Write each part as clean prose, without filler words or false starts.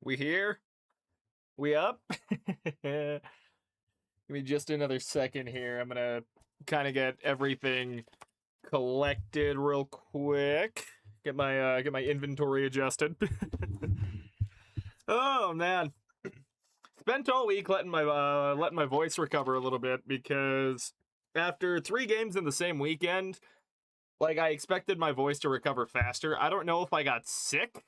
We here? We up? Give me just another second here. I'm gonna kind of get everything collected real quick. Get my inventory adjusted. Oh man, spent all week letting my voice recover a little bit because after 3 games in the same weekend, like I expected my voice to recover faster. I don't know if I got sick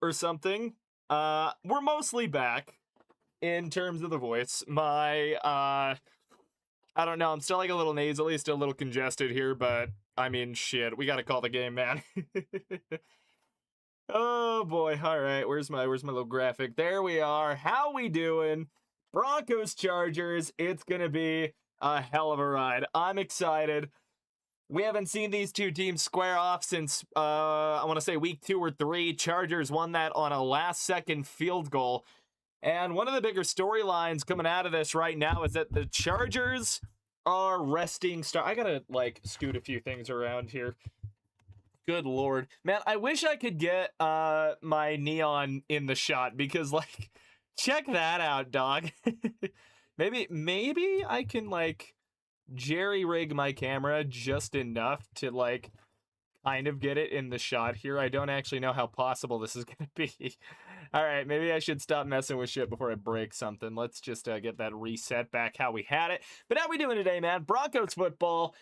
or something. We're mostly back in terms of the voice. I don't know, I'm still like a little nasally, still a little congested here, but I mean, shit, we gotta call the game, man. Oh boy, all right, where's my little graphic? There we are. How we doing? Broncos Chargers. It's gonna be a hell of a ride. I'm excited. We haven't seen these two teams square off since, I want to say week 2 or 3. Chargers won that on a last-second field goal. And one of the bigger storylines coming out of this right now is that the Chargers are resting I gotta, like, scoot a few things around here. Good lord. Man, I wish I could get my neon in the shot because, like, check that out, dog. maybe I can, like, jerry-rig my camera just enough to, like, kind of get it in the shot here. I don't actually know how possible this is gonna be. All right, maybe I should stop messing with shit before I break something. Let's just get that reset back how we had it. But how we doing today, man? Broncos football,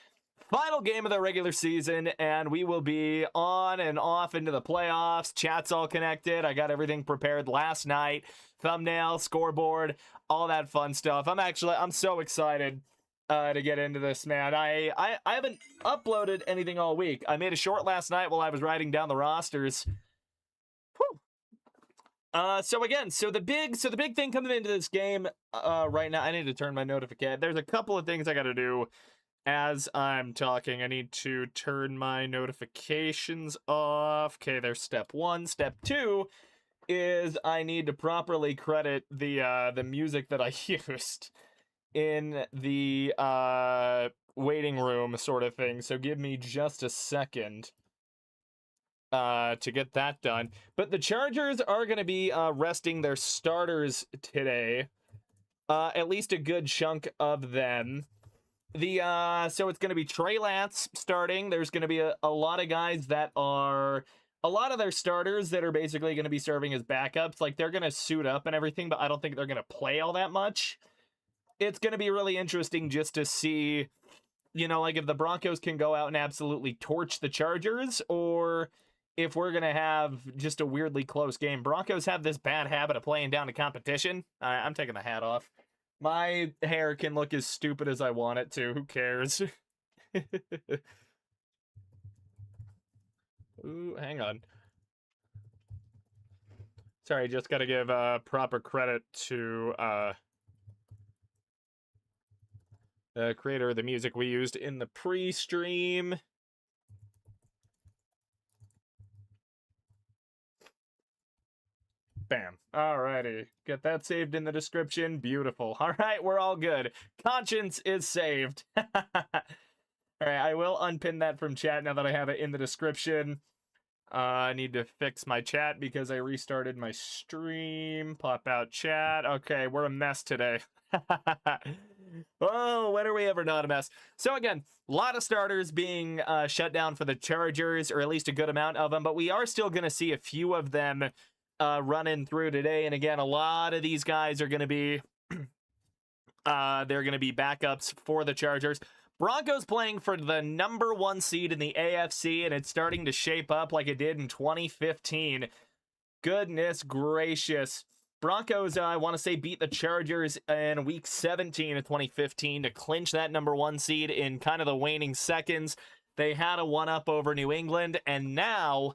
final game of the regular season, and we will be on and off into the playoffs. Chat's all connected. I got everything prepared last night. Thumbnail, scoreboard, all that fun stuff. I'm so excited to get into this, man. I haven't uploaded anything all week. I made a short last night while I was writing down the rosters. Whew. So the big thing coming into this game right now, I need to turn my notification. There's a couple of things I got to do as I'm talking. I need to turn my notifications off. Okay, there's step 1. Step 2 is I need to properly credit the music that I used in the waiting room sort of thing. So give me just a second to get that done. But the Chargers are going to be resting their starters today. At least a good chunk of them. So it's going to be Trey Lance starting. There's going to be a lot of guys that are a lot of their starters that are basically going to be serving as backups. Like, they're going to suit up and everything, but I don't think they're going to play all that much. It's going to be really interesting just to see, you know, like if the Broncos can go out and absolutely torch the Chargers, or if we're going to have just a weirdly close game. Broncos have this bad habit of playing down to competition. I'm taking the hat off. My hair can look as stupid as I want it to. Who cares? Ooh, hang on. Sorry, just got to give proper credit to the creator of the music we used in the pre-stream. Bam. Alrighty. Get that saved in the description. Beautiful. Alright, we're all good. Conscience is saved. Alright, I will unpin that from chat now that I have it in the description. I need to fix my chat because I restarted my stream. Pop out chat. Okay, we're a mess today. Oh, when are we ever not a mess? So again, a lot of starters being shut down for the Chargers, or at least a good amount of them, but we are still going to see a few of them running through today. And again, a lot of these guys are going to be they're going to be backups for the Chargers. Broncos playing for the number 1 seed in the AFC, and it's starting to shape up like it did in 2015. Goodness gracious. Broncos, I want to say, beat the Chargers in week 17 of 2015 to clinch that number 1 seed in kind of the waning seconds. They had a 1-up over New England, and now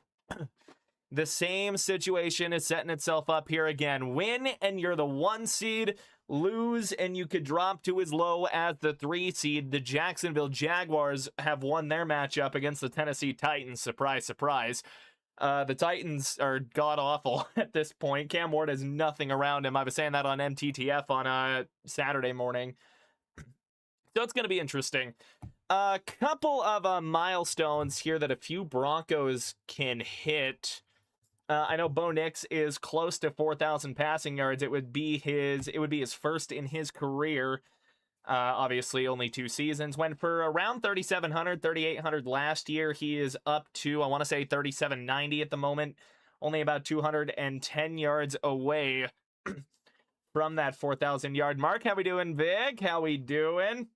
the same situation is setting itself up here again. Win, and you're the 1 seed. Lose, and you could drop to as low as the 3 seed. The Jacksonville Jaguars have won their matchup against the Tennessee Titans. Surprise, surprise. The Titans are god-awful at this point. Cam Ward has nothing around him. I was saying that on MTTF on Saturday morning. So it's going to be interesting. A couple of milestones here that a few Broncos can hit I know Bo Nix is close to 4,000 passing yards. It would be his first in his career. Obviously, only 2 seasons. Went for around 3,700, 3,800 last year. He is up to, I want to say, 3,790 at the moment. Only about 210 yards away from that 4,000 yard mark. How we doing, Vic? How we doing?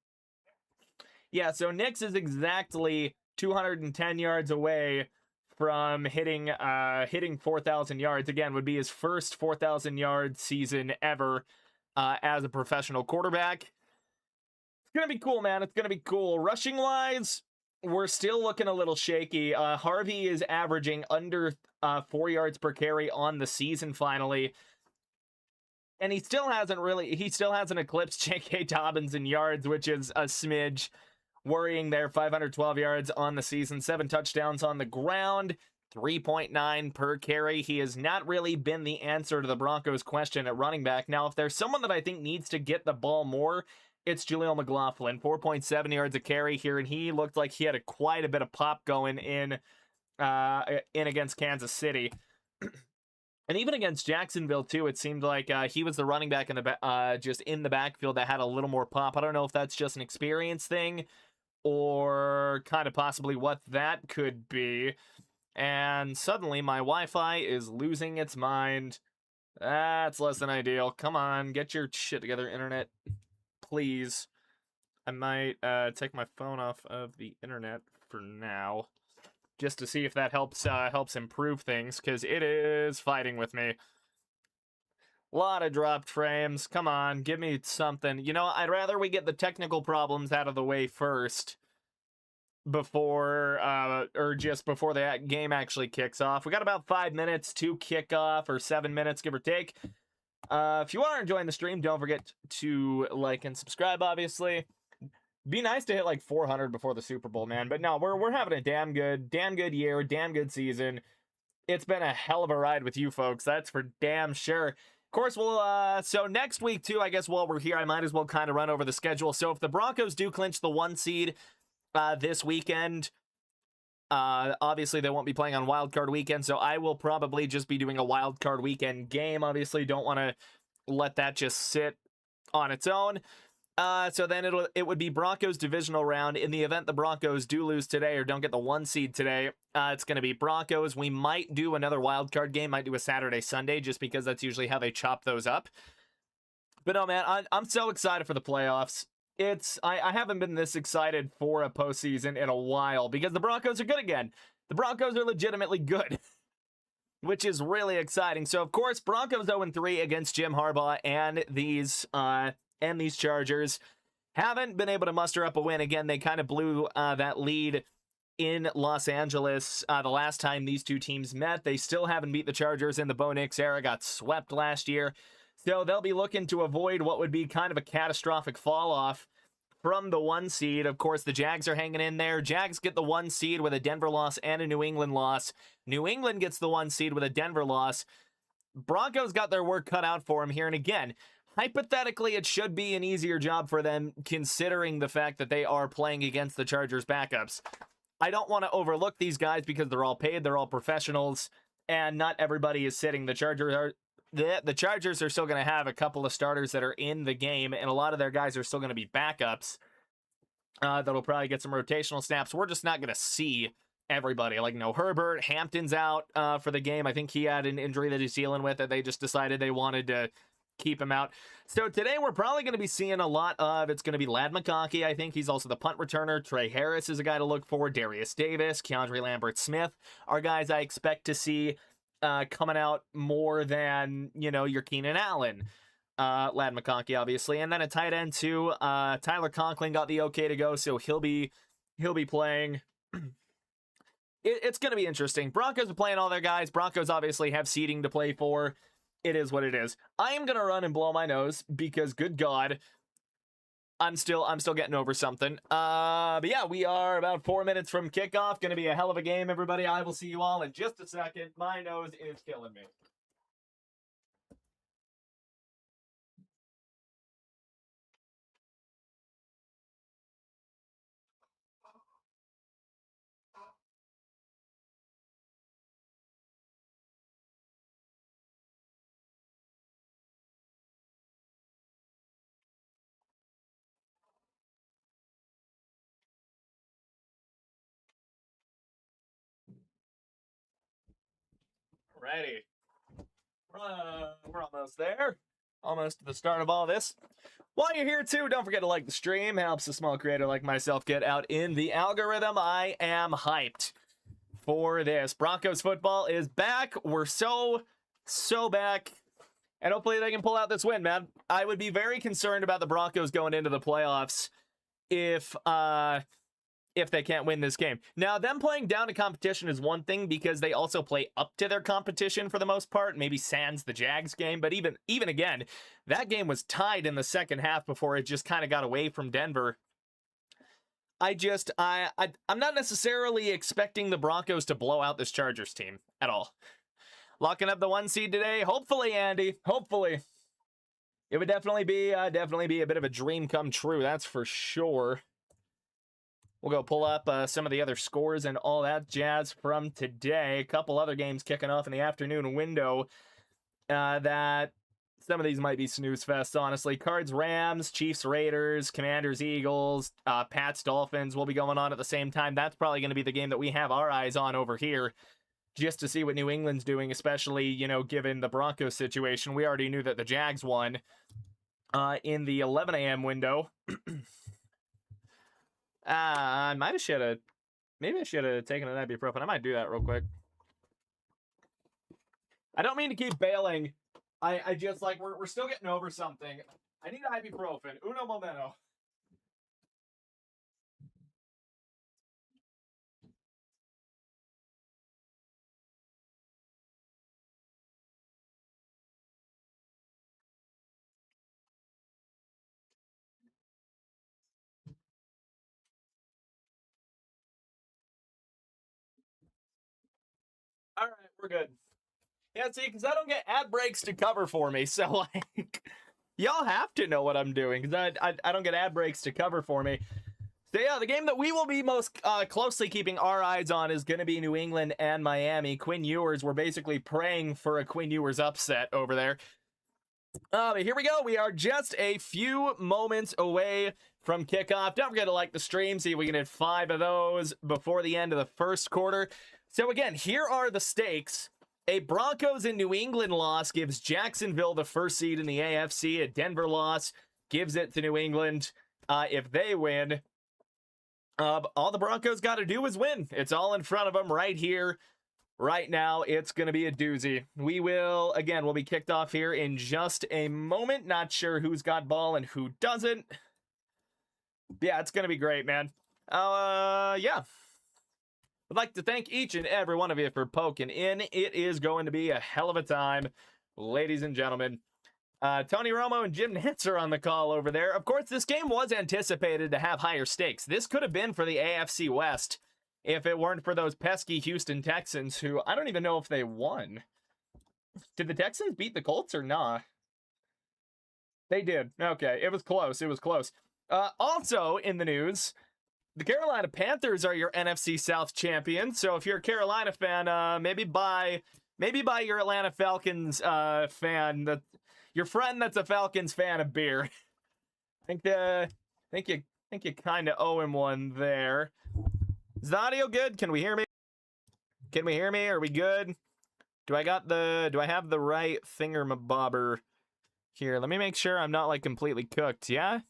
Yeah, so Nix is exactly 210 yards away from hitting 4,000 yards. Again, would be his first 4,000 yard season ever as a professional quarterback. It's gonna be cool, man. It's gonna be cool. Rushing wise, we're still looking a little shaky. Harvey is averaging under 4 yards per carry on the season finally. And he still hasn't eclipsed J.K. Dobbins in yards, which is a smidge worrying there. 512 yards on the season, 7 touchdowns on the ground, 3.9 per carry. He has not really been the answer to the Broncos' question at running back. Now, if there's someone that I think needs to get the ball more, it's Jaleel McLaughlin. 4.7 yards a carry here, and he looked like he had quite a bit of pop going in against Kansas City. And even against Jacksonville, too, it seemed like he was the running back in the just in the backfield that had a little more pop. I don't know if that's just an experience thing or kind of possibly what that could be. And suddenly my Wi-Fi is losing its mind. That's less than ideal. Come on, get your shit together, internet. Please. I might take my phone off of the internet for now, just to see if that helps improve things, because it is fighting with me. A lot of dropped frames. Come on, give me something. You know, I'd rather we get the technical problems out of the way first before the game actually kicks off. We got about 5 minutes to kick off, or 7 minutes, give or take. If you are enjoying the stream, don't forget to like and subscribe, obviously. Be nice to hit like 400 before the Super Bowl, man. But no, we're having a damn good year, damn good season. It's been a hell of a ride with you folks. That's for damn sure. Of course, so next week too, I guess while we're here, I might as well kind of run over the schedule. So if the Broncos do clinch the 1 seed this weekend, obviously they won't be playing on Wild Card weekend, so I will probably just be doing a Wild Card weekend game. Obviously, don't want to let that just sit on its own. So then it would be Broncos divisional round. In the event the Broncos do lose today or don't get the 1 seed today, it's going to be Broncos. We might do another wild card game, might do a Saturday, Sunday, just because that's usually how they chop those up. But no, man, I'm so excited for the playoffs. I haven't been this excited for a postseason in a while because the Broncos are good again. The Broncos are legitimately good, which is really exciting. So, of course, Broncos 0-3 against Jim Harbaugh and these Chargers haven't been able to muster up a win. Again, they kind of blew that lead in Los Angeles the last time these two teams met. They still haven't beat the Chargers in the Bo Nix era, got swept last year. So they'll be looking to avoid what would be kind of a catastrophic fall off from the 1 seed. Of course, the Jags are hanging in there. Jags get the 1 seed with a Denver loss and a New England loss. New England gets the 1 seed with a Denver loss. Broncos got their work cut out for them here. And again, hypothetically, it should be an easier job for them considering the fact that they are playing against the Chargers backups. I don't want to overlook these guys because they're all paid, they're all professionals, and not everybody is sitting. The Chargers are still going to have a couple of starters that are in the game, and a lot of their guys are still going to be backups that'll probably get some rotational snaps. We're just not going to see everybody. Like, no, Herbert, Hampton's out for the game. I think he had an injury that he's dealing with that they just decided they wanted to keep him out. So today we're probably going to be seeing a lot of, it's going to be Ladd McConkey. I think he's also the punt returner. Trey Harris is a guy to look for. Darius Davis, Keandre Lambert-Smith are guys I expect to see coming out more than, your Keenan Allen. Ladd McConkey, obviously. And then a tight end too. Tyler Conklin got the okay to go, so he'll be playing. It's going to be interesting. Broncos are playing all their guys. Broncos obviously have seeding to play for. It is what it is. I am going to run and blow my nose because, good God, I'm still getting over something. But yeah, we are about 4 minutes from kickoff. Going to be a hell of a game, everybody. I will see you all in just a second. My nose is killing me. Alrighty. We're almost there. Almost to the start of all this. While you're here too, don't forget to like the stream. Helps a small creator like myself get out in the algorithm. I am hyped for this. Broncos football is back. We're so back. And hopefully they can pull out this win, man. I would be very concerned about the Broncos going into the playoffs if they can't win this game. Now, them playing down to competition is one thing because they also play up to their competition for the most part, maybe sans the Jags game, but even again, that game was tied in the second half before it just kind of got away from Denver. I'm not necessarily expecting the Broncos to blow out this Chargers team at all. Locking up the 1 seed today, hopefully, Andy, hopefully. It would definitely be a bit of a dream come true, that's for sure. We'll go pull up some of the other scores and all that jazz from today. A couple other games kicking off in the afternoon window that some of these might be snooze fests, honestly. Cards, Rams, Chiefs, Raiders, Commanders, Eagles, Pats, Dolphins will be going on at the same time. That's probably going to be the game that we have our eyes on over here just to see what New England's doing, especially, you know, given the Broncos situation. We already knew that the Jags won in the 11 a.m. window. Maybe I should have taken an ibuprofen. I might do that real quick. I don't mean to keep bailing. I just, like, we're still getting over something. I need ibuprofen. Uno momento. All right, we're good. Yeah, see, because I don't get ad breaks to cover for me, so, like, y'all have to know what I'm doing, because I don't get ad breaks to cover for me. So, yeah, the game that we will be most closely keeping our eyes on is going to be New England and Miami. Quinn Ewers, we're basically praying for a Quinn Ewers upset over there. But here we go. We are just a few moments away from kickoff. Don't forget to like the stream. See if we can hit 5 of those before the end of the first quarter. So, again, here are the stakes. A Broncos and New England loss gives Jacksonville the first seed in the AFC. A Denver loss gives it to New England if they win. All the Broncos got to do is win. It's all in front of them right here, right now. It's going to be a doozy. We'll be kicked off here in just a moment. Not sure who's got ball and who doesn't. Yeah, it's going to be great, man. Yeah. I'd like to thank each and every one of you for poking in. It is going to be a hell of a time, ladies and gentlemen. Tony Romo and Jim Nantz are on the call over there. Of course, this game was anticipated to have higher stakes. This could have been for the AFC West if it weren't for those pesky Houston Texans, who I don't even know if they won. Did the Texans beat the Colts or not? They did. Okay, it was close. It was close. Also in the news, the Carolina Panthers are your NFC South champion. So if you're a Carolina fan, maybe buy your Atlanta Falcons fan, your friend that's a Falcons fan, a beer. I think you kind of owe him one there. Is the audio good? Can we hear me? Can we hear me? Are we good? Do I have the right thingamabobber here? Let me make sure I'm not like completely cooked. Yeah?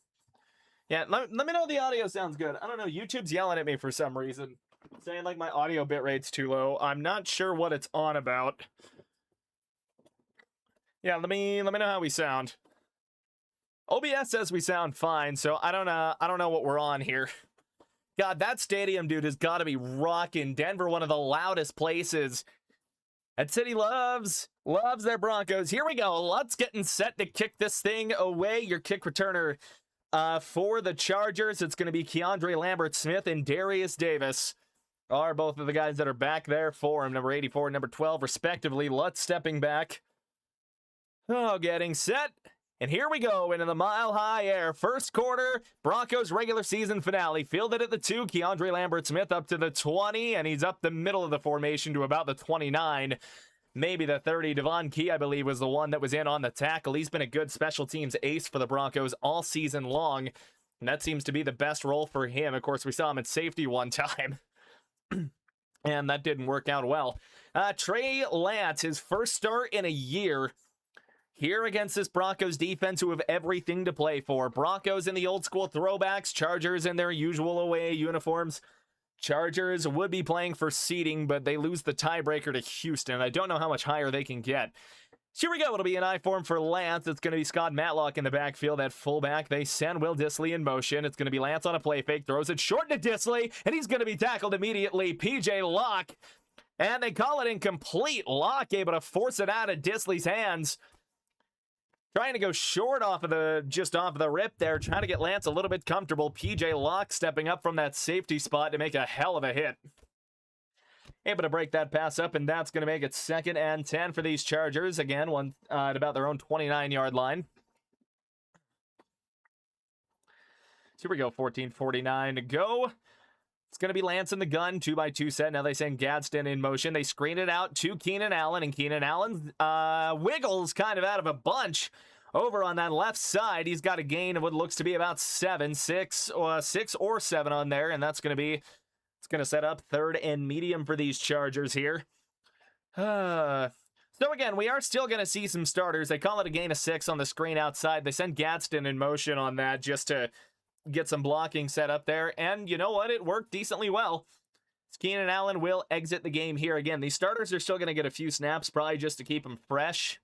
Yeah, let me know if the audio sounds good. I don't know. YouTube's yelling at me for some reason, saying like my audio bitrate's too low. I'm not sure what it's on about. Yeah, let me know how we sound. OBS says we sound fine, so I don't know what we're on here. God, that stadium, dude, has got to be rocking. Denver, one of the loudest places. That city loves their Broncos. Here we go. Let's getting set to kick this thing away. Your kick returner for the Chargers, it's going to be Keandre Lambert-Smith and Darius Davis are both of the guys that are back there for him. Number 84 and number 12, respectively. Lutz stepping back. Oh, getting set. And here we go into the mile-high air. First quarter, Broncos regular season finale. Fielded at the 2, Keandre Lambert-Smith up to the 20, and he's up the middle of the formation to about the 29. Maybe the 30. Devon Key, I believe, was the one that was in on the tackle. He's been a good special teams ace for the Broncos all season long, and that seems to be the best role for him. Of course, we saw him at safety one time. and that didn't work out well. Trey Lance, his first start in a year here against this Broncos defense, who have everything to play for. Broncos in the old school throwbacks, Chargers in their usual away uniforms. Chargers would be playing for seeding, but they lose the tiebreaker to Houston. I don't know how much higher they can get. So here we go. It'll be an I form for Lance. It's going to be Scott Matlock in the backfield at fullback. They send Will Dissly in motion. It's going to be Lance on a play fake. Throws it short to Dissly, and he's going to be tackled immediately. PJ Locke, and they call it incomplete. Locke able to force it out of Dissly's hands. Trying to go short just off of the rip there, trying to get Lance a little bit comfortable. PJ Locke stepping up from that safety spot to make a hell of a hit. Able to break that pass up, and that's going to make it 2nd and 10 for these Chargers. Again, one at about their own 29-yard line. So here we go, 14:49 to go. It's going to be Lance in the gun, 2x2 set. Now they send Gadsden in motion. They screen it out to Keenan Allen, and Keenan Allen wiggles kind of out of a bunch over on that left side. He's got a gain of what looks to be about 6 or 7 on there, and that's going to be, it's going to set up 3rd and medium for these Chargers here. So again, we are still going to see some starters. They call it a gain of 6 on the screen outside. They send Gadsden in motion on that just to get some blocking set up there, and you know what? It worked decently well. Keenan Allen will exit the game here. Again, these starters are still going to get a few snaps, probably just to keep them fresh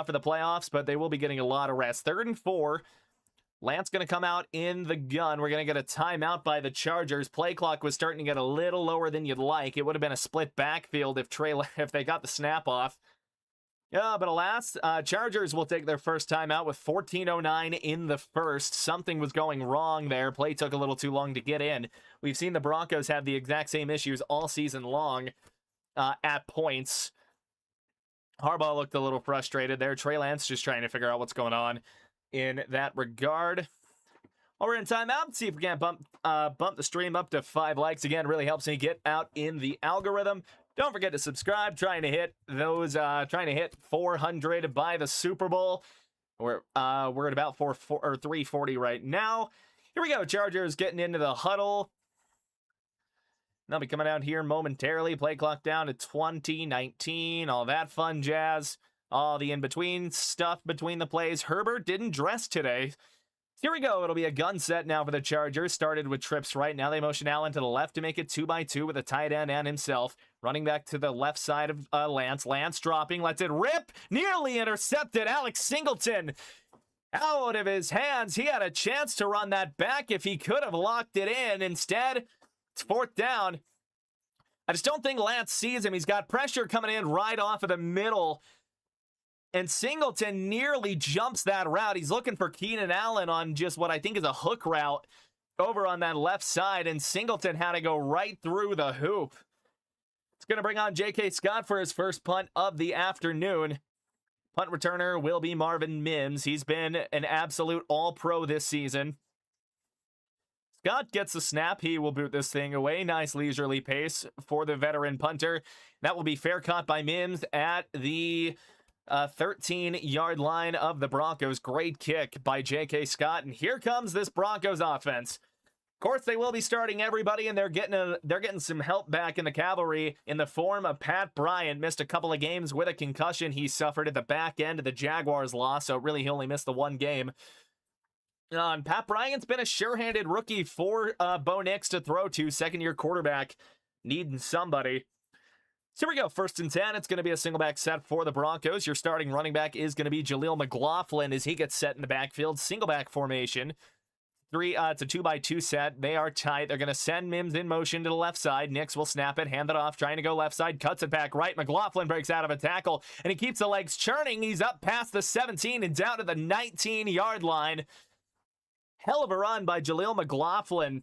for the playoffs, but they will be getting a lot of rest. 3rd and 4. Lance going to come out in the gun. We're going to get a timeout by the Chargers. Play clock was starting to get a little lower than you'd like. It would have been a split backfield if they got the snap off. Yeah, but alas, Chargers will take their first timeout with 14:09 in the first. Something was going wrong there. Play took a little too long to get in. We've seen the Broncos have the exact same issues all season long at points. Harbaugh looked a little frustrated there. Trey Lance just trying to figure out what's going on in that regard. While we're in timeout, see if we can bump the stream up to 5 likes. Again, really helps me get out in the algorithm. Don't forget to subscribe. Trying to hit 400 by the Super Bowl. We're at about 340 right now. Here we go. Chargers getting into the huddle. They'll be coming out here momentarily. Play clock down to 20:19. All that fun jazz. All the in-between stuff between the plays. Herbert didn't dress today. Here we go. It'll be a gun set now for the Chargers. Started with trips right. Now they motion Allen to the left to make it 2x2 with a tight end and himself. Running back to the left side of Lance. Lance dropping. Lets it rip. Nearly intercepted. Alex Singleton out of his hands. He had a chance to run that back if he could have locked it in. Instead, it's 4th down. I just don't think Lance sees him. He's got pressure coming in right off of the middle. And Singleton nearly jumps that route. He's looking for Keenan Allen on just what I think is a hook route over on that left side. And Singleton had to go right through the hoop. It's going to bring on J.K. Scott for his first punt of the afternoon. Punt returner will be Marvin Mims. He's been an absolute all-pro this season. Scott gets the snap. He will boot this thing away. Nice leisurely pace for the veteran punter. That will be fair caught by Mims at the 13-yard line of the Broncos. Great kick by J.K. Scott. And here comes this Broncos offense. Of course, they will be starting everybody, and they're getting some help back in the cavalry in the form of Pat Bryant. Missed a couple of games with a concussion he suffered at the back end of the Jaguars loss, so really he only missed the 1 game. And Pat Bryant's been a sure-handed rookie for Bo Nix to throw to. 2nd-year quarterback needing somebody. So here we go, 1st and 10. It's going to be a single back set for the Broncos. Your starting running back is going to be Jaleel McLaughlin as he gets set in the backfield. Single back formation. It's a 2x2 set. They are tight. They're going to send Mims in motion to the left side. Nix will snap it, hand it off, trying to go left side, cuts it back right. McLaughlin breaks out of a tackle, and he keeps the legs churning. He's up past the 17 and down to the 19-yard line. Hell of a run by Jaleel McLaughlin,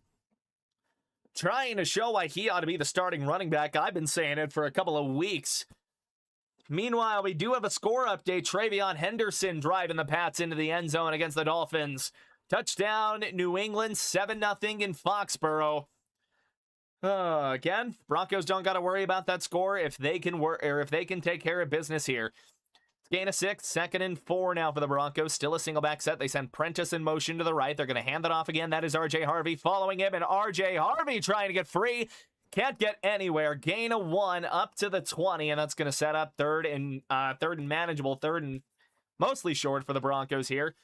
trying to show why he ought to be the starting running back. I've been saying it for a couple of weeks. Meanwhile, we do have a score update. Travion Henderson driving the Pats into the end zone against the Dolphins. Touchdown, New England, 7-0 in Foxborough. Again, Broncos don't got to worry about that score if they can take care of business here. Gain of 6, 2nd and 4 now for the Broncos. Still a single back set. They send Prentice in motion to the right. They're going to hand it off again. That is R.J. Harvey following him, and R.J. Harvey trying to get free. Can't get anywhere. Gain of 1 up to the 20, and that's going to set up third and manageable, third and mostly short for the Broncos here.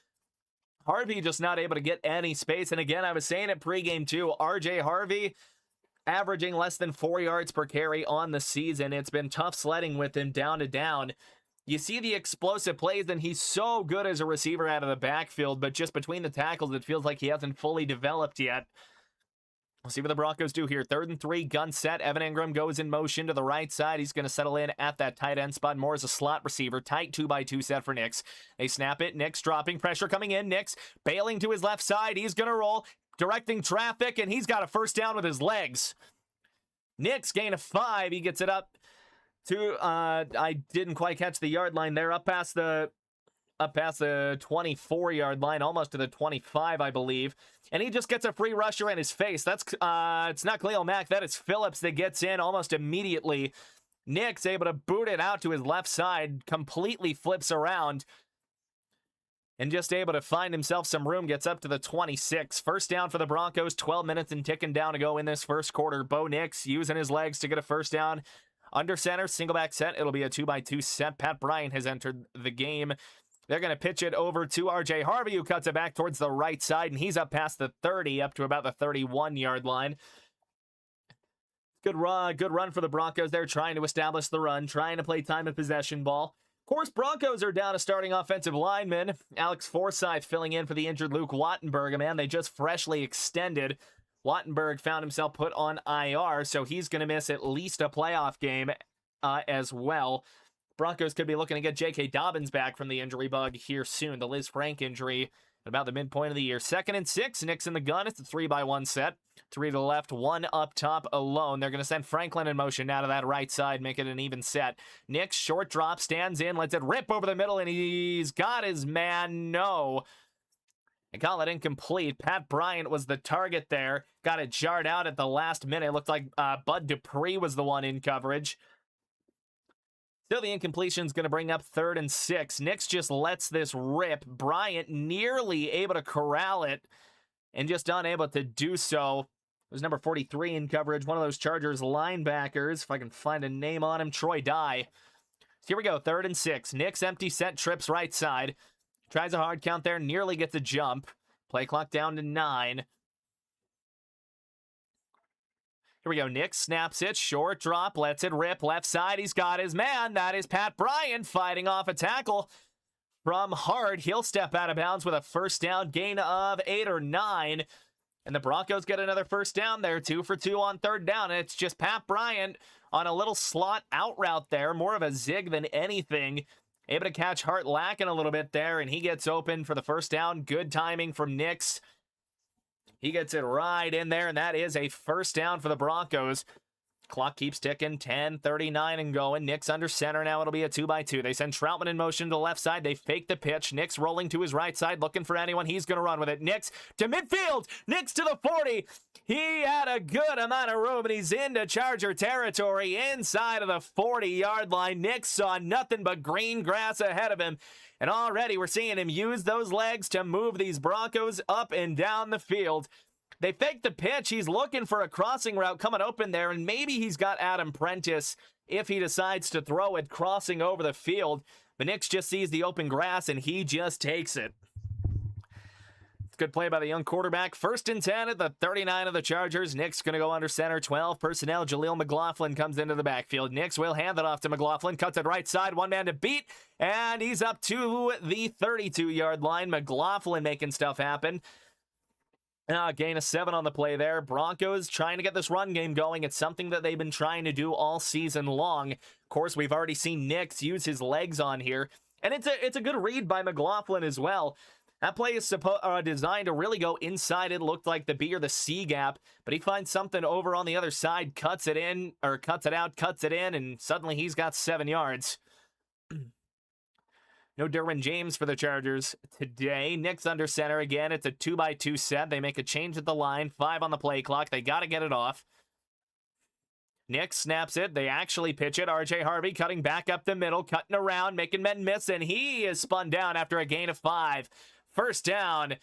Harvey just not able to get any space. And again, I was saying it pregame too, RJ Harvey averaging less than 4 yards per carry on the season. It's been tough sledding with him down to down. You see the explosive plays, and he's so good as a receiver out of the backfield, but just between the tackles, it feels like he hasn't fully developed yet. We'll see what the Broncos do here. 3rd and 3, gun set. Evan Ingram goes in motion to the right side. He's going to settle in at that tight end spot. More as a slot receiver. Tight 2x2 set for Nix. They snap it. Nix dropping. Pressure coming in. Nix bailing to his left side. He's going to roll. Directing traffic, and he's got a first down with his legs. Nix gain of 5. He gets it up to, I didn't quite catch the yard line there. Up past the 24-yard line, almost to the 25, I believe. And he just gets a free rusher in his face. That's it's not Khalil Mack. That is Phillips that gets in almost immediately. Nick's able to boot it out to his left side, completely flips around, and just able to find himself some room, gets up to the 26. First down for the Broncos, 12 minutes and ticking down to go in this first quarter. Bo Nix using his legs to get a first down. Under center, single back set. It'll be a 2x2 set. Pat Bryant has entered the game. They're going to pitch it over to RJ Harvey, who cuts it back towards the right side, and he's up past the 30, up to about the 31-yard line. Good run for the Broncos. They're trying to establish the run, trying to play time of possession ball. Of course, Broncos are down a starting offensive lineman. Alex Forsyth filling in for the injured Luke Wattenberg, a man they just freshly extended. Wattenberg found himself put on IR, so he's going to miss at least a playoff game as well. Broncos could be looking to get J.K. Dobbins back from the injury bug here soon. The Liz Frank injury at about the midpoint of the year. 2nd and 6, Nix in the gun. It's a 3x1 set. 3 to the left, 1 up top alone. They're going to send Franklin in motion now to that right side, make it an even set. Nix, short drop, stands in, lets it rip over the middle, and he's got his man. No. I call it incomplete. Pat Bryant was the target there. Got it jarred out at the last minute. It looked like Bud Dupree was the one in coverage. Still, the incompletion is going to bring up 3rd and 6. Nix just lets this rip. Bryant nearly able to corral it and just unable to do so. It was number 43 in coverage, one of those Chargers linebackers. If I can find a name on him, Troy Dye. So here we go, 3rd and 6. Nix empty set, trips right side. Tries a hard count there, nearly gets a jump. Play clock down to 9. Here we go. Nix snaps it. Short drop. Lets it rip. Left side. He's got his man. That is Pat Bryant fighting off a tackle from Hart. He'll step out of bounds with a first down. Gain of 8 or 9. And the Broncos get another first down there. 2 for 2 on 3rd down. And it's just Pat Bryant on a little slot out route there. More of a zig than anything. Able to catch Hart lacking a little bit there. And he gets open for the first down. Good timing from Nix. He gets it right in there, and that is a first down for the Broncos. Clock keeps ticking, 10:39 and going. Nix under center now. It'll be a 2x2. They send Troutman in motion to the left side. They fake the pitch. Nix rolling to his right side, looking for anyone. He's going to run with it. Nix to midfield. Nix to the 40. He had a good amount of room, and he's into Charger territory inside of the 40-yard line. Nix saw nothing but green grass ahead of him. And already we're seeing him use those legs to move these Broncos up and down the field. They fake the pitch. He's looking for a crossing route coming open there, and maybe he's got Adam Prentice if he decides to throw it crossing over the field. But Nix just sees the open grass, and he just takes it. Good play by the young quarterback. 1st and 10 at the 39 of the Chargers. Nix going to go under center. 12 personnel. Jaleel McLaughlin comes into the backfield. Nix will hand it off to McLaughlin. Cuts it right side. One man to beat. And he's up to the 32-yard line. McLaughlin making stuff happen. Gain of 7 on the play there. Broncos trying to get this run game going. It's something that they've been trying to do all season long. Of course, we've already seen Nix use his legs on here. And it's a good read by McLaughlin as well. That play is designed to really go inside. It looked like the B or the C gap, but he finds something over on the other side, cuts it in, or cuts it out, cuts it in, and suddenly he's got 7 yards. No Derwin James for the Chargers today. Nix under center again. It's a 2x2 set. They make a change at the line. 5 on the play clock. They got to get it off. Nix snaps it. They actually pitch it. RJ Harvey cutting back up the middle, cutting around, making men miss, and he is spun down after a gain of 5. First down,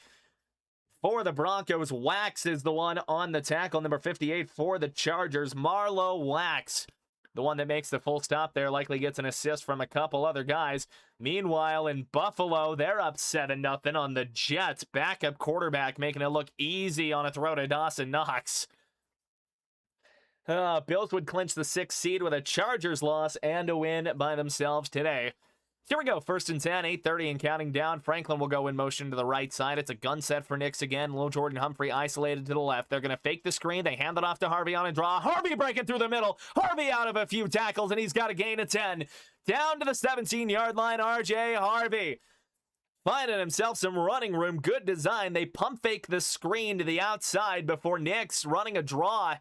for the Broncos. Wax is the one on the tackle. Number 58 for the Chargers. Marlowe Wax, the one that makes the full stop there, likely gets an assist from a couple other guys. Meanwhile, in Buffalo, they're up 7-0 on the Jets. Backup quarterback making it look easy on a throw to Dawson Knox. Bills would clinch the 6th seed with a Chargers loss and a win by themselves today. Here we go, 1st and 10, 8:30 and counting down. Franklin will go in motion to the right side. It's a gun set for Knicks again. Lil Jordan Humphrey isolated to the left. They're going to fake the screen. They hand it off to Harvey on a draw. Harvey breaking through the middle. Harvey out of a few tackles, and he's got a gain of 10. Down to the 17-yard line, RJ Harvey. Finding himself some running room. Good design. They pump fake the screen to the outside before Knicks running a draw.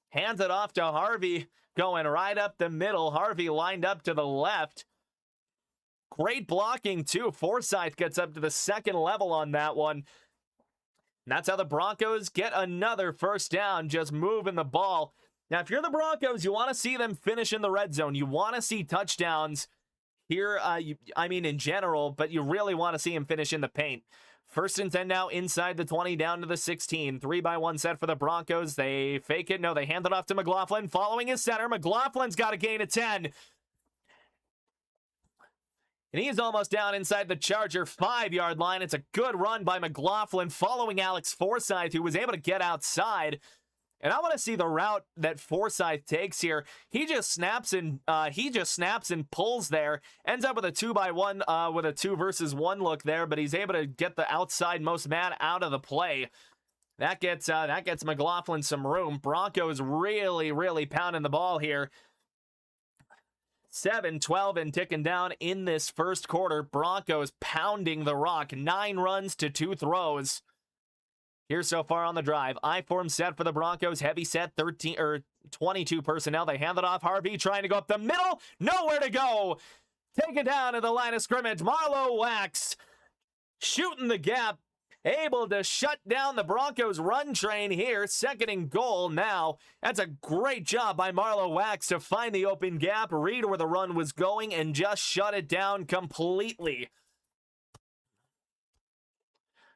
Hands it off to Harvey, going right up the middle. Harvey lined up to the left. Great blocking, too. Forsythe gets up to the 2nd level on that one. And that's how the Broncos get another 1st down, just moving the ball. Now, if you're the Broncos, you want to see them finish in the red zone. You want to see touchdowns here, in general, but you really want to see them finish in the paint. 1st and 10 now inside the 20, down to the 16. 3-by-1 set for the Broncos. They fake it. No, they hand it off to McLaughlin. Following his center, McLaughlin's got a gain of 10. And he's almost down inside the Charger 5-yard line. It's a good run by McLaughlin following Alex Forsythe, who was able to get outside. And I want to see the route that Forsythe takes here. He just snaps and pulls there. Ends up with a 2-by-1 with a 2 versus 1 look there, but he's able to get the outside most man out of the play. That gets McLaughlin some room. Broncos really pounding the ball here. 7-12 and ticking down in this 1st quarter. Broncos pounding the rock. 9 runs to 2 throws. Here so far on the drive. I-form set for the Broncos. Heavy set, 22 personnel. They hand it off. Harvey trying to go up the middle. Nowhere to go. Taken down at the line of scrimmage. Marlowe Wax shooting the gap. Able to shut down the Broncos run train here. 2nd and goal now. That's a great job by Marlowe Wax to find the open gap, read where the run was going, and just shut it down completely.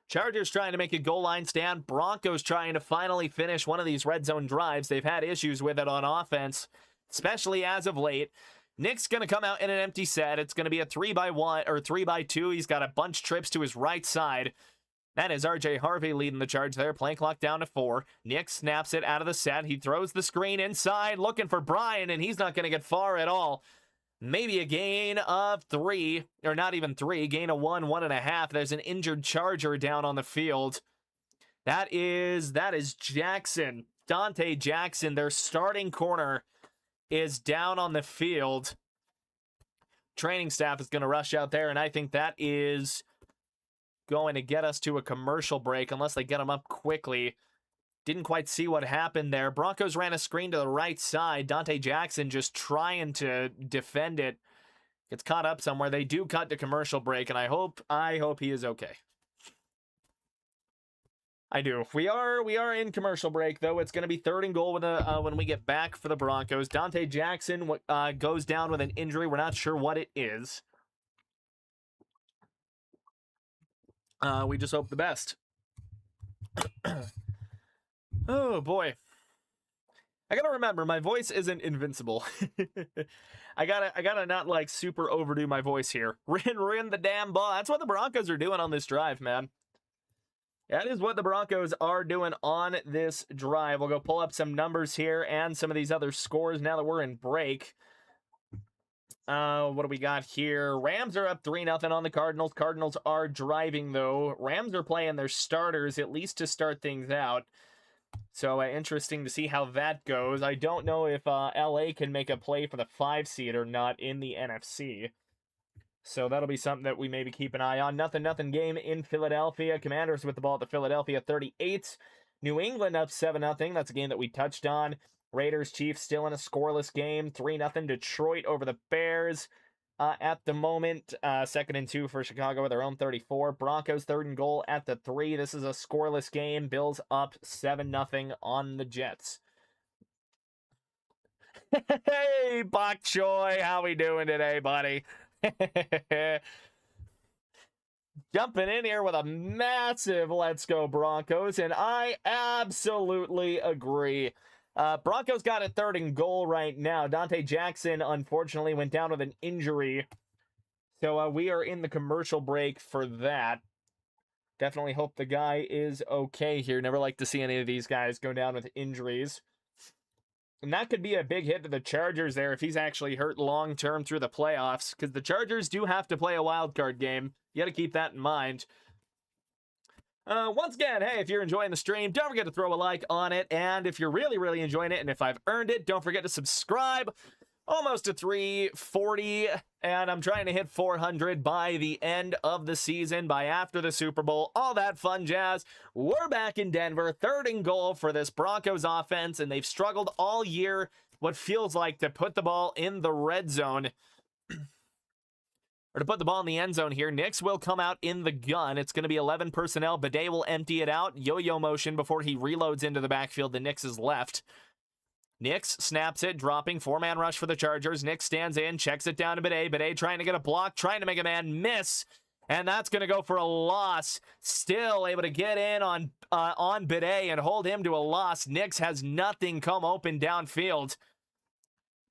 Chargers trying to make a goal line stand. Broncos trying to finally finish one of these red zone drives. They've had issues with it on offense, especially as of late. Nick's going to come out in an empty set. It's going to be a 3-by-1 or 3-by-2. He's got a bunch trips to his right side. That is RJ Harvey leading the charge there. Play clock down to 4. Nick snaps it out of the set. He throws the screen inside, looking for Brian, and he's not going to get far at all. Maybe a gain of 3, or not even 3, gain of 1.5. There's an injured Charger down on the field. That is Jackson. Dante Jackson, their starting corner, is down on the field. Training staff is going to rush out there, and I think that is going to get us to a commercial break unless they get them up quickly. Didn't quite see what happened there. Broncos ran a screen to the right side. Dante Jackson just trying to defend it. Gets caught up somewhere. They do cut to commercial break, and I hope he is okay. I do. We are in commercial break, though. It's going to be 3rd and goal with when we get back for the Broncos. Dante Jackson goes down with an injury. We're not sure what it is. We just hope the best. Oh, boy. I gotta remember, my voice isn't invincible. I gotta not, like, super overdo my voice here. Rin the damn ball. That's what the Broncos are doing on this drive, man. That is what the Broncos are doing on this drive. We'll go pull up some numbers here and some of these other scores now that we're in break. What do we got here? Rams are up 3-0 on the Cardinals. Cardinals are driving, though. Rams are playing their starters, at least to start things out. So, interesting to see how that goes. I don't know if LA can make a play for the 5 seed or not in the NFC. So, that'll be something that we maybe keep an eye on. 0-0 game in Philadelphia. Commanders with the ball at the Philadelphia 38. New England up 7-0. That's a game that we touched on. Raiders, Chiefs still in a scoreless game. 3-0 Detroit over the Bears. At the moment, 2nd and 2 for Chicago with their own 34. Broncos 3rd and goal at the 3. This is a scoreless game. Bills up 7-0 on the Jets. Hey, Bok Choy, how we doing today, buddy? jumping in here with a massive let's go Broncos, and I absolutely agree. Broncos got a 3rd and goal right now. Dante Jackson, unfortunately, went down with an injury. So we are in the commercial break for that. Definitely hope the guy is okay here. Never like to see any of these guys go down with injuries. And that could be a big hit to the Chargers there if he's actually hurt long-term through the playoffs, because the Chargers do have to play a wild card game. You got to keep that in mind. Once again, hey, if you're enjoying the stream, don't forget to throw a like on it. And if you're really, really enjoying it, and if I've earned it, don't forget to subscribe. Almost to 340, and I'm trying to hit 400 by the end of the season, by after the Super Bowl, all that fun jazz. We're back in Denver, 3rd and goal for this Broncos offense, and they've struggled all year, what feels like, to put the ball in the red zone. Or to put the ball in the end zone here. Nix will come out in the gun. It's going to be 11 personnel. Bidet will empty it out. Yo-yo motion before he reloads into the backfield to Nix's left. Nix snaps it, dropping 4-man rush for the Chargers. Nix stands in, checks it down to Bidet. Bidet trying to get a block, trying to make a man miss. And that's going to go for a loss. Still able to get in on Bidet and hold him to a loss. Nix has nothing come open downfield.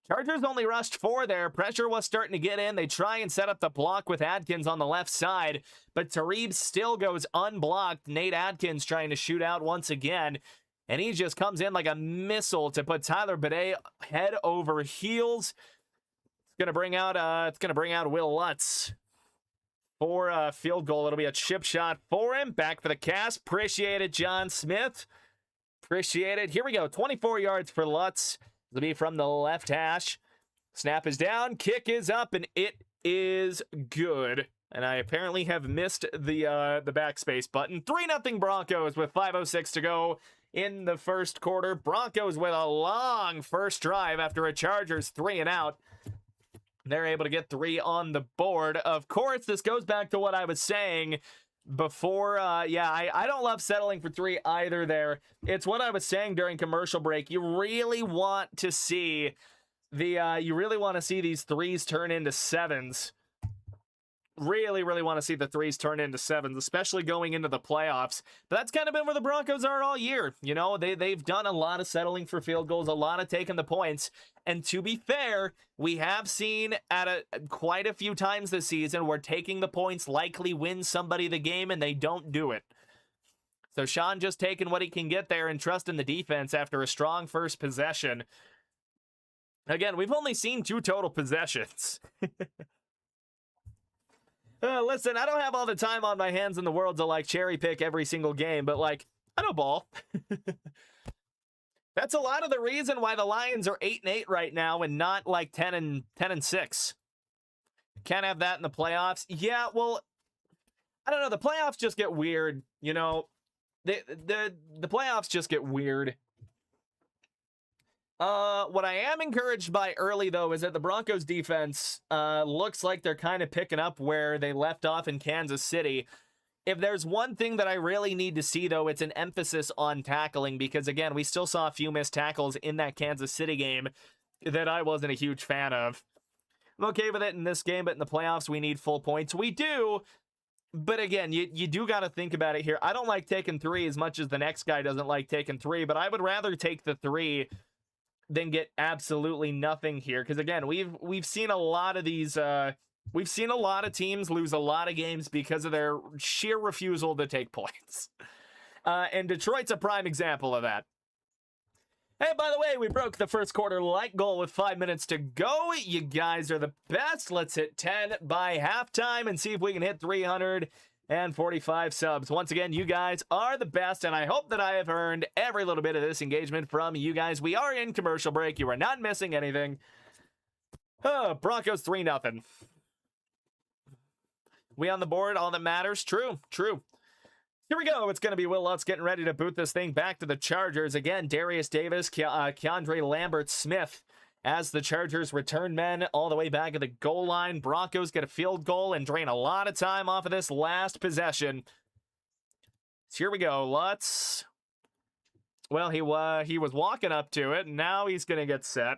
Chargers only rushed 4 there. Pressure was starting to get in. They try and set up the block with Adkins on the left side, but Tareeb still goes unblocked. Nate Adkins trying to shoot out once again, and he just comes in like a missile to put Tyler Bidet head over heels. It's gonna bring out Will Lutz for a field goal. It'll be a chip shot for him. Back for the cast. Appreciate it, John Smith. Appreciate it. Here we go. 24 yards for Lutz. It'll be from the left hash. Snap is down, kick is up, and it is good. And I apparently have missed the backspace button. 3-0 Broncos with 5:06 to go in the first quarter. Broncos with a long first drive after a Chargers 3 and out. They're able to get 3 on the board. Of course, this goes back to what I was saying before. I don't love settling for 3 either there. It's what I was saying during commercial break. You really want to see these 3s turn into 7s. Really want to see the 3s turn into 7s, especially going into the playoffs. But that's kind of been where the Broncos are all year. You know, they've done a lot of settling for field goals, a lot of taking the points. And to be fair, we have seen quite a few times this season where taking the points likely wins somebody the game, and they don't do it. So Sean just taking what he can get there and trusting the defense after a strong first possession. Again, we've only seen 2 total possessions. Listen, I don't have all the time on my hands in the world to like cherry pick every single game, but like, I know ball. That's a lot of the reason why the Lions are 8-8 right now and not like 10-6. Can't have that in the playoffs. Yeah, well, I don't know. The playoffs just get weird. You know, the playoffs just get weird. What I am encouraged by early, though, is that the Broncos defense looks like they're kind of picking up where they left off in Kansas City. If there's one thing that I really need to see, though, it's an emphasis on tackling, because, again, we still saw a few missed tackles in that Kansas City game that I wasn't a huge fan of. I'm okay with it in this game, but in the playoffs, we need full points. We do, but again, you do got to think about it here. I don't like taking 3 as much as the next guy doesn't like taking 3, but I would rather take the 3 than get absolutely nothing here. Because again, we've seen a lot of these. We've seen a lot of teams lose a lot of games because of their sheer refusal to take points. And Detroit's a prime example of that. Hey, by the way, we broke the first quarter light goal with 5 minutes to go. You guys are the best. Let's hit 10 by halftime and see if we can hit 345 subs. Once again, you guys are the best, and I hope that I have earned every little bit of this engagement from you guys. We are in commercial break. You are not missing anything. Broncos 3-0. We on the board, all that matters. True. Here we go. It's going to be Will Lutz getting ready to boot this thing back to the Chargers. Again, Darius Davis, Keandre Lambert-Smith as the Chargers return men all the way back at the goal line. Broncos get a field goal and drain a lot of time off of this last possession. So here we go. Lutz. Well, he was walking up to it, and now he's going to get set.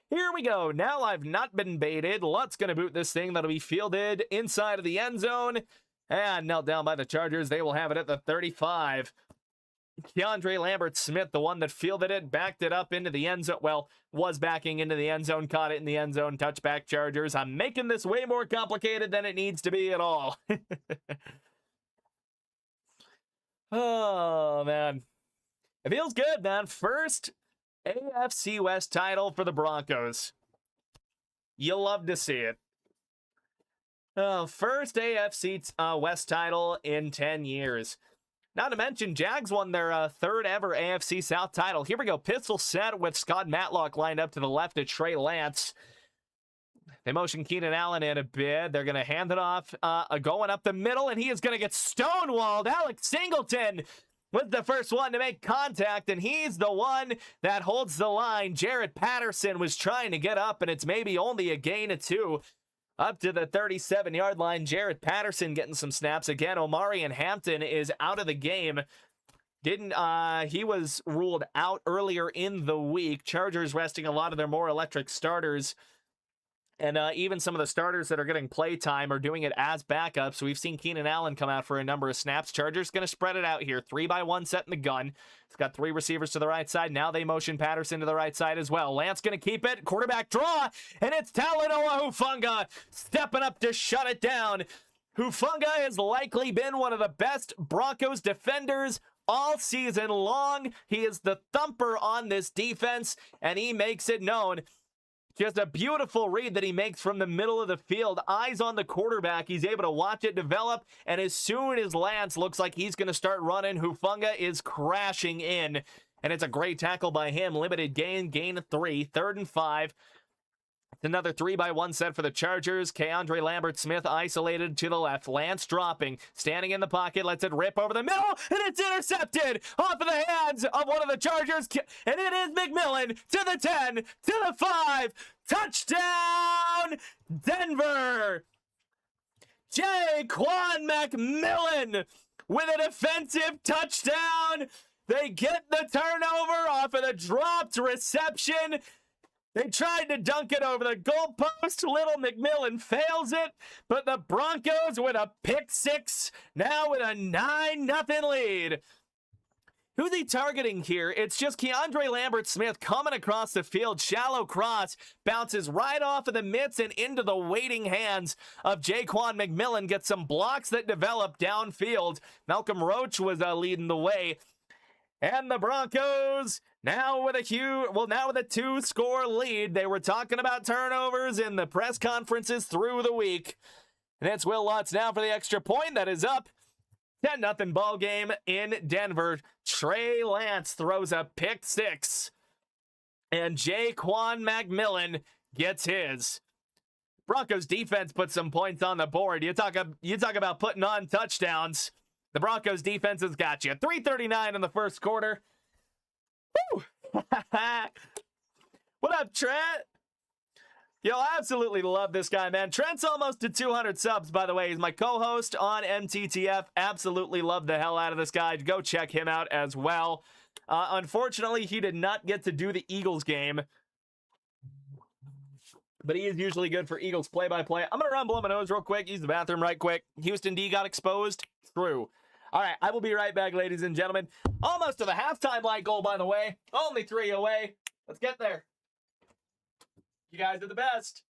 Here we go. Now I've not been baited. Lutz going to boot this thing that'll be fielded inside of the end zone. And knelt down by the Chargers. They will have it at the 35. Keandre Lambert-Smith, the one that fielded it, backed it up into the end zone. Well, was backing into the end zone, caught it in the end zone, touchback Chargers. I'm making this way more complicated than it needs to be at all. Oh, man. It feels good, man. First AFC West title for the Broncos. You'll love to see it. First AFC West title in 10 years. Not to mention, Jags won their third ever AFC South title. Here we go. Pistol set with Scott Matlock lined up to the left of Trey Lance. They motion Keenan Allen in a bit. They're going to hand it off, going up the middle, and he is going to get stonewalled. Alex Singleton was the first one to make contact, and he's the one that holds the line. Jarrett Patterson was trying to get up, and it's maybe only a gain of 2. Up to the 37-yard line, Jarrett Patterson getting some snaps again. Omari and Hampton is out of the game. He was ruled out earlier in the week. Chargers resting a lot of their more electric starters. And even some of the starters that are getting play time are doing it as backups. We've seen Keenan Allen come out for a number of snaps. Chargers going to spread it out here. 3-by-1 set in the gun. It's got 3 receivers to the right side. Now they motion Patterson to the right side as well. Lance going to keep it. Quarterback draw. And it's Talanoa Hufanga stepping up to shut it down. Hufanga has likely been one of the best Broncos defenders all season long. He is the thumper on this defense, and he makes it known. Just a beautiful read that he makes from the middle of the field. Eyes on the quarterback. He's able to watch it develop. And as soon as Lance looks like he's going to start running, Hufanga is crashing in. And it's a great tackle by him. Limited gain of 3. 3rd and 5. It's another 3-by-1 set for the Chargers. Keandre Lambert-Smith isolated to the left. Lance dropping. Standing in the pocket. Lets it rip over the middle. And it's intercepted off of the hands of one of the Chargers. And it is McMillan to the 10. To the 5. Touchdown, Denver. Jaquan McMillan with a defensive touchdown. They get the turnover off of the dropped reception. They tried to dunk it over the goalpost. Little McMillan fails it, but the Broncos with a pick 6, now with a 9-0 lead. Who's he targeting here? It's just Keandre Lambert-Smith coming across the field. Shallow cross, bounces right off of the mitts and into the waiting hands of Jaquan McMillan. Gets some blocks that develop downfield. Malcolm Roach was leading the way. And the Broncos now with a 2-score lead. They were talking about turnovers in the press conferences through the week. And it's Will Lutz now for the extra point. That is up. 10-0 ball game in Denver. Trey Lance throws a pick 6. And Jaquan McMillan gets his. Broncos defense put some points on the board. You talk about putting on touchdowns. The Broncos defense has got you. 3:39 in the first quarter. Woo! What up, Trent? Yo, I absolutely love this guy, man. Trent's almost to 200 subs, by the way. He's my co-host on MTTF. Absolutely love the hell out of this guy. Go check him out as well. Unfortunately, he did not get to do the Eagles game, but he is usually good for Eagles play-by-play. I'm going to run blow my nose real quick. Use the bathroom right quick. Houston D got exposed. True. All right, I will be right back, ladies and gentlemen. Almost to the halftime light goal, by the way. Only 3 away. Let's get there. You guys are the best.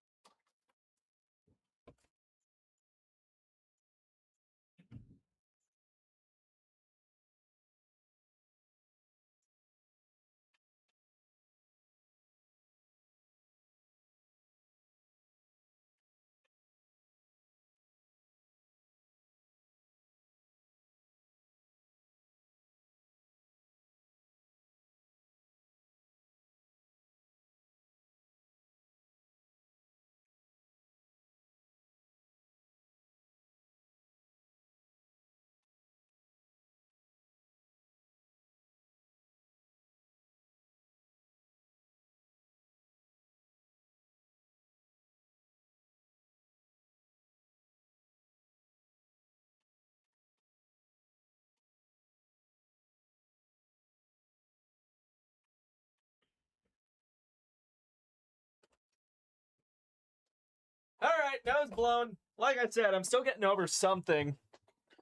All right, nose blown. Like I said, I'm still getting over something.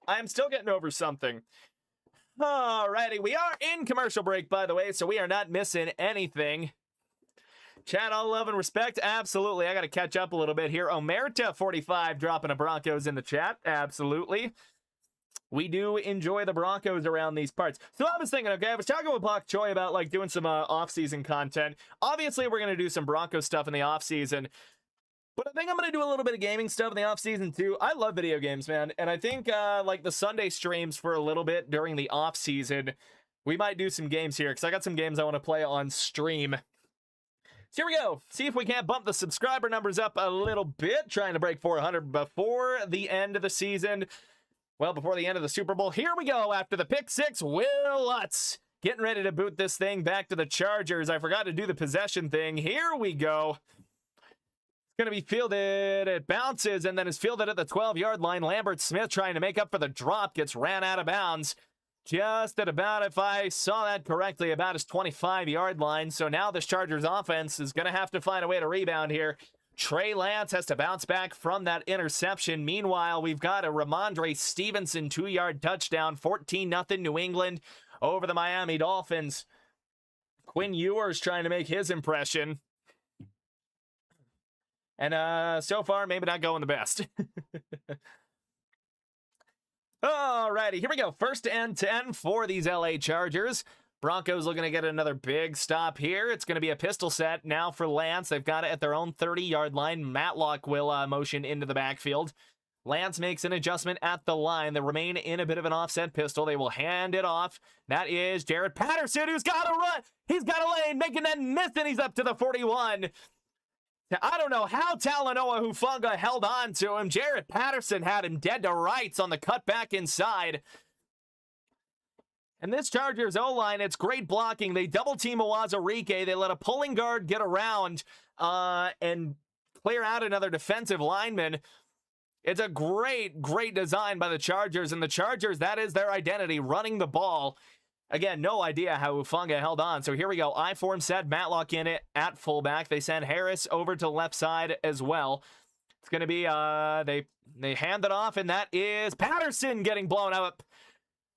I'm still getting over something. Alrighty, we are in commercial break, by the way, so we are not missing anything. Chat, all love and respect. Absolutely. I got to catch up a little bit here. Omerta45 dropping a Broncos in the chat. Absolutely. We do enjoy the Broncos around these parts. So I was thinking, okay, I was talking with Bok Choi about like doing some off-season content. Obviously, we're going to do some Broncos stuff in the off-season. But I think I'm going to do a little bit of gaming stuff in the off-season too. I love video games, man. And I think like the Sunday streams for a little bit during the off-season, we might do some games here because I got some games I want to play on stream. So here we go. See if we can't bump the subscriber numbers up a little bit. Trying to break 400 before the end of the season. Well, before the end of the Super Bowl. Here we go after the pick six. Will Lutz getting ready to boot this thing back to the Chargers. I forgot to do the possession thing. Here we go. Going to be fielded. It bounces and then is fielded at the 12-yard line. Lambert Smith trying to make up for the drop. Gets ran out of bounds. Just at about, if I saw that correctly, about his 25-yard line. So now this Chargers offense is going to have to find a way to rebound here. Trey Lance has to bounce back from that interception. Meanwhile, we've got a Ramondre Stevenson 2-yard touchdown. 14-0 New England over the Miami Dolphins. Quinn Ewers trying to make his impression. And so far, maybe not going the best. Alrighty, here we go. First and 10 for these LA Chargers. Broncos looking to get another big stop here. It's going to be a pistol set now for Lance. They've got it at their own 30-yard line. Matlock will motion into the backfield. Lance makes an adjustment at the line. They remain in a bit of an offset pistol. They will hand it off. That is Jared Patterson, who's got a run. He's got a lane, making that miss, and he's up to the 41. I don't know how Talanoa Hufanga held on to him. Jared Patterson had him dead to rights on the cutback inside. And this Chargers O-line, it's great blocking. They double-team Awazarike. They let a pulling guard get around and clear out another defensive lineman. It's a great, great design by the Chargers. And the Chargers, that is their identity, running the ball. Again, no idea how Hufanga held on. So here we go. I-form set, Matlock in it at fullback. They send Harris over to left side as well. It's going to be, they hand it off, and that is Patterson getting blown up.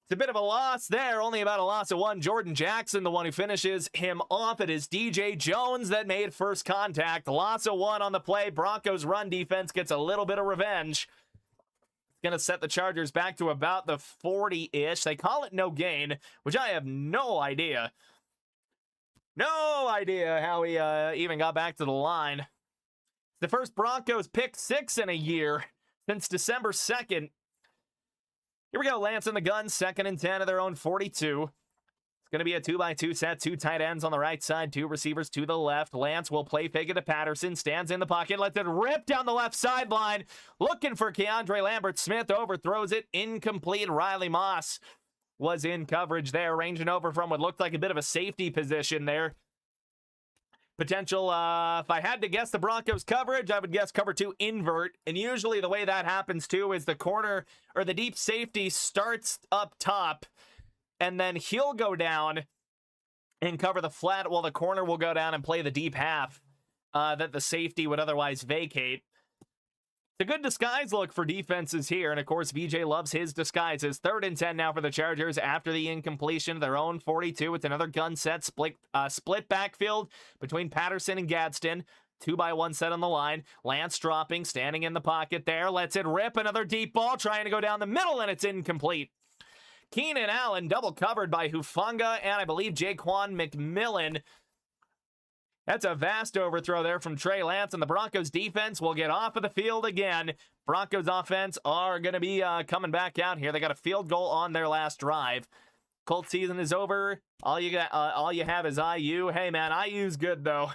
It's a bit of a loss there, only about a loss of one. Jordan Jackson, the one who finishes him off. It is DJ Jones that made first contact. Loss of one on the play. Broncos run defense gets a little bit of revenge. Going to set the Chargers back to about the 40-ish. They call it no gain, which I have no idea. No idea how he even got back to the line. The first Broncos pick six in a year since December 2nd. Here we go. Lance in the gun. 2nd and 10 of their own 42. It's going to be a 2x2 set. 2 tight ends on the right side. 2 receivers to the left. Lance will play fake it to Patterson. Stands in the pocket. Lets it rip down the left sideline. Looking for Keandre Lambert-Smith. Overthrows it. Incomplete. Riley Moss was in coverage there. Ranging over from what looked like a bit of a safety position there. Potential, if I had to guess the Broncos coverage, I would guess cover 2 invert. And usually the way that happens too is the corner or the deep safety starts up top. And then he'll go down and cover the flat while the corner will go down and play the deep half that the safety would otherwise vacate. It's a good disguise look for defenses here. And, of course, VJ loves his disguises. 3rd and 10 now for the Chargers after the incompletion of their own 42. It's another gun set, split backfield between Patterson and Gadsden. 2x1 set on the line. Lance dropping, standing in the pocket there. Lets it rip. Another deep ball trying to go down the middle, and it's incomplete. Keenan Allen double covered by Hufanga and I believe Jaquan McMillan. That's a vast overthrow there from Trey Lance, and the Broncos defense will get off of the field again. Broncos offense are going to be coming back out here. They got a field goal on their last drive. Colts season is over. All you have is IU. Hey man, IU's good though.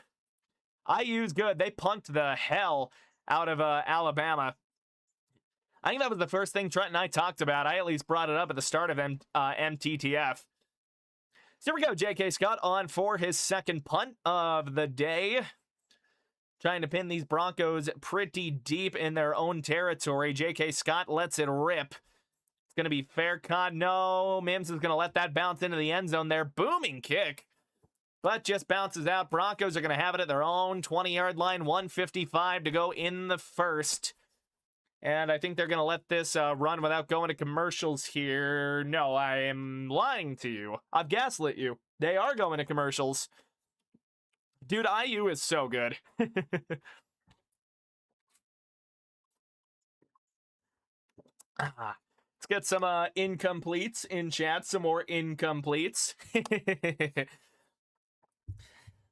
IU's good. They punked the hell out of Alabama. I think that was the first thing Trent and I talked about. I at least brought it up at the start of MTTF. So here we go. J.K. Scott on for his second punt of the day. Trying to pin these Broncos pretty deep in their own territory. J.K. Scott lets it rip. It's going to be fair caught. No, Mims is going to let that bounce into the end zone there. Booming kick. But just bounces out. Broncos are going to have it at their own 20-yard line. 1:55 to go in the first. And I think they're going to let this run without going to commercials here. No, I am lying to you. I've gaslit you. They are going to commercials. Dude, IU is so good. Let's get some incompletes in chat. Some more incompletes.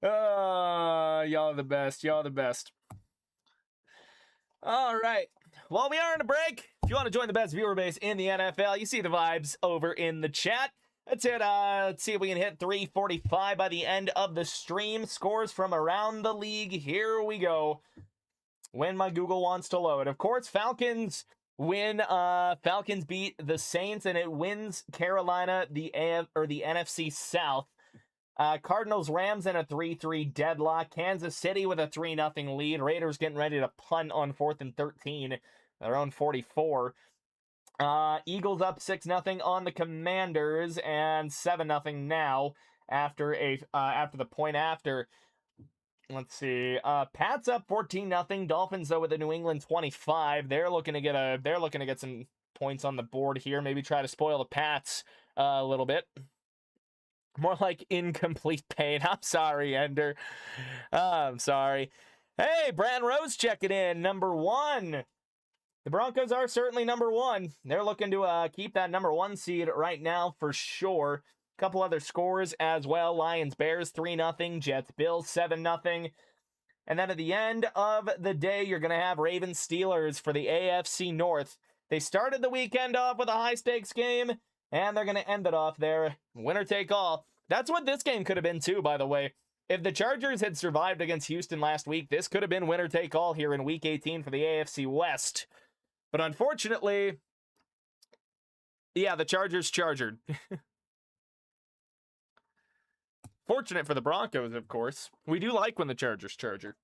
Y'all are the best. Y'all are the best. All right. Well, we are on a break. If you want to join the best viewer base in the NFL, you see the vibes over in the chat. That's it. Let's see if we can hit 345 by the end of the stream. Scores from around the league. Here we go. When my Google wants to load. Of course, Falcons win. Falcons beat the Saints, and it wins Carolina the NFC South. Cardinals Rams in a 3-3 deadlock. Kansas City with a 3-0 lead. Raiders getting ready to punt on 4th and 13. Their own 44. Eagles up 6-0 on the Commanders and 7-0 now after the point after. Let's see. Pats up 14-0. Dolphins though with a New England 25. They're looking to get some points on the board here. Maybe try to spoil the Pats a little bit. More like incomplete pain. I'm sorry, Ender. I'm sorry. Hey, Brand Rose checking in. Number 1. The Broncos are certainly number 1. They're looking to keep that number 1 seed right now for sure. A couple other scores as well. Lions, Bears, 3-0. Jets, Bills, 7-0. And then at the end of the day, you're going to have Ravens, Steelers for the AFC North. They started the weekend off with a high-stakes game, and they're going to end it off there. Winner take all. That's what this game could have been too, by the way. If the Chargers had survived against Houston last week, this could have been winner take all here in Week 18 for the AFC West. But unfortunately, yeah, the Chargers chargered. Fortunate for the Broncos, of course. We do like when the Chargers charger.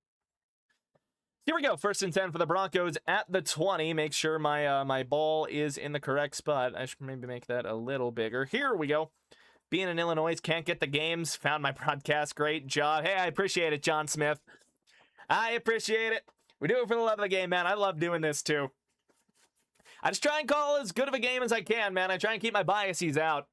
Here we go. 1st and 10 for the Broncos at the 20. Make sure my ball is in the correct spot. I should maybe make that a little bigger. Here we go. Being in Illinois, can't get the games. Found my broadcast. Great job. Hey, I appreciate it, John Smith. I appreciate it. We do it for the love of the game, man. I love doing this, too. I just try and call as good of a game as I can, man. I try and keep my biases out.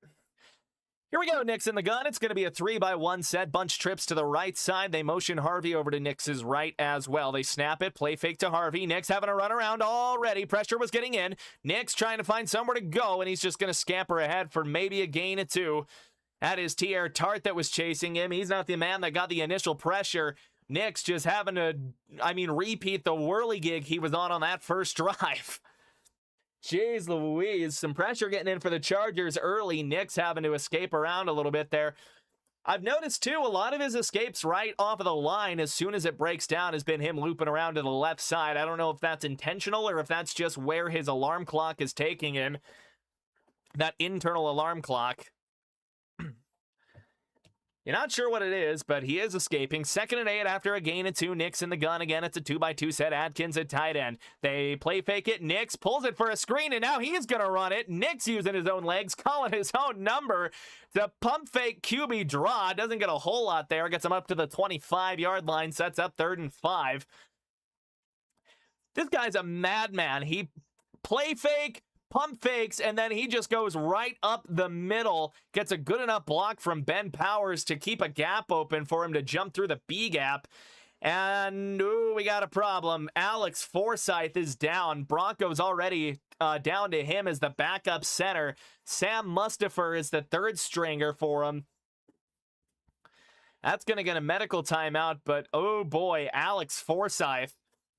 Here we go, Nick's in the gun. It's going to be a 3-by-1 set. Bunch trips to the right side. They motion Harvey over to Nick's right as well. They snap it. Play fake to Harvey. Nick's having a run around already. Pressure was getting in. Nick's trying to find somewhere to go, and he's just going to scamper ahead for maybe a gain of 2. That is T.R. Tart that was chasing him. He's not the man that got the initial pressure. Nick's just having to, repeat the whirligig he was on that first drive. Jeez Louise, some pressure getting in for the Chargers early. Nick's having to escape around a little bit there. I've noticed, too, a lot of his escapes right off of the line as soon as it breaks down has been him looping around to the left side. I don't know if that's intentional or if that's just where his alarm clock is taking him. That internal alarm clock. You're not sure what it is, but he is escaping. 2nd and 8 after a gain of 2. Nick's in the gun again. It's a 2-by-2 set. Atkins at tight end. They play fake it. Nick's pulls it for a screen, and now he's going to run it. Nick's using his own legs, calling his own number. The pump fake QB draw. Doesn't get a whole lot there. Gets him up to the 25-yard line. Sets up 3rd and 5. This guy's a madman. He play fake, pump fakes, and then he just goes right up the middle, gets a good enough block from Ben Powers to keep a gap open for him to jump through the B gap. And, ooh, we got a problem. Alex Forsyth is down. Broncos already down to him as the backup center. Sam Mustipher is the 3rd stringer for him. That's going to get a medical timeout, but, oh boy, Alex Forsyth,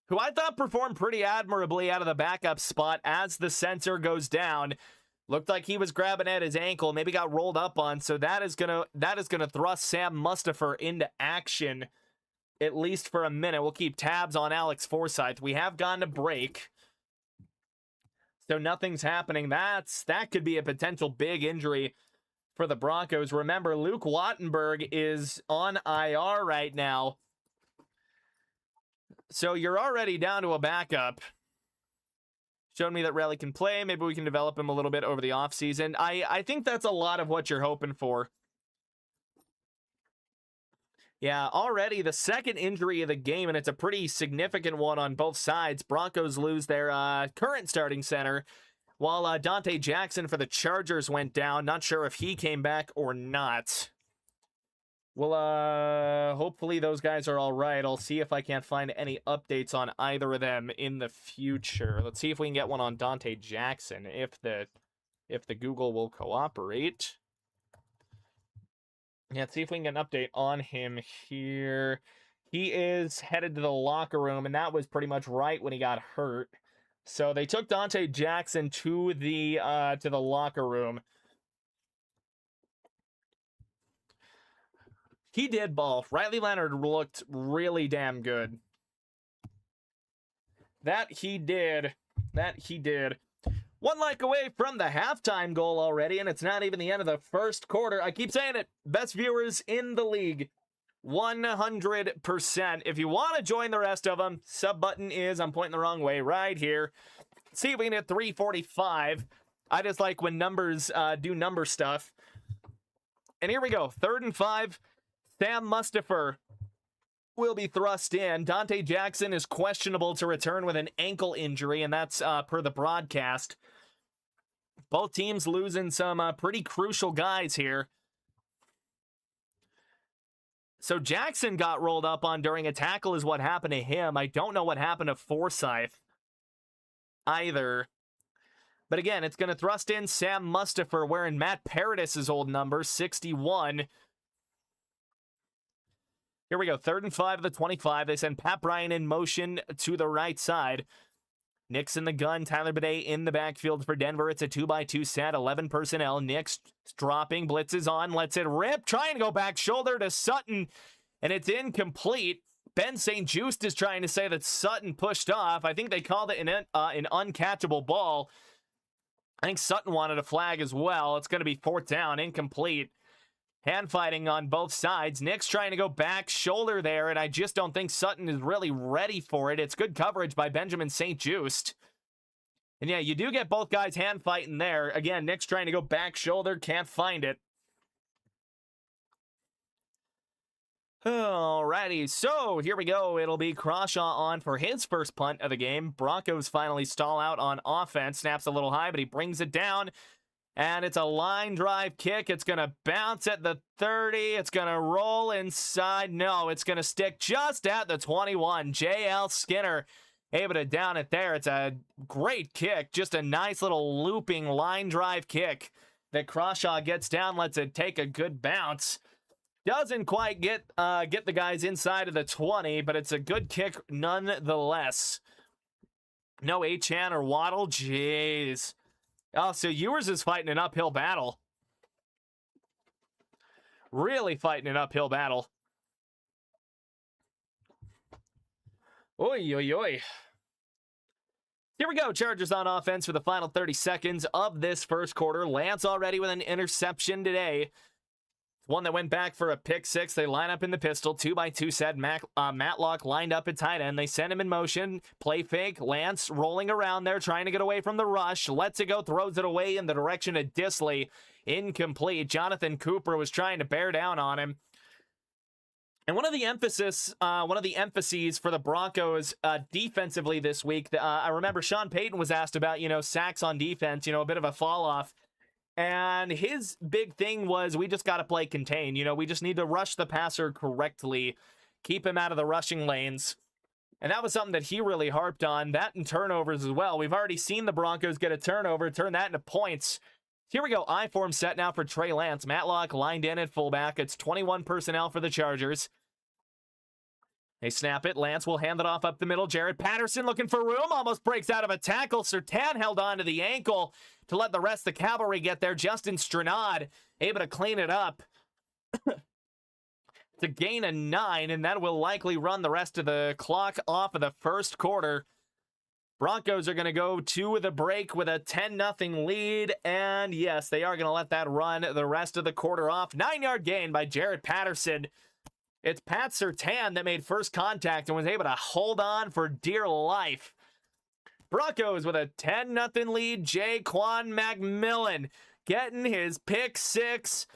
who I thought performed pretty admirably out of the backup spot as the sensor goes down. Looked like he was grabbing at his ankle, maybe got rolled up on, so that is gonna thrust Sam Mustipher into action, at least for a minute. We'll keep tabs on Alex Forsyth. We have gone to break, so nothing's happening. That could be a potential big injury for the Broncos. Remember, Luke Wattenberg is on IR right now. So you're already down to a backup. Showed me that Relly can play. Maybe we can develop him a little bit over the offseason. I think that's a lot of what you're hoping for. Yeah, already the second injury of the game, and it's a pretty significant one on both sides. Broncos lose their current starting center, while Dante Jackson for the Chargers went down. Not sure if he came back or not. Well, hopefully those guys are all right. I'll see if I can't find any updates on either of them in the future. Let's see if we can get one on Dante Jackson, if the Google will cooperate. Yeah, let's see if we can get an update on him here. He is headed to the locker room, and that was pretty much right when he got hurt. So they took Dante Jackson to the locker room. He did ball. Riley Leonard looked really damn good. That he did. One like away from the halftime goal already, and it's not even the end of the first quarter. I keep saying it. Best viewers in the league. 100%. If you want to join the rest of them, sub button is, I'm pointing the wrong way, right here. See if we can hit 345. I just like when numbers do number stuff. And here we go. 3rd and 5. Sam Mustipher will be thrust in. Dante Jackson is questionable to return with an ankle injury, and that's per the broadcast. Both teams losing some pretty crucial guys here. So Jackson got rolled up on during a tackle is what happened to him. I don't know what happened to Forsyth either. But again, it's going to thrust in Sam Mustipher wearing Matt Paradis' old number, 61. Here we go, 3rd and 5 of the 25. They send Pat Bryant in motion to the right side. Nick's in the gun. Tyler Bidet in the backfield for Denver. It's a 2x2 set, 11 personnel. Nick's dropping, blitzes on, lets it rip, trying to go back shoulder to Sutton, and it's incomplete. Ben St. Juste is trying to say that Sutton pushed off. I think they called it an uncatchable ball. I think Sutton wanted a flag as well. It's going to be 4th down, incomplete. Hand fighting on both sides. Nick's trying to go back shoulder there, and I just don't think Sutton is really ready for it. It's good coverage by Benjamin St. Juste. And yeah, you do get both guys hand fighting there. Again, Nick's trying to go back shoulder, can't find it. Alrighty, so here we go. It'll be Crawshaw on for his first punt of the game. Broncos finally stall out on offense. Snaps a little high, but he brings it down. And it's a line drive kick. It's going to bounce at the 30. It's going to roll inside. No, it's going to stick just at the 21. J.L. Skinner able to down it there. It's a great kick. Just a nice little looping line drive kick that Crawshaw gets down, lets it take a good bounce. Doesn't quite get the guys inside of the 20, but it's a good kick nonetheless. No Achane or Waddle. Jeez. Oh, so Ewers is fighting an uphill battle. Really fighting an uphill battle. Oy, oy, oy. Here we go. Chargers on offense for the final 30 seconds of this first quarter. Lance already with an interception today. One that went back for a pick six. They line up in the pistol. 2x2 set. Matlock lined up at tight end. They send him in motion. Play fake. Lance rolling around there, trying to get away from the rush. Lets it go. Throws it away in the direction of Disley. Incomplete. Jonathan Cooper was trying to bear down on him. And one of the emphases for the Broncos defensively this week, I remember Sean Payton was asked about, sacks on defense, a bit of a fall off. And his big thing was, we just got to play contain. We just need to rush the passer correctly, keep him out of the rushing lanes. And that was something that he really harped on. That and turnovers as well. We've already seen the Broncos get a turnover, turn that into points. Here we go. I-form set now for Trey Lance. Matlock lined in at fullback. It's 21 personnel for the Chargers. They snap it. Lance will hand it off up the middle. Jared Patterson looking for room. Almost breaks out of a tackle. Surtain held on to the ankle to let the rest of the cavalry get there. Justin Stranad able to clean it up. It's a gain of 9, and that will likely run the rest of the clock off of the first quarter. Broncos are going to go to the break with a 10-0 lead, and yes, they are going to let that run the rest of the quarter off. 9-yard gain by Jared Patterson. It's Pat Surtain that made first contact and was able to hold on for dear life. Broncos with a 10-0 lead. Jaquan McMillan getting his pick six.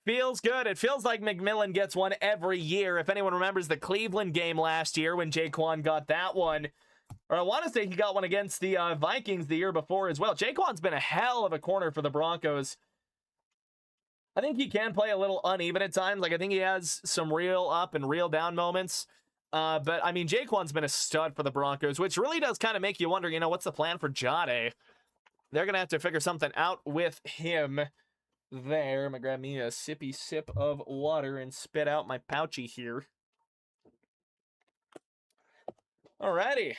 Feels good. It feels like McMillan gets one every year. If anyone remembers the Cleveland game last year when Jaquan got that one, or I want to say he got one against the Vikings the year before as well. Jaquan's been a hell of a corner for the Broncos. I think he can play a little uneven at times. Like, I think he has some real up and real down moments. But, I mean, Jaquan's been a stud for the Broncos, which really does kind of make you wonder, what's the plan for Jade? They're going to have to figure something out with him there. I'm going to grab me a sippy sip of water and spit out my pouchy here. Alrighty.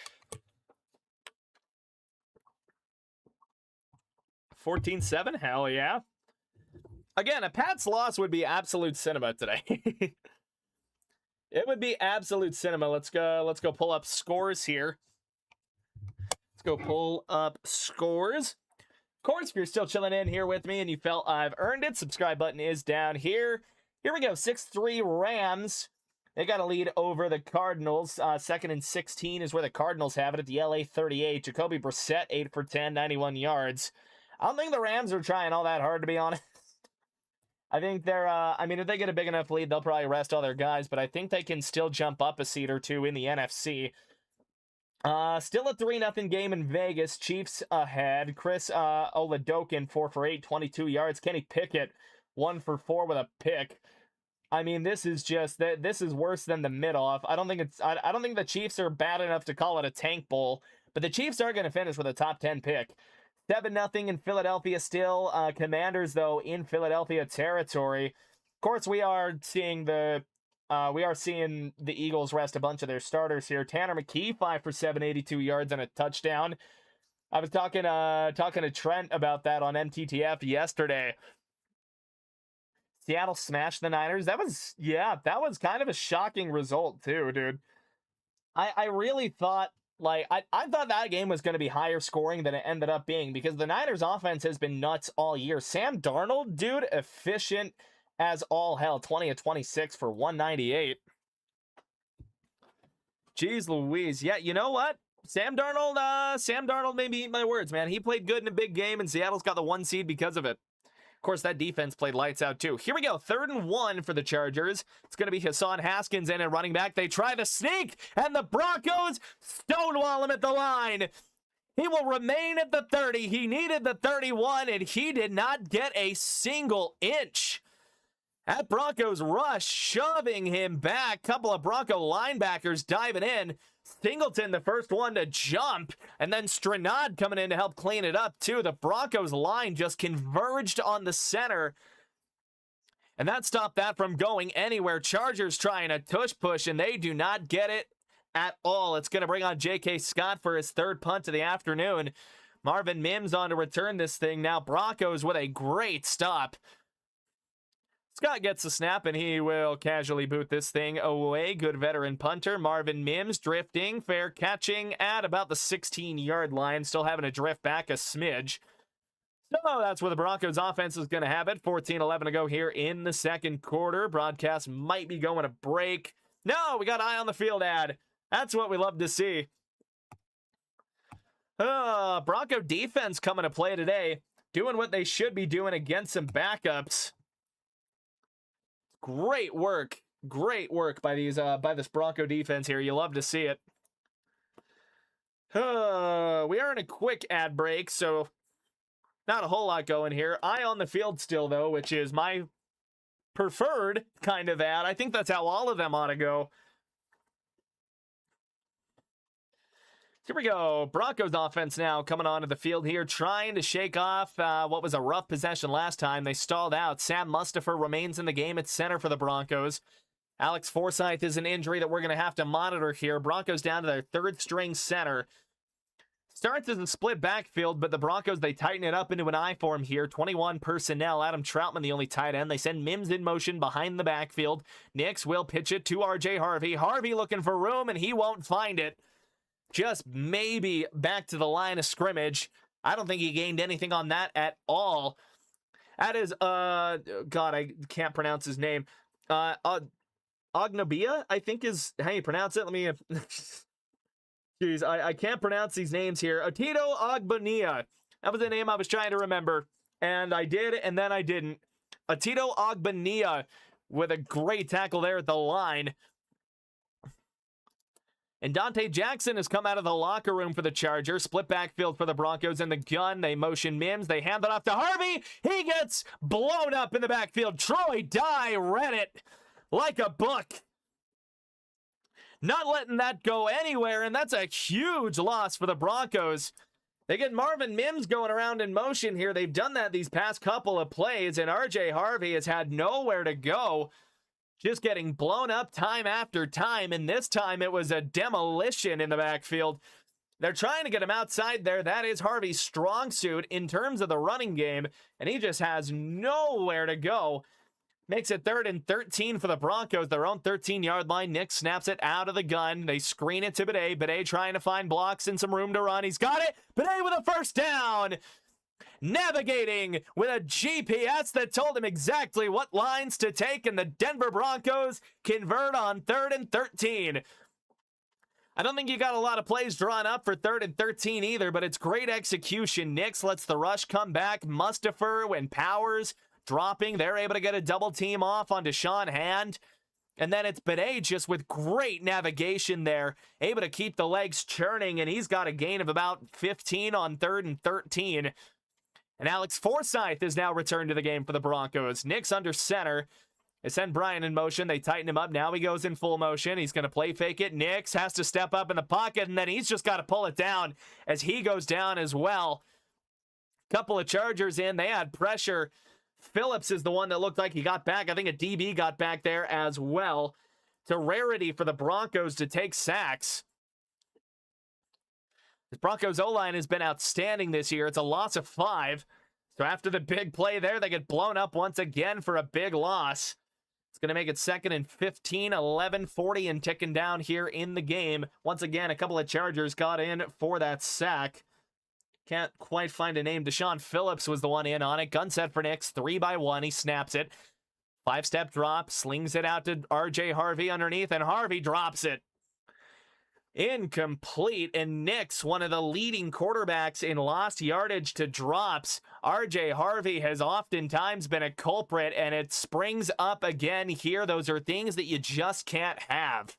14-7, hell yeah. Again, a Pats loss would be absolute cinema today. It would be absolute cinema. Let's go pull up scores here. Let's go pull up scores. Of course, if you're still chilling in here with me and you felt I've earned it, subscribe button is down here. Here we go, 6-3 Rams. They got a lead over the Cardinals. 2nd and 16 is where the Cardinals have it at the LA 38. Jacoby Brissett, 8 for 10, 91 yards. I don't think the Rams are trying all that hard, to be honest. I think they're, if they get a big enough lead, they'll probably rest all their guys, but I think they can still jump up a seed or two in the NFC. Still a 3-0 game in Vegas. Chiefs ahead. Chris Oladokin, 4 for 8, 22 yards. Kenny Pickett, 1 for 4 with a pick. I mean, this is worse than the mid-off. I don't think the Chiefs are bad enough to call it a tank bowl, but the Chiefs are going to finish with a top 10 pick. 7-0 in Philadelphia still. Commanders, though, in Philadelphia territory. Of course, we are seeing the Eagles rest a bunch of their starters here. Tanner McKee, 5 for 7, 82 yards and a touchdown. I was talking to Trent about that on MTTF yesterday. Seattle smashed the Niners. That was kind of a shocking result too, dude. I really thought, I thought that game was going to be higher scoring than it ended up being because the Niners offense has been nuts all year. Sam Darnold, dude, efficient as all hell. 20 of 26 for 198. Jeez Louise. Yeah, you know what? Sam Darnold made me eat my words, man. He played good in a big game, and Seattle's got the 1 seed because of it. Of course, that defense played lights out, too. Here we go. 3rd and 1 for the Chargers. It's going to be Hassan Haskins in at running back. They try the sneak, and the Broncos stonewall him at the line. He will remain at the 30. He needed the 31, and he did not get a single inch. That Broncos rush, shoving him back. Couple of Bronco linebackers diving in. Singleton, the first one to jump, and then Stranad coming in to help clean it up, too. The Broncos line just converged on the center, and that stopped that from going anywhere. Chargers trying a tush push, and they do not get it at all. It's going to bring on J.K. Scott for his 3rd punt of the afternoon. Marvin Mims on to return this thing. Now Broncos with a great stop. Scott gets the snap, and he will casually boot this thing away. Good veteran punter. Marvin Mims drifting, fair catching at about the 16-yard line. Still having to drift back a smidge. So that's where the Broncos offense is going to have it. 14-11 to go here in the second quarter. Broadcast might be going to break. No, we got eye on the field ad. That's what we love to see. Bronco defense coming to play today. Doing what they should be doing against some backups. Great work by this Bronco defense here. You love to see it. We are in a quick ad break, so not a whole lot going here. Eye on the field still, though, which is my preferred kind of ad. I think that's how all of them ought to go. Here we go. Broncos offense now coming onto the field here, trying to shake off what was a rough possession last time. They stalled out. Sam Mustipher remains in the game at center for the Broncos. Alex Forsythe is an injury that we're going to have to monitor here. Broncos down to their 3rd string center. Starts as a split backfield, but the Broncos, they tighten it up into an I form here. 21 personnel. Adam Troutman, the only tight end. They send Mims in motion behind the backfield. Nix will pitch it to R.J. Harvey. Harvey looking for room, and he won't find it. Just maybe back to the line of scrimmage. I don't think he gained anything on that at all. That is, God, I can't pronounce his name. Ognabia, I think is how you pronounce it. Let me, jeez, I can't pronounce these names here. Otito Ogbania. That was the name I was trying to remember. And I did, and then I didn't. Atito Ogbania with a great tackle there at the line. And Dante Jackson has come out of the locker room for the Chargers. Split backfield for the Broncos in the gun. They motion Mims. They hand it off to Harvey. He gets blown up in the backfield. Troy Dye read it like a book. Not letting that go anywhere, and that's a huge loss for the Broncos. They get Marvin Mims going around in motion here. They've done that these past couple of plays, and RJ Harvey has had nowhere to go. Just getting blown up time after time, and this time it was a demolition in the backfield. They're trying to get him outside there. That is Harvey's strong suit in terms of the running game, and he just has nowhere to go. Makes it 3rd and 13 for the Broncos, their own 13-yard line. Nick snaps it out of the gun. They screen it to Bidet. Bidet trying to find blocks and some room to run. He's got it. Bidet with a first down. Navigating with a GPS that told him exactly what lines to take, and the Denver Broncos convert on 3rd and 13. I don't think you got a lot of plays drawn up for 3rd and 13 either, but it's great execution. Nix lets the rush come back. Mustafer and Powers dropping. They're able to get a double team off on Deshaun Hand. And then it's Bidet just with great navigation there, able to keep the legs churning, and he's got a gain of about 15 on 3rd and 13. And Alex Forsythe is now returned to the game for the Broncos. Nick's under center. They send Brian in motion. They tighten him up. Now he goes in full motion. He's going to play fake it. Nix has to step up in the pocket, and then he's just got to pull it down as he goes down as well. Couple of Chargers in. They had pressure. Phillips is the one that looked like he got back. I think a DB got back there as well. It's a rarity for the Broncos to take sacks. The Broncos O-line has been outstanding this year. It's a loss of 5. So after the big play there, they get blown up once again for a big loss. It's going to make it 2nd and 15, 11:40 and ticking down here in the game. Once again, a couple of Chargers got in for that sack. Can't quite find a name. Deshaun Phillips was the one in on it. Gun set for Nix, 3-by-1. He snaps it. 5-step drop, slings it out to RJ Harvey underneath, and Harvey drops it. Incomplete, and Nix, one of the leading quarterbacks in lost yardage to drops. RJ Harvey has oftentimes been a culprit, and it springs up again here. Those are things that you just can't have.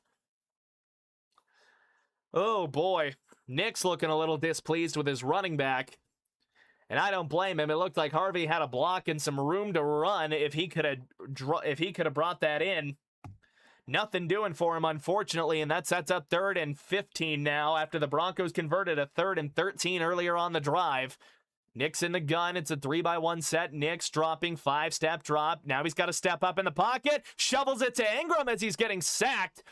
Oh boy, Nix looking a little displeased with his running back, and I don't blame him. It looked like Harvey had a block and some room to run if he could have brought that in. Nothing doing for him, unfortunately, and that sets up 3rd and 15 now after the Broncos converted a 3rd and 13 earlier on the drive. Nix in the gun. It's a 3-by-1 set. Nix dropping, 5-step drop. Now he's got to step up in the pocket. Shovels it to Ingram as he's getting sacked.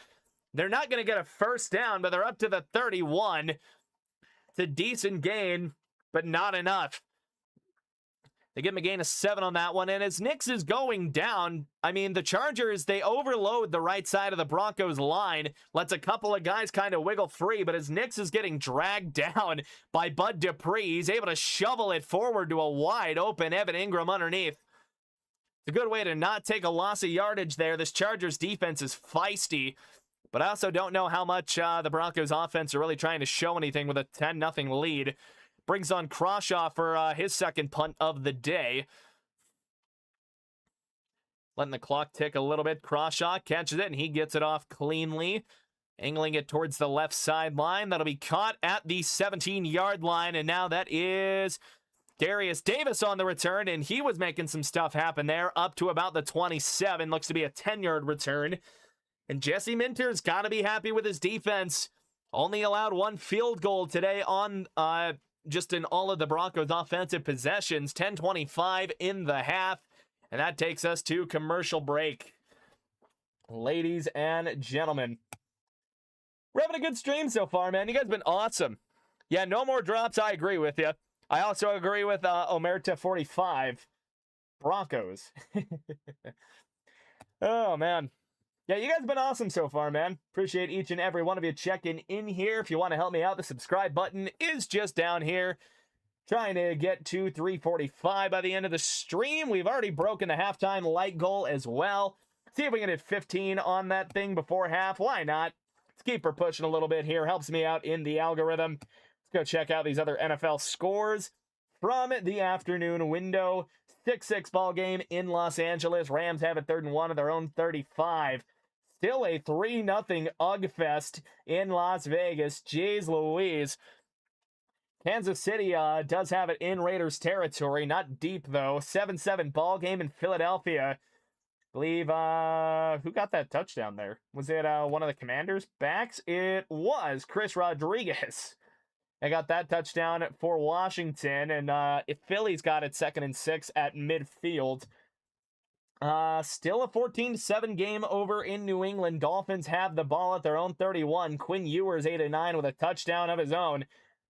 They're not going to get a first down, but they're up to the 31. It's a decent gain, but not enough. They give him a gain of 7 on that one, and as Nix is going down, I mean, the Chargers, they overload the right side of the Broncos line, lets a couple of guys kind of wiggle free, but as Nix is getting dragged down by Bud Dupree, he's able to shovel it forward to a wide open Evan Ingram underneath. It's a good way to not take a loss of yardage there. This Chargers defense is feisty, but I also don't know how much the Broncos offense are really trying to show anything with a 10-0 lead. Brings on Croshaw for his second punt of the day. Letting the clock tick a little bit. Croshaw catches it, and he gets it off cleanly. Angling it towards the left sideline. That'll be caught at the 17-yard line, and now that is Darius Davis on the return, and he was making some stuff happen there up to about the 27. Looks to be a 10-yard return. And Jesse Minter's got to be happy with his defense. Only allowed 1 field goal today on just in all of the Broncos' offensive possessions. 10:25 in the half, and that takes us to commercial break. Ladies and gentlemen, we're having a good stream so far, man. You guys have been awesome. Yeah, no more drops. I agree with you. I also agree with Omerta 45. Broncos. Oh, man. Yeah, you guys have been awesome so far, man. Appreciate each and every one of you checking in here. If you want to help me out, the subscribe button is just down here. Trying to get to 345 by the end of the stream. We've already broken the halftime like goal as well. See if we can hit 15 on that thing before half. Why not? Let's keep her pushing a little bit here. Helps me out in the algorithm. Let's go check out these other NFL scores from the afternoon window. 6-6 ball game in Los Angeles. Rams have it 3rd and 1 of their own 35. Still a 3-0 UG fest in Las Vegas. Jeez Louise. Kansas City does have it in Raiders territory. Not deep, though. 7-7 ball game in Philadelphia. I believe, who got that touchdown there? Was it one of the Commanders' backs? It was Chris Rodriguez. I got that touchdown for Washington, and if Philly's got it 2nd and 6 at midfield. Still a 14-7 game over in New England. Dolphins have the ball at their own 31. Quinn Ewers 8-9 with a touchdown of his own.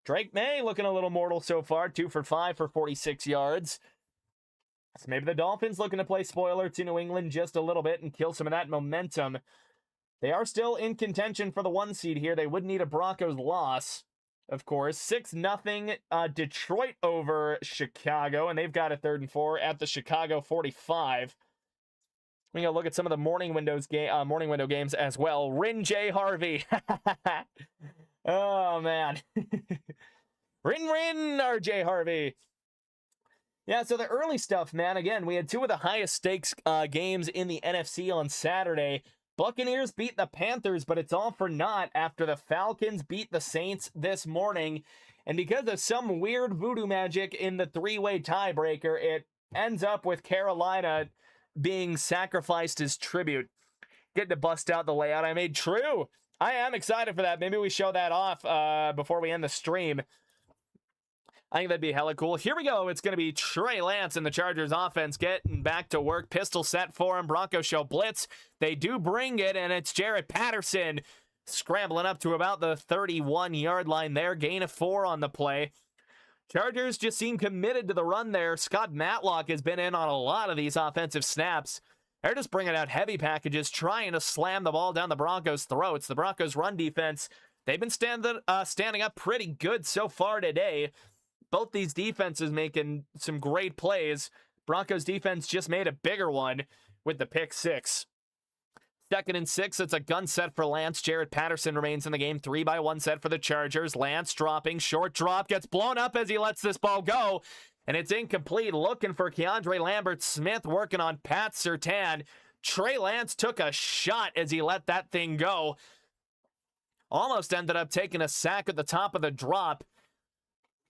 Drake May looking a little mortal so far, 2 for 5 for 46 yards. So maybe the Dolphins looking to play spoiler to New England just a little bit and kill some of that momentum. They are still in contention for the 1 seed here. They would need a Broncos loss, of course. 6-0 Detroit over Chicago, and they've got a 3rd and 4 at the Chicago 45. We're going to look at some of the morning window games as well. Rin J. Harvey. Oh, man. Rin, RJ Harvey. Yeah, so the early stuff, man. Again, we had 2 of the highest stakes games in the NFC on Saturday. Buccaneers beat the Panthers, but it's all for naught after the Falcons beat the Saints this morning. And because of some weird voodoo magic in the 3-way tiebreaker, it ends up with Carolina being sacrificed as tribute. Getting to bust out the layout I made. True. I am excited for that. Maybe we show that off before we end the stream. I think that'd be hella cool. Here we go. It's going to be Trey Lance and the Chargers offense getting back to work. Pistol set for him. Broncos show blitz. They do bring it, and it's Jaret Patterson scrambling up to about the 31-yard line there. Gain of 4 on the play. Chargers just seem committed to the run there. Scott Matlock has been in on a lot of these offensive snaps. They're just bringing out heavy packages, trying to slam the ball down the Broncos' throats. The Broncos' run defense, they've been standing up pretty good so far today. Both these defenses making some great plays. Broncos defense just made a bigger one with the pick 6. 2nd and 6, it's a gun set for Lance. Jaret Patterson remains in the game. 3-by-1 set for the Chargers. Lance dropping, short drop, gets blown up as he lets this ball go. And it's incomplete. Looking for Keandre Lambert-Smith, working on Pat Surtain. Trey Lance took a shot as he let that thing go. Almost ended up taking a sack at the top of the drop.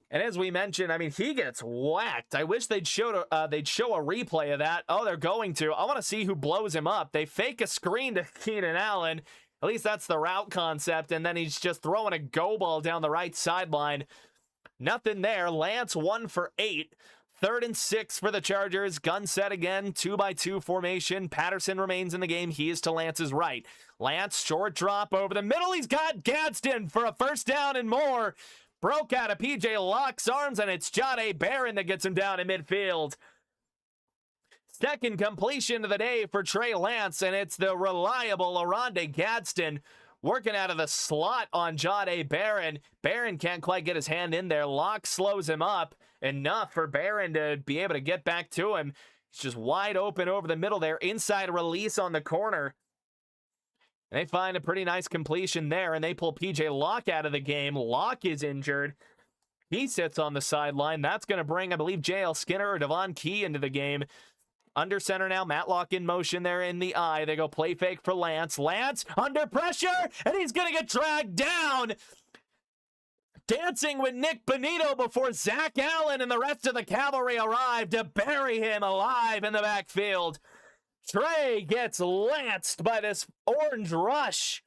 And as we mentioned, I mean, he gets whacked. I wish they'd show a replay of that. Oh, they're going to. I want to see who blows him up. They fake a screen to Keenan Allen. At least that's the route concept. And then he's just throwing a go ball down the right sideline. Nothing there. Lance 1 for 8. 3rd and 6 for the Chargers. Gun set again. 2-by-2 formation. Patterson remains in the game. He is to Lance's right. Lance, short drop over the middle. He's got Gadsden for a first down and more. Broke out of P.J. Locke's arms, and it's Jahdae Barron that gets him down in midfield. 2nd completion of the day for Trey Lance, and it's the reliable Oronde Gadsden working out of the slot on Jahdae Barron. Barron can't quite get his hand in there. Locke slows him up enough for Barron to be able to get back to him. He's just wide open over the middle there. Inside release on the corner. They find a pretty nice completion there, and they pull P.J. Locke out of the game. Locke is injured. He sits on the sideline. That's going to bring, I believe, J.L. Skinner or Devon Key into the game. Under center now, Matlock in motion there in the eye. They go play fake for Lance. Lance under pressure, and he's going to get dragged down. Dancing with Nick Bonito before Zach Allen and the rest of the cavalry arrive to bury him alive in the backfield. Trey gets lanced by this orange rush.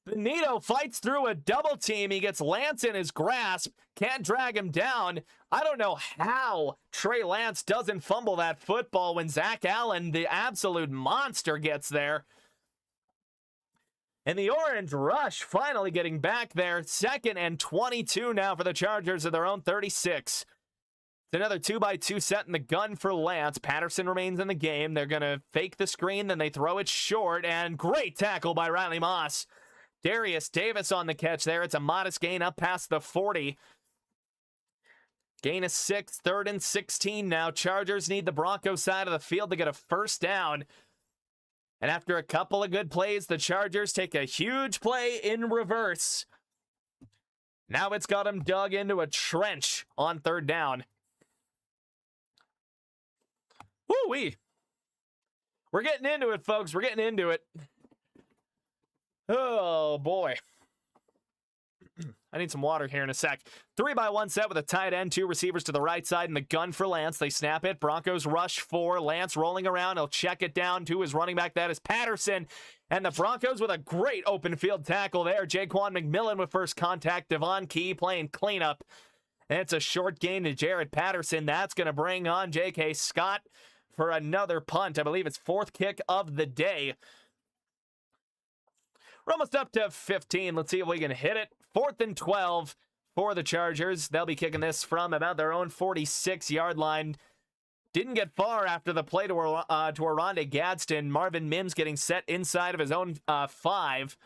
Bonito fights through a double team. He gets Lance in his grasp. Can't drag him down. I don't know how Trey Lance doesn't fumble that football when Zach Allen, the absolute monster, gets there. And the orange rush finally getting back there. 2nd and 22 now for the Chargers at their own 36. It's another 2-by-2 set in the gun for Lance. Patterson remains in the game. They're going to fake the screen, then they throw it short, and great tackle by Riley Moss. Darius Davis on the catch there. It's a modest gain up past the 40. Gain of 6, 3rd and 16 now. Chargers need the Broncos side of the field to get a first down. And after a couple of good plays, the Chargers take a huge play in reverse. Now it's got them dug into a trench on 3rd down. Woo-wee. We're getting into it, folks. We're getting into it. Oh, boy. I need some water here in a sec. 3-by-1 set with a tight end, 2 receivers to the right side, and the gun for Lance. They snap it. Broncos rush 4. Lance rolling around. He'll check it down to his running back. That is Patterson. And the Broncos with a great open field tackle there. Jaquan McMillan with first contact. Devon Key playing cleanup. And it's a short gain to Jared Patterson. That's going to bring on J.K. Scott for another punt. I believe it's 4th kick of the day. We're almost up to 15. Let's see if we can hit it. 4th and 12 for the Chargers. They'll be kicking this from about their own 46-yard line. Didn't get far after the play to Oronde Gadsden. Marvin Mims getting set inside of his own 5.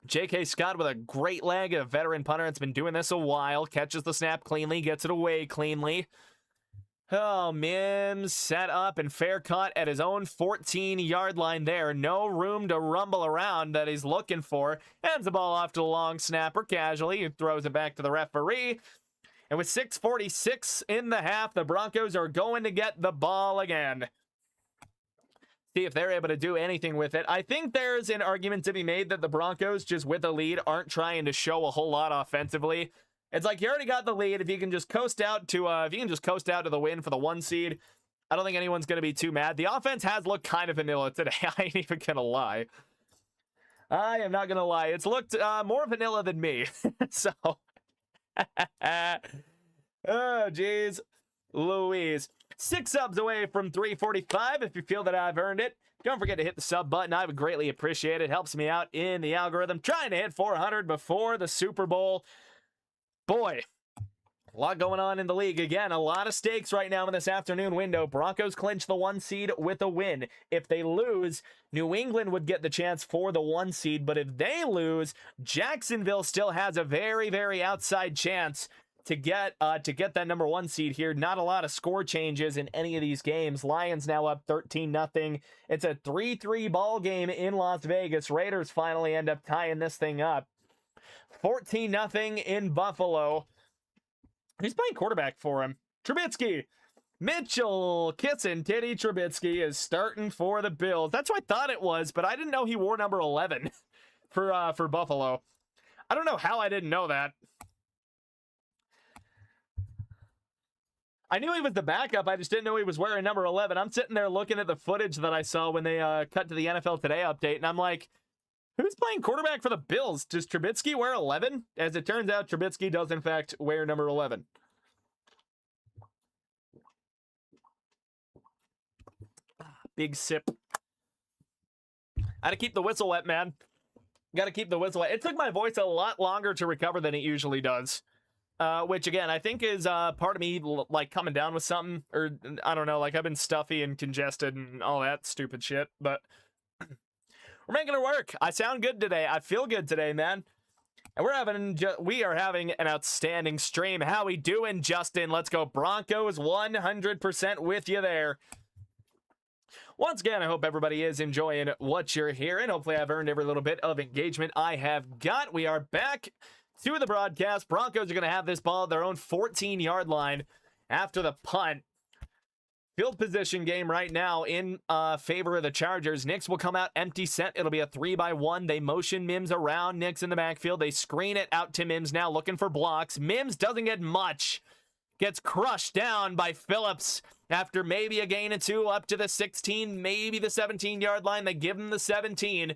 J.K. Scott with a great leg, a veteran punter that's been doing this a while. Catches the snap cleanly, gets it away cleanly. Oh, Mims set up and fair caught at his own 14-yard line there. No room to rumble around that he's looking for. Hands the ball off to the long snapper casually. He throws it back to the referee. And with 6:46 in the half, the Broncos are going to get the ball again. See if they're able to do anything with it. I think there's an argument to be made that the Broncos, just with the lead, aren't trying to show a whole lot offensively. It's like you already got the lead. If you can just coast out to the win for the 1 seed, I don't think anyone's going to be too mad. The offense has looked kind of vanilla today. I ain't even going to lie. I am not going to lie. It's looked more vanilla than me. So, oh, geez. Louise. 6 subs away from 345. If you feel that I've earned it, don't forget to hit the sub button. I would greatly appreciate it. It helps me out in the algorithm. Trying to hit 400 before the Super Bowl. Boy, a lot going on in the league. Again, a lot of stakes right now in this afternoon window. Broncos clinch the 1 seed with a win. If they lose, New England would get the chance for the 1 seed. But if they lose, Jacksonville still has a very, very outside chance to get that number 1 seed here. Not a lot of score changes in any of these games. Lions now up 13-0. It's a 3-3 ball game in Las Vegas. Raiders finally end up tying this thing up. 14-0 in Buffalo. Who's playing quarterback for him? Trubisky. Mitchell Kitson, Teddy Trubisky is starting for the Bills. That's what I thought it was, but I didn't know he wore number 11 for Buffalo. I don't know how I didn't know that. I knew he was the backup. I just didn't know he was wearing number 11. I'm sitting there looking at the footage that I saw when they cut to the NFL Today update, and I'm like, who's playing quarterback for the Bills? Does Trubisky wear 11? As it turns out, Trubisky does, in fact, wear number 11. Big sip. Gotta keep the whistle wet, man. Gotta keep the whistle wet. It took my voice a lot longer to recover than it usually does. Which, again, I think is part of me, like, coming down with something. Or, I don't know, like, I've been stuffy and congested and all that stupid shit. But we're making it work. I sound good today. I feel good today, man. And we are having an outstanding stream. How we doing, Justin? Let's go Broncos. 100% with you there. Once again, I hope everybody is enjoying what you're hearing. Hopefully, I've earned every little bit of engagement I have got. We are back to the broadcast. Broncos are going to have this ball at their own 14-yard line after the punt. Field position game right now in favor of the Chargers. Knicks will come out empty set. It'll be a 3-by-1. They motion Mims around. Knicks in the backfield. They screen it out to Mims now, looking for blocks. Mims doesn't get much. Gets crushed down by Phillips after maybe a gain or 2 up to the 16, maybe the 17-yard line. They give him the 17.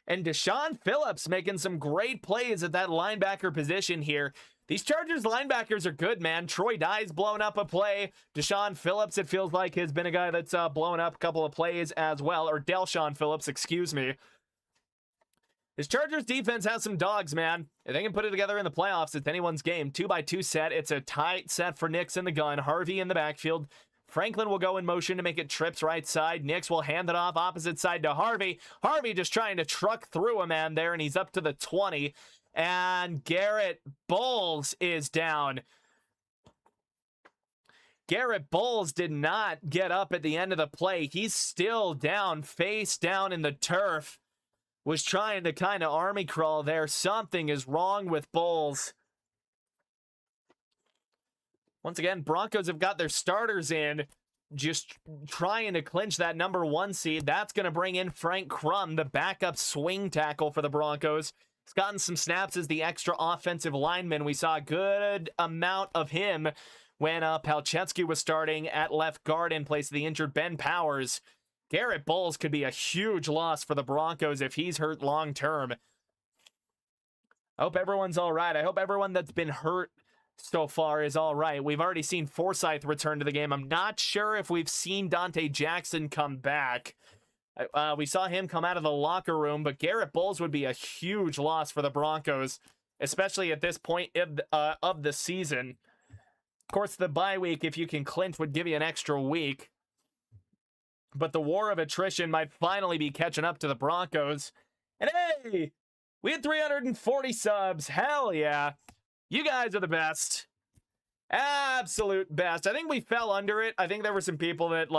And Deshaun Phillips making some great plays at that linebacker position here. These Chargers linebackers are good, man. Troy Dye's blown up a play. Deshaun Phillips, it feels like, has been a guy that's blown up a couple of plays as well. Or Delshawn Phillips, excuse me. This Chargers defense has some dogs, man. If they can put it together in the playoffs, it's anyone's game. 2-by-2 set. It's a tight set for Knicks in the gun. Harvey in the backfield. Franklin will go in motion to make it trips right side. Knicks will hand it off opposite side to Harvey. Harvey just trying to truck through a man there, and he's up to the 20. And Garrett Bowles is down. Garrett Bowles did not get up at the end of the play. He's still down, face down in the turf. Was trying to kind of army crawl there. Something is wrong with Bowles. Once again, Broncos have got their starters in. just trying to clinch that number 1 seed. That's going to bring in Frank Crum, the backup swing tackle for the Broncos. He's gotten some snaps as the extra offensive lineman. We saw a good amount of him when Palczewski was starting at left guard in place of the injured Ben Powers. Garrett Bowles could be a huge loss for the Broncos if he's hurt long term. I hope everyone's all right. I hope everyone that's been hurt so far is all right. We've already seen Forsyth return to the game. I'm not sure if we've seen Dante Jackson come back. We saw him come out of the locker room, but Garrett Bowles would be a huge loss for the Broncos, especially at this point of the season. Of course, the bye week, if you can clinch, would give you an extra week. But the war of attrition might finally be catching up to the Broncos. And hey, we had 340 subs. Hell yeah. You guys are the best. Absolute best. I think we fell under it. I think there were some people that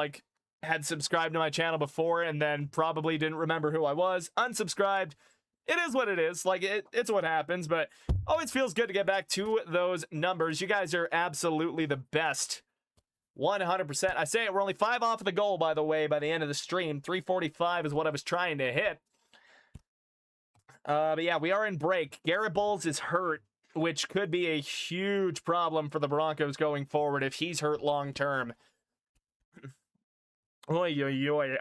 had subscribed to my channel before and then probably didn't remember who I was. Unsubscribed. It is what it is. It's what happens, but always feels good to get back to those numbers. You guys are absolutely the best. 100%. I say it, we're only 5 off of the goal, by the way, by the end of the stream. 345 is what I was trying to hit. But yeah, we are in break. Garrett Bowles is hurt, which could be a huge problem for the Broncos going forward if he's hurt long term. Oy, oy, oy.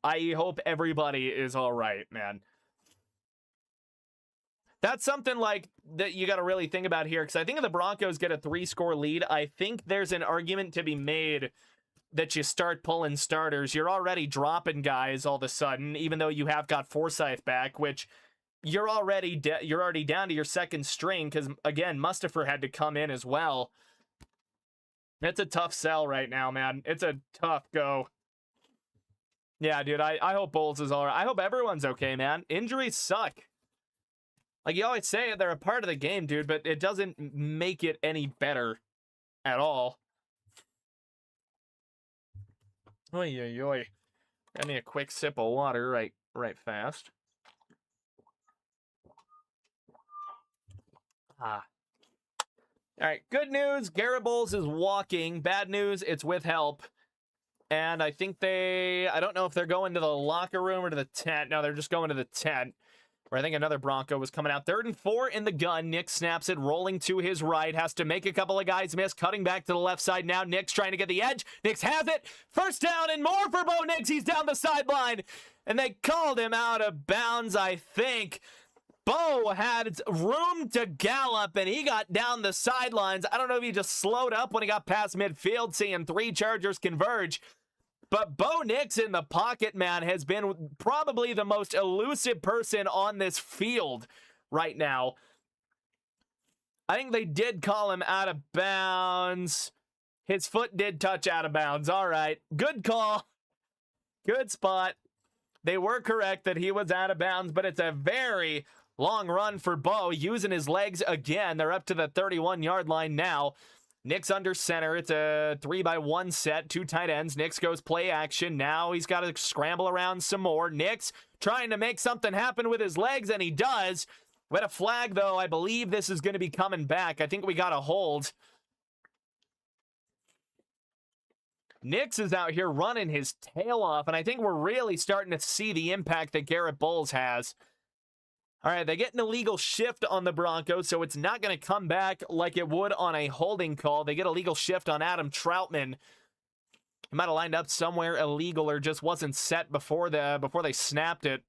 I hope everybody is all right, man. That's something that you got to really think about here, because I think if the Broncos get a 3-score lead, I think there's an argument to be made that you start pulling starters. You're already dropping guys all of a sudden, even though you have got Forsyth back, which you're already down to your second string, because, again, Mustipher had to come in as well. It's a tough sell right now, man. It's a tough go. Yeah, dude, I hope Bowles is all right. I hope everyone's okay, man. Injuries suck. You always say, they're a part of the game, dude, but it doesn't make it any better at all. Oy, oy, oy. Got me a quick sip of water right fast. All right, good news, Garrett Bowles is walking. Bad news, it's with help. And I think I don't know if they're going to the locker room or to the tent. No, they're just going to the tent, where I think another Bronco was coming out. 3rd and 4 in the gun. Nick snaps it, rolling to his right. Has to make a couple of guys miss. Cutting back to the left side now. Nick's trying to get the edge. Nix has it. First down and more for Bo Nix. He's down the sideline. And they called him out of bounds, I think. Bo had room to gallop, and he got down the sidelines. I don't know if he just slowed up when he got past midfield, seeing 3 Chargers converge. But Bo Nix in the pocket, man, has been probably the most elusive person on this field right now. I think they did call him out of bounds. His foot did touch out of bounds. All right. Good call. Good spot. They were correct that he was out of bounds, but it's a very long run for Bo, using his legs again. They're up to the 31-yard line now. Nix under center. It's a 3-by-1 set. 2 tight ends. Nix goes play action. Now he's got to scramble around some more. Nix trying to make something happen with his legs, and he does. With a flag, though, I believe this is going to be coming back. I think we got a hold. Nix is out here running his tail off, and I think we're really starting to see the impact that Garrett Bowles has. All right, they get an illegal shift on the Broncos, so it's not going to come back like it would on a holding call. They get a legal shift on Adam Troutman. He might have lined up somewhere illegal or just wasn't set before they snapped it.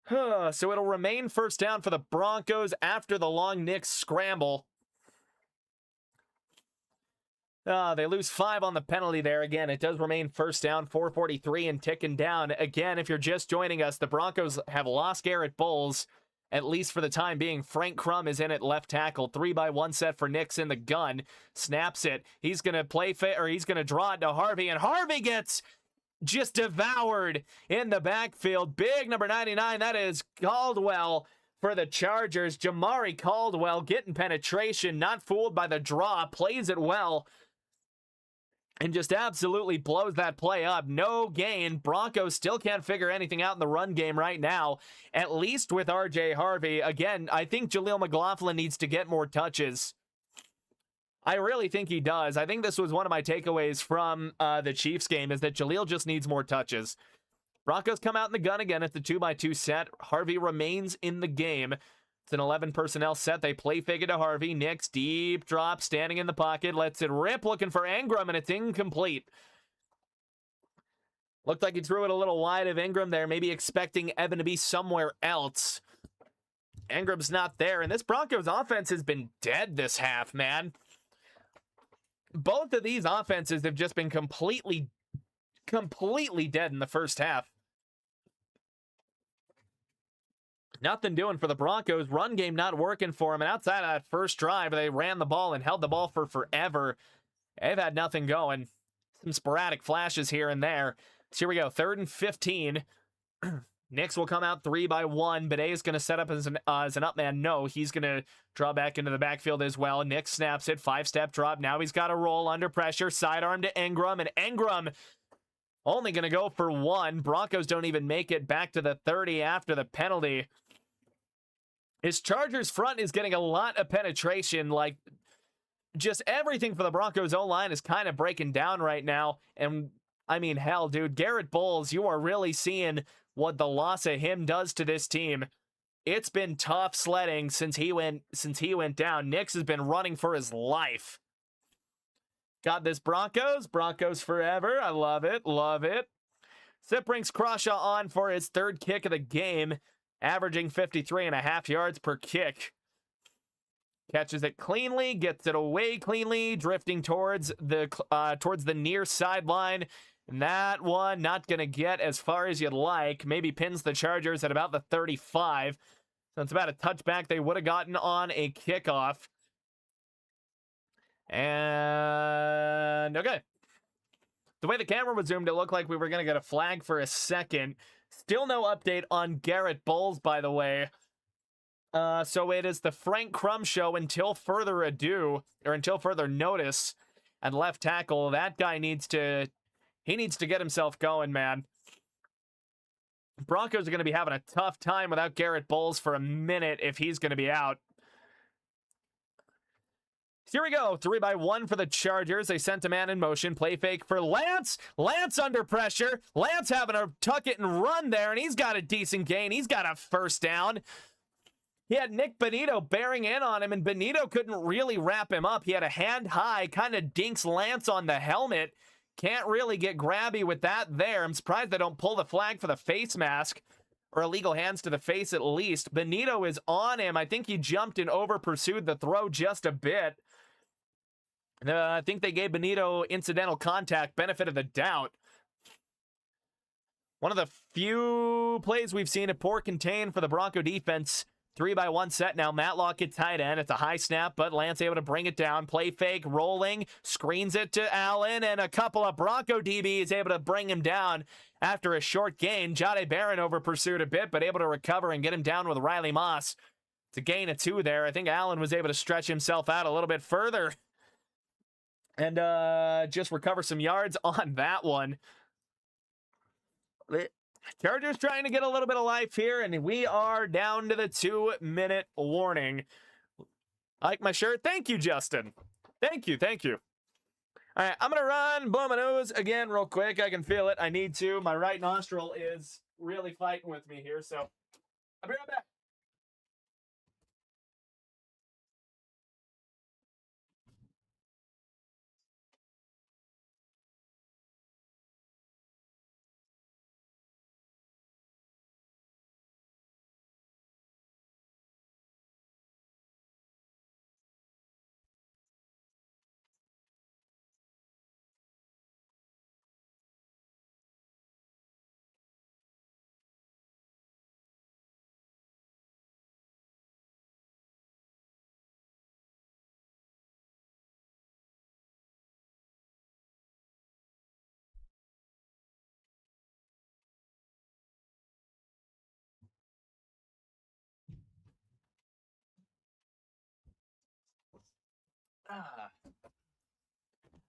So it'll remain first down for the Broncos after the long Nix scramble. They lose 5 on the penalty there. Again, it does remain first down, 4:43 and ticking down. Again, if you're just joining us, the Broncos have lost Garrett Bowles, at least for the time being. Frank Crum is in at left tackle. 3-by-1 set for Nix in the gun. Snaps it. He's going to he's going to draw it to Harvey, and Harvey gets just devoured in the backfield. Big number 99, that is Caldwell for the Chargers. Jamari Caldwell getting penetration, not fooled by the draw, plays it well, and just absolutely blows that play up. No gain. Broncos still can't figure anything out in the run game right now, at least with R.J. Harvey. Again, I think Jaleel McLaughlin needs to get more touches. I really think he does. I think this was one of my takeaways from the Chiefs game, is that Jaleel just needs more touches. Broncos come out in the gun again at the 2x2 set. Harvey remains in the game. It's an 11 personnel set. They play fake it to Harvey. Nix, deep drop, standing in the pocket. Lets it rip, looking for Ingram, and it's incomplete. Looked like he threw it a little wide of Ingram there, maybe expecting Evan to be somewhere else. Ingram's not there, and this Broncos offense has been dead this half, man. Both of these offenses have just been completely dead in the first half. Nothing doing for the Broncos. Run game not working for them. And outside of that first drive, they ran the ball and held the ball for forever. They've had nothing going. Some sporadic flashes here and there. So here we go. 3rd and 15. Nix will come out 3-by-1. Bidet is going to set up as an up man. No, he's going to draw back into the backfield as well. Nix snaps it. 5-step drop. Now he's got to roll under pressure. Sidearm to Ingram. And Ingram only going to go for 1. Broncos don't even make it back to the 30 after the penalty. His Chargers front is getting a lot of penetration. Like, just everything for the Broncos O-line is kind of breaking down right now. And, I mean, hell, dude, Garrett Bowles, you are really seeing what the loss of him does to this team. It's been tough sledding since he went down. Nix has been running for his life. Got this Broncos forever. I love it, love it. Sip brings Crushin on for his 3rd kick of the game, averaging 53.5 yards per kick. Catches it cleanly, gets it away cleanly, drifting towards the near sideline. And that one not going to get as far as you'd like. Maybe pins the Chargers at about the 35. So it's about a touchback they would have gotten on a kickoff. And okay. The way the camera was zoomed, it looked like we were going to get a flag for a second. Still no update on Garrett Bowles, by the way. So it is the Frank Crum show until further ado, or until further notice. And left tackle, that guy needs to get himself going, man. Broncos are going to be having a tough time without Garrett Bowles for a minute if he's going to be out. Here we go. 3-by-1 for the Chargers. They sent a man in motion. Play fake for Lance. Lance under pressure. Lance having to tuck it and run there, and he's got a decent gain. He's got a first down. He had Nick Benito bearing in on him, and Benito couldn't really wrap him up. He had a hand high, kind of dinks Lance on the helmet. Can't really get grabby with that there. I'm surprised they don't pull the flag for the face mask, or illegal hands to the face at least. Benito is on him. I think he jumped and over-pursued the throw just a bit. I think they gave Benito incidental contact, benefit of the doubt. One of the few plays we've seen it poor contain for the Bronco defense. 3-by-1 set now. Matlock at tight end. It's a high snap, but Lance able to bring it down. Play fake, rolling, screens it to Allen, and a couple of Bronco DBs able to bring him down after a short gain. Jahdae Barron over pursued a bit, but able to recover and get him down with Riley Moss. It's a gain of 2 there. I think Allen was able to stretch himself out a little bit further and just recover some yards on that one. Chargers trying to get a little bit of life here, and we are down to the 2-minute warning. I like my shirt. Thank you, Justin. Thank you. All right, I'm going to run, blow my nose again real quick. I can feel it. I need to. My right nostril is really fighting with me here, so I'll be right back.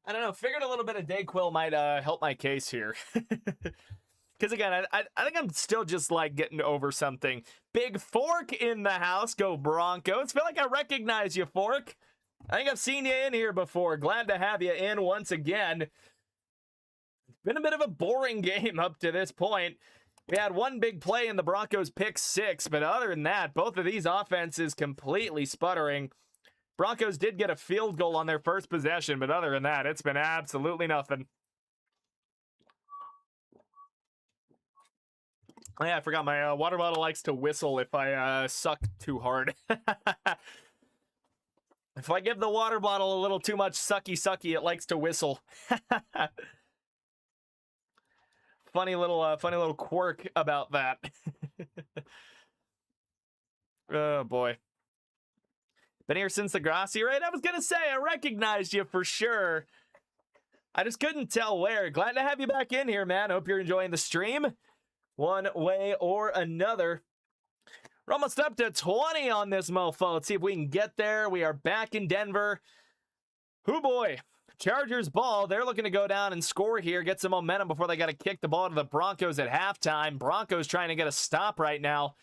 I don't know. Figured a little bit of Dayquil might help my case here. Because again, I think I'm still just like getting over something. Big Fork in the house. Go Broncos. Feel like I recognize you, Fork. I think I've seen you in here before. Glad to have you in once again. It's been a bit of a boring game up to this point. We had one big play in the Broncos pick 6, but other than that, both of these offenses completely sputtering. Broncos did get a field goal on their first possession, but other than that, it's been absolutely nothing. Oh, yeah, I forgot my water bottle likes to whistle if I suck too hard. If I give the water bottle a little too much sucky, it likes to whistle. Funny little quirk about that. Oh boy. Been here since the Grassy, right? I was gonna say I recognized you for sure. I just couldn't tell where. Glad to have you back in here, man. Hope you're enjoying the stream one way or another. We're almost up to 20 on this mofo. Let's see if we can get there. We are back in Denver. Hoo boy. Chargers ball. They're looking to go down and score here, get some momentum before they got to kick the ball to the Broncos at halftime. Broncos trying to get a stop right now.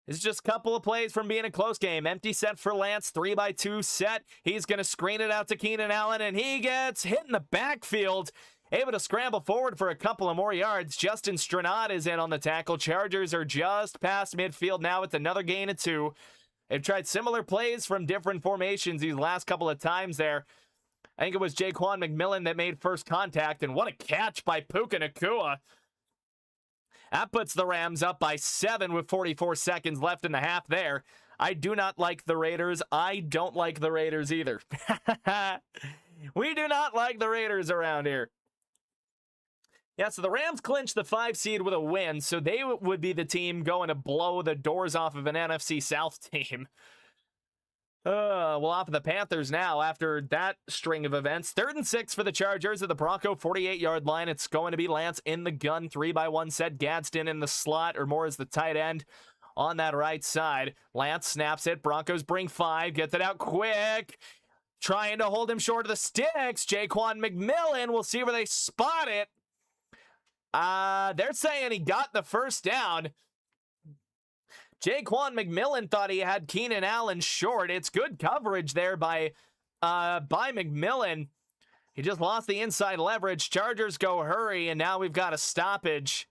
It's just a couple of plays from being a close game. Empty set for Lance, 3-by-2 set. He's going to screen it out to Keenan Allen, and he gets hit in the backfield. Able to scramble forward for a couple of more yards. Justin Stranad is in on the tackle. Chargers are just past midfield now. It's another gain of 2. They've tried similar plays from different formations these last couple of times there. I think it was Jaquan McMillan that made first contact, and what a catch by Puka Nacua. That puts the Rams up by 7 with 44 seconds left in the half there. I do not like the Raiders. I don't like the Raiders either. We do not like the Raiders around here. Yeah, so the Rams clinched the 5 seed with a win, so they would be the team going to blow the doors off of an NFC South team. Well, off of the Panthers now after that string of events. 3rd and 6 for the Chargers at the Bronco 48-yard line. It's going to be Lance in the gun, 3-by-1 set. Gadsden in the slot, or more as the tight end on that right side. Lance snaps it. Broncos bring 5, gets it out quick. Trying to hold him short of the sticks. Jaquan McMillan. We'll see where they spot it. They're saying he got the first down. Jaquan McMillan thought he had Keenan Allen short. It's good coverage there by McMillan. He just lost the inside leverage. Chargers go hurry, and now we've got a stoppage.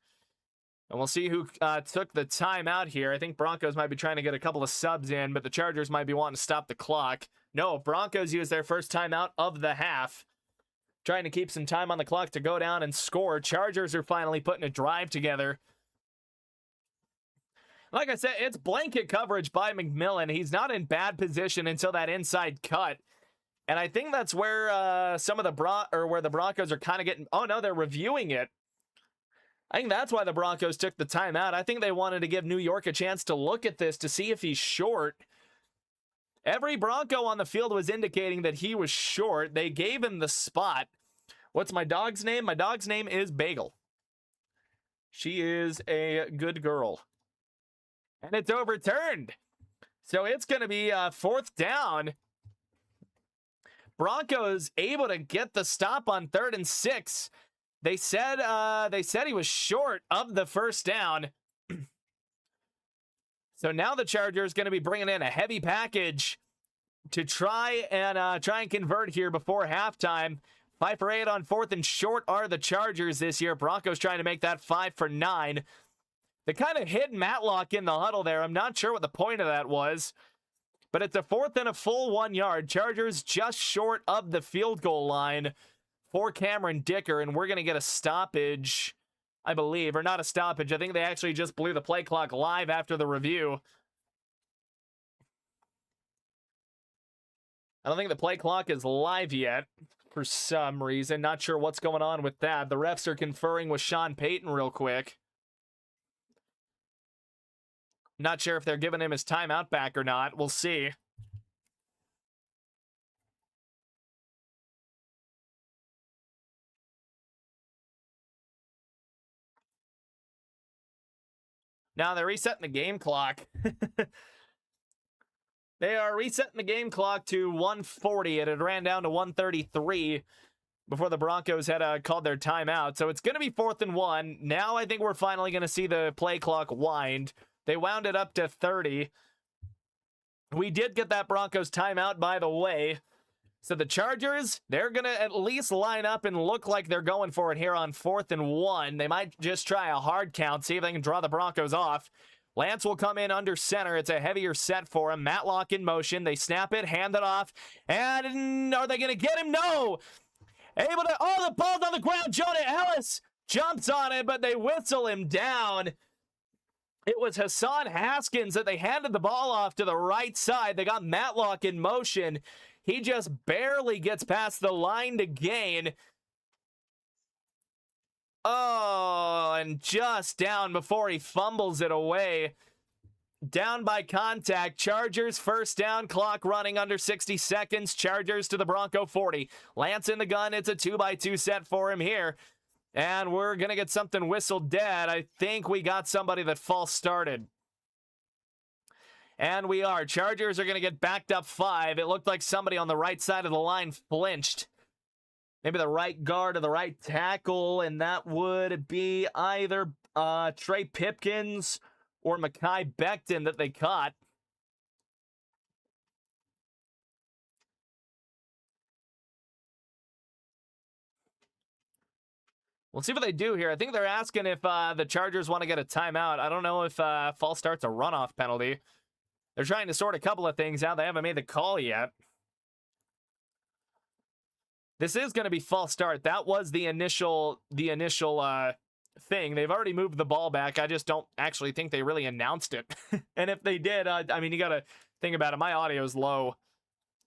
And we'll see who took the timeout here. I think Broncos might be trying to get a couple of subs in, but the Chargers might be wanting to stop the clock. No, Broncos use their first timeout of the half. Trying to keep some time on the clock to go down and score. Chargers are finally putting a drive together. Like I said, it's blanket coverage by McMillan. He's not in bad position until that inside cut. And I think that's where some of the where the Broncos are kind of getting... Oh, no, they're reviewing it. I think that's why the Broncos took the timeout. I think they wanted to give New York a chance to look at this to see if he's short. Every Bronco on the field was indicating that he was short. They gave him the spot. What's my dog's name? My dog's name is Bagel. She is a good girl. And it's overturned. So it's going to be 4th down. Broncos able to get the stop on 3rd and 6. They said he was short of the first down. So now the Chargers going to be bringing in a heavy package to try and convert here before halftime. 5 for 8 on 4th and short are the Chargers this year. Broncos trying to make that 5 for 9. They kind of hid Matlock in the huddle there. I'm not sure what the point of that was. But it's a 4th and a full 1 yard. Chargers just short of the field goal line for Cameron Dicker. And we're going to get a stoppage, I believe. Or not a stoppage. I think they actually just blew the play clock live after the review. I don't think the play clock is live yet for some reason. Not sure what's going on with that. The refs are conferring with Sean Payton real quick. Not sure if they're giving him his timeout back or not. We'll see. Now they're resetting the game clock. They are resetting the game clock to 1:40. It had ran down to 1:33 before the Broncos had called their timeout. So it's going to be 4th and 1. Now I think we're finally going to see the play clock wind. They wound it up to 30. We did get that Broncos timeout, by the way. So the Chargers, they're going to at least line up and look like they're going for it here on 4th and 1. They might just try a hard count, see if they can draw the Broncos off. Lance will come in under center. It's a heavier set for him. Matlock in motion. They snap it, hand it off. And are they going to get him? No! Able to... Oh, the ball's on the ground. Jonah Ellis jumps on it, but they whistle him down. It was Hassan Haskins that they handed the ball off to the right side. They got Matlock in motion. He just barely gets past the line to gain. Oh, and just down before he fumbles it away. Down by contact. Chargers first down, clock running under 60 seconds. Chargers to the Bronco 40. Lance in the gun. It's a 2x2 set for him here. And we're going to get something whistled dead. I think we got somebody that false started. And we are. Chargers are going to get backed up 5. It looked like somebody on the right side of the line flinched. Maybe the right guard or the right tackle, and that would be either Trey Pipkins or Mekhi Becton that they caught. We'll see what they do here. I think they're asking if the Chargers want to get a timeout. I don't know if false start's a runoff penalty. They're trying to sort a couple of things out. They haven't made the call yet. This is going to be false start. That was the initial thing. They've already moved the ball back. I just don't actually think they really announced it. And if they did, I mean, you got to think about it. My audio is low.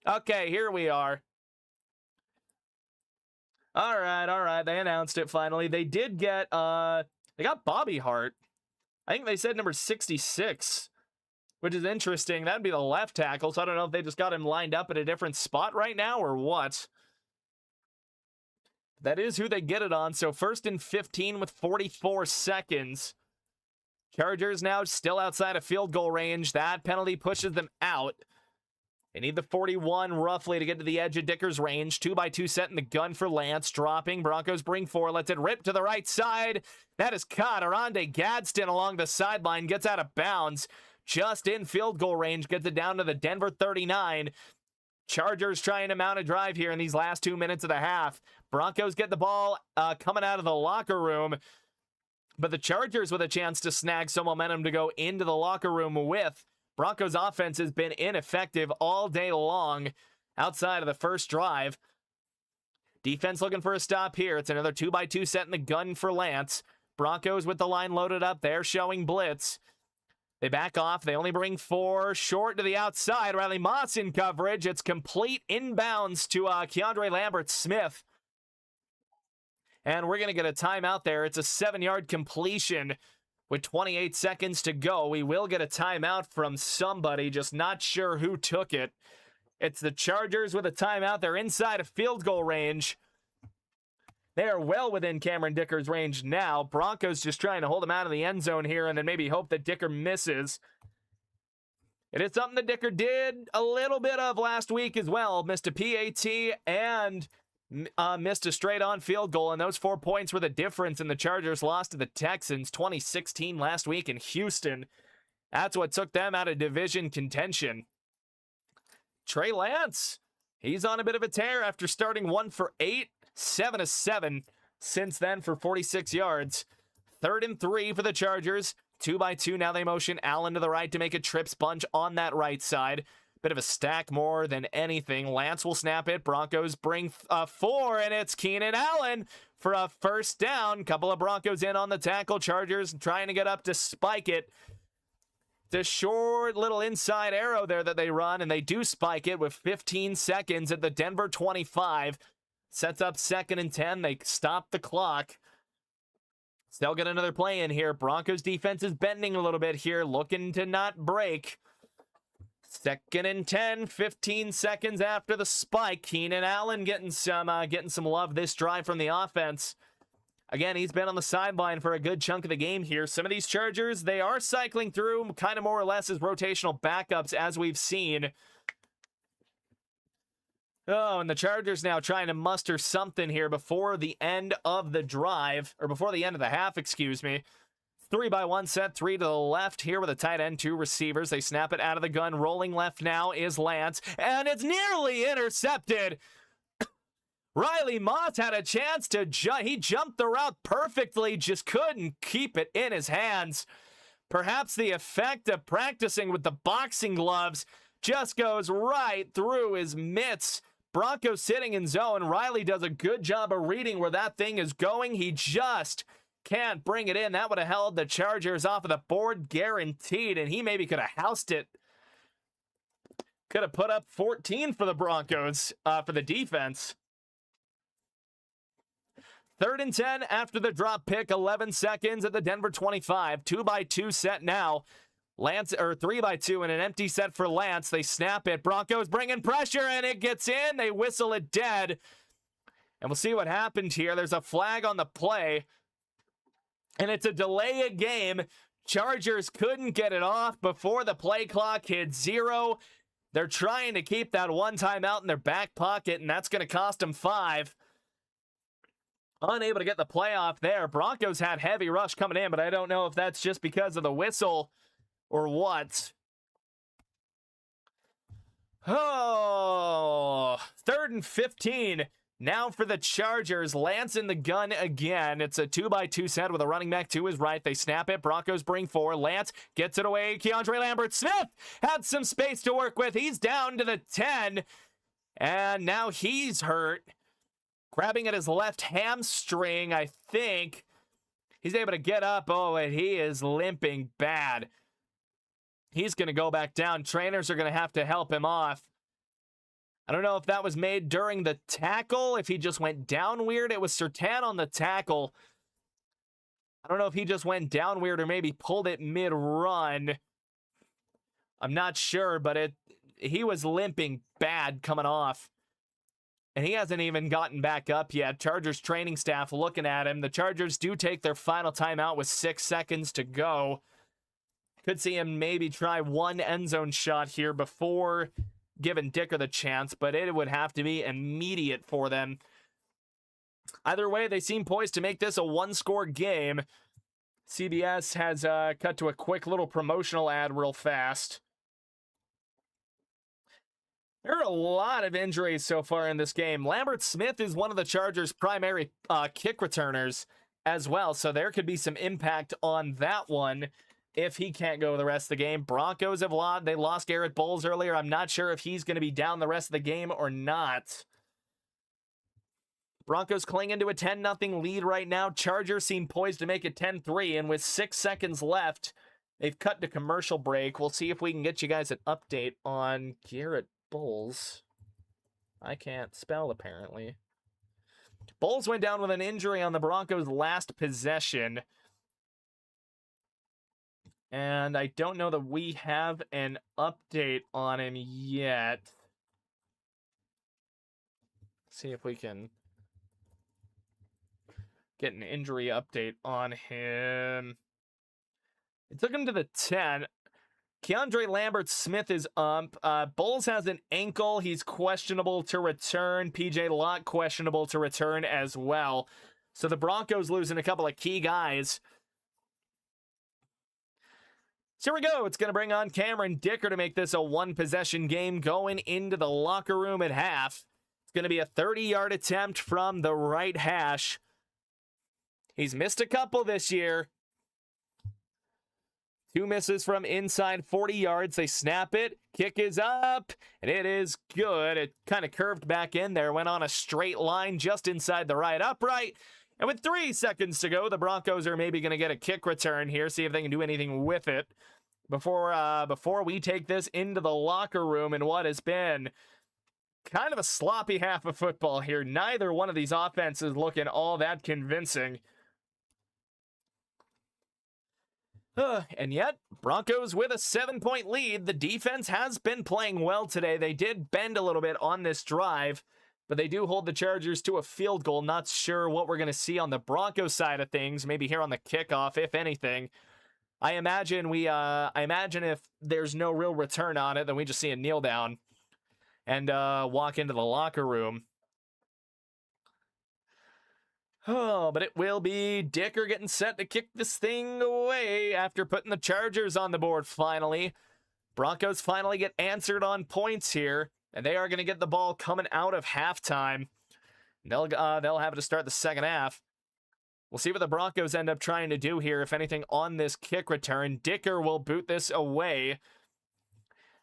Okay, here we are. All right. They announced it finally. They did get, they got Bobby Hart. I think they said number 66, which is interesting. That'd be the left tackle, so I don't know if they just got him lined up at a different spot right now or what. That is who they get it on. So 1st and 15 with 44 seconds. Chargers now still outside of field goal range. That penalty pushes them out. They need the 41 roughly to get to the edge of Dicker's range. 2x2 set in the gun for Lance. Dropping. Broncos bring 4. Lets it rip to the right side. That is caught. Aronde Gadsden along the sideline. Gets out of bounds. Just in field goal range. Gets it down to the Denver 39. Chargers trying to mount a drive here in these last 2 minutes of the half. Broncos get the ball coming out of the locker room. But the Chargers with a chance to snag some momentum to go into the locker room with. Broncos offense has been ineffective all day long outside of the first drive. Defense looking for a stop here. It's another 2x2 set in the gun for Lance. Broncos with the line loaded up. They're showing blitz. They back off. They only bring 4 short to the outside. Riley Moss in coverage. It's complete inbounds to Keandre Lambert-Smith. And we're going to get a timeout there. It's a 7-yard completion with 28 seconds to go. We will get a timeout from somebody, just not sure who took it. It's the Chargers with a timeout. They're inside of field goal range. They are well within Cameron Dicker's range now. Broncos just trying to hold him out of the end zone here and then maybe hope that Dicker misses. It is something that Dicker did a little bit of last week as well. Missed a PAT and missed a straight-on field goal, and those 4 points were the difference, and the Chargers lost to the Texans 2016 last week in Houston. That's what took them out of division contention. Trey Lance, he's on a bit of a tear after starting 1 for 8, 7 of 7 since then for 46 yards. 3rd and 3 for the Chargers. 2x2, now they motion Allen to the right to make a trips bunch on that right side. Bit of a stack more than anything. Lance will snap it. Broncos bring 4, and it's Keenan Allen for a first down. Couple of Broncos in on the tackle. Chargers trying to get up to spike it. The short little inside arrow there that they run, and they do spike it with 15 seconds at the Denver 25. Sets up 2nd and 10. They stop the clock. Still get another play in here. Broncos defense is bending a little bit here, looking to not break. 2nd and 10, 15 seconds after the spike. Keenan Allen getting some love this drive from the offense. Again, he's been on the sideline for a good chunk of the game here. Some of these Chargers, they are cycling through kind of more or less as rotational backups, as we've seen. Oh, and the Chargers now trying to muster something here before the end of the drive, or before the end of the half, excuse me. 3-by-1 set, 3 to the left here with a tight end, 2 receivers. They snap it out of the gun. Rolling left now is Lance, and it's nearly intercepted. Riley Moss had a chance to jump. He jumped the route perfectly, just couldn't keep it in his hands. Perhaps the effect of practicing with the boxing gloves just goes right through his mitts. Broncos sitting in zone. Riley does a good job of reading where that thing is going. He just can't bring it in. That would have held the Chargers off of the board guaranteed, and he maybe could have housed it. Could have put up 14 for the Broncos, for the defense. 3rd and 10 after the drop pick, 11 seconds at the Denver 25. 2-by-2 set now. Lance, or 3-by-2 and an empty set for Lance. They snap it. Broncos bringing pressure, and it gets in. They whistle it dead. And we'll see what happened here. There's a flag on the play, and it's a delay of game. Chargers couldn't get it off before the play clock hit 0. They're trying to keep that one timeout in their back pocket, and that's going to cost them 5. Unable to get the playoff there. Broncos had heavy rush coming in, but I don't know if that's just because of the whistle or what. Oh, 3rd and 15. Now for the Chargers. Lance in the gun again. It's a 2-by-2 set with a running back to his right. They snap it. Broncos bring 4. Lance gets it away. Keandre Lambert-Smith had some space to work with. He's down to the 10. And now he's hurt. Grabbing at his left hamstring, I think. He's able to get up. Oh, and he is limping bad. He's going to go back down. Trainers are going to have to help him off. I don't know if that was made during the tackle, if he just went down weird. It was Surtain on the tackle. I don't know if he just went down weird or maybe pulled it mid-run. I'm not sure, but he was limping bad coming off. And he hasn't even gotten back up yet. Chargers training staff looking at him. The Chargers do take their final timeout with 6 seconds to go. Could see him maybe try one end zone shot here before giving Dicker the chance, but it would have to be immediate for them. Either way, they seem poised to make this a one-score game. CBS has cut to a quick little promotional ad real fast. There are a lot of injuries so far in this game. Lambert-Smith is one of the Chargers' primary kick returners as well, so there could be some impact on that one if he can't go the rest of the game. Broncos have lost. They lost Garrett Bowles earlier. I'm not sure if he's going to be down the rest of the game or not. Broncos clinging to a 10-0 lead right now. Chargers seem poised to make it 10-3, and with 6 seconds left, they've cut to commercial break. We'll see if we can get you guys an update on Garrett Bowles. I can't spell, apparently. Bowles went down with an injury on the Broncos' last possession. And I don't know that we have an update on him yet. See if we can get an injury update on him. It took him to the 10. Keandre Lambert-Smith is up. Bowles has an ankle. He's questionable to return. PJ Locke questionable to return as well. So the Broncos losing a couple of key guys. So here we go. It's going to bring on Cameron Dicker to make this a one-possession game going into the locker room at half. It's going to be a 30-yard attempt from the right hash. He's missed a couple this year. 2 misses from inside 40 yards. They snap it. Kick is up, and it is good. It kind of curved back in there, went on a straight line just inside the right upright. And with 3 seconds to go, the Broncos are maybe going to get a kick return here, see if they can do anything with it before we take this into the locker room in what has been kind of a sloppy half of football here. Neither one of these offenses looking all that convincing. And yet, Broncos with a 7-point lead. The defense has been playing well today. They did bend a little bit on this drive, but they do hold the Chargers to a field goal. Not sure what we're going to see on the Broncos side of things, maybe here on the kickoff, if anything. I imagine if there's no real return on it, then we just see a kneel down and walk into the locker room. Oh, but it will be Dicker getting set to kick this thing away after putting the Chargers on the board finally. Broncos finally get answered on points here, and they are going to get the ball coming out of halftime. They'll have it to start the second half. We'll see what the Broncos end up trying to do here, if anything, on this kick return. Dicker will boot this away.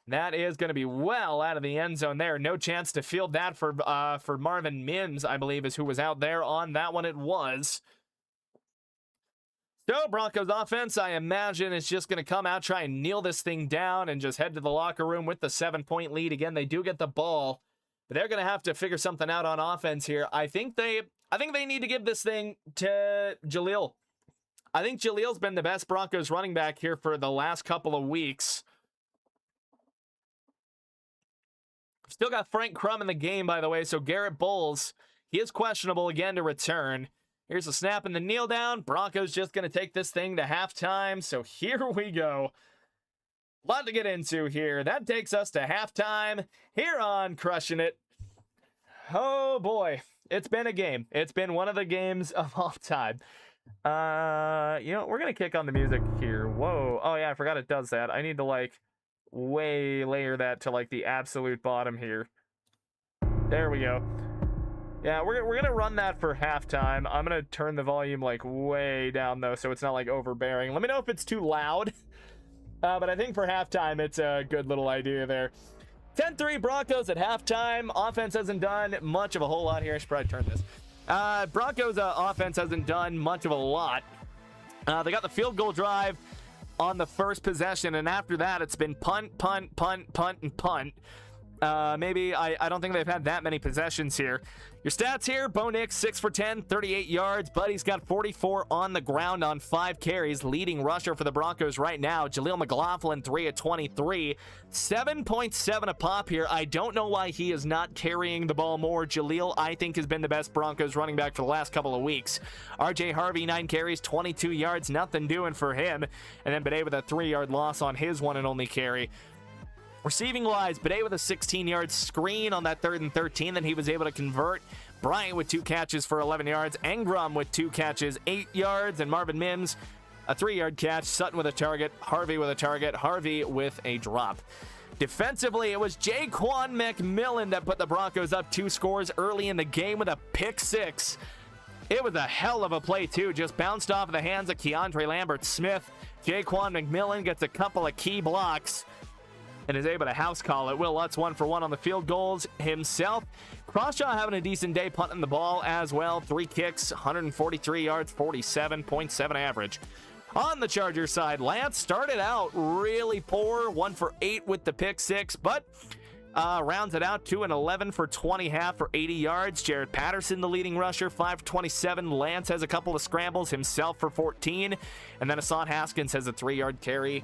That is going to be well out of the end zone there. No chance to field that for Marvin Mims, I believe, is who was out there on that one. It was. So Broncos offense, I imagine, is just going to come out, try and kneel this thing down, and just head to the locker room with the 7-point lead. Again, they do get the ball, but they're going to have to figure something out on offense here. I think they need to give this thing to Jaleel. I think Jaleel's been the best Broncos running back here for the last couple of weeks. Still got Frank Crum in the game, by the way, so Garrett Bowles, he is questionable again to return. Here's a snap and the kneel down. Broncos just going to take this thing to halftime, so here we go. A lot to get into here. That takes us to halftime here on Crushin' It. Oh boy, it's been a game. It's been one of the games of all time. You know, we're going to kick on the music here. Whoa. Oh yeah, I forgot it does that. I need to like way layer that to like the absolute bottom here. There we go. Yeah, we're gonna run that for halftime. I'm gonna turn the volume like way down though, so it's not like overbearing. Let me know if it's too loud. But I think for halftime it's a good little idea there. 10-3 Broncos at halftime. Offense hasn't done much of a whole lot here. I should probably turn this. Broncos offense hasn't done much of a lot. They got the field goal drive on the first possession, and after that it's been punt, punt, punt, punt, and punt. Maybe I don't think they've had that many possessions here. Your stats here: Bo Nix 6 for 10, 38 yards. Buddy's got 44 on the ground on 5 carries. Leading rusher for the Broncos right now, Jaleel McLaughlin 3 of 23, 7.7 a pop here. I don't know why he is not carrying the ball more. Jaleel, I think, has been the best Broncos running back for the last couple of weeks. RJ Harvey 9 carries, 22 yards, nothing doing for him. And then Bidet with a 3-yard loss on his one and only carry. Receiving wise, Bidet with a 16-yard screen on that 3rd and 13 that he was able to convert. Bryant with 2 catches for 11 yards. Engram with 2 catches, 8 yards. And Marvin Mims, a 3-yard catch. Sutton with a target. Harvey with a target. Harvey with a drop. Defensively, it was Jaquan McMillan that put the Broncos up 2 scores early in the game with a pick 6. It was a hell of a play, too. Just bounced off of the hands of Keandre Lambert-Smith. Jaquan McMillan gets a couple of key blocks and is able to house call it. Will Lutz 1 for 1 on the field goals himself. Crawshaw having a decent day punting the ball as well. 3 kicks, 143 yards, 47.7 average. On the Chargers side, Lance started out really poor. 1 for 8 with the pick 6, but rounds it out 2 and 11 for 20 half for 80 yards. Jared Patterson, the leading rusher, 5 for 27. Lance has a couple of scrambles himself for 14. And then Hassan Haskins has a 3-yard carry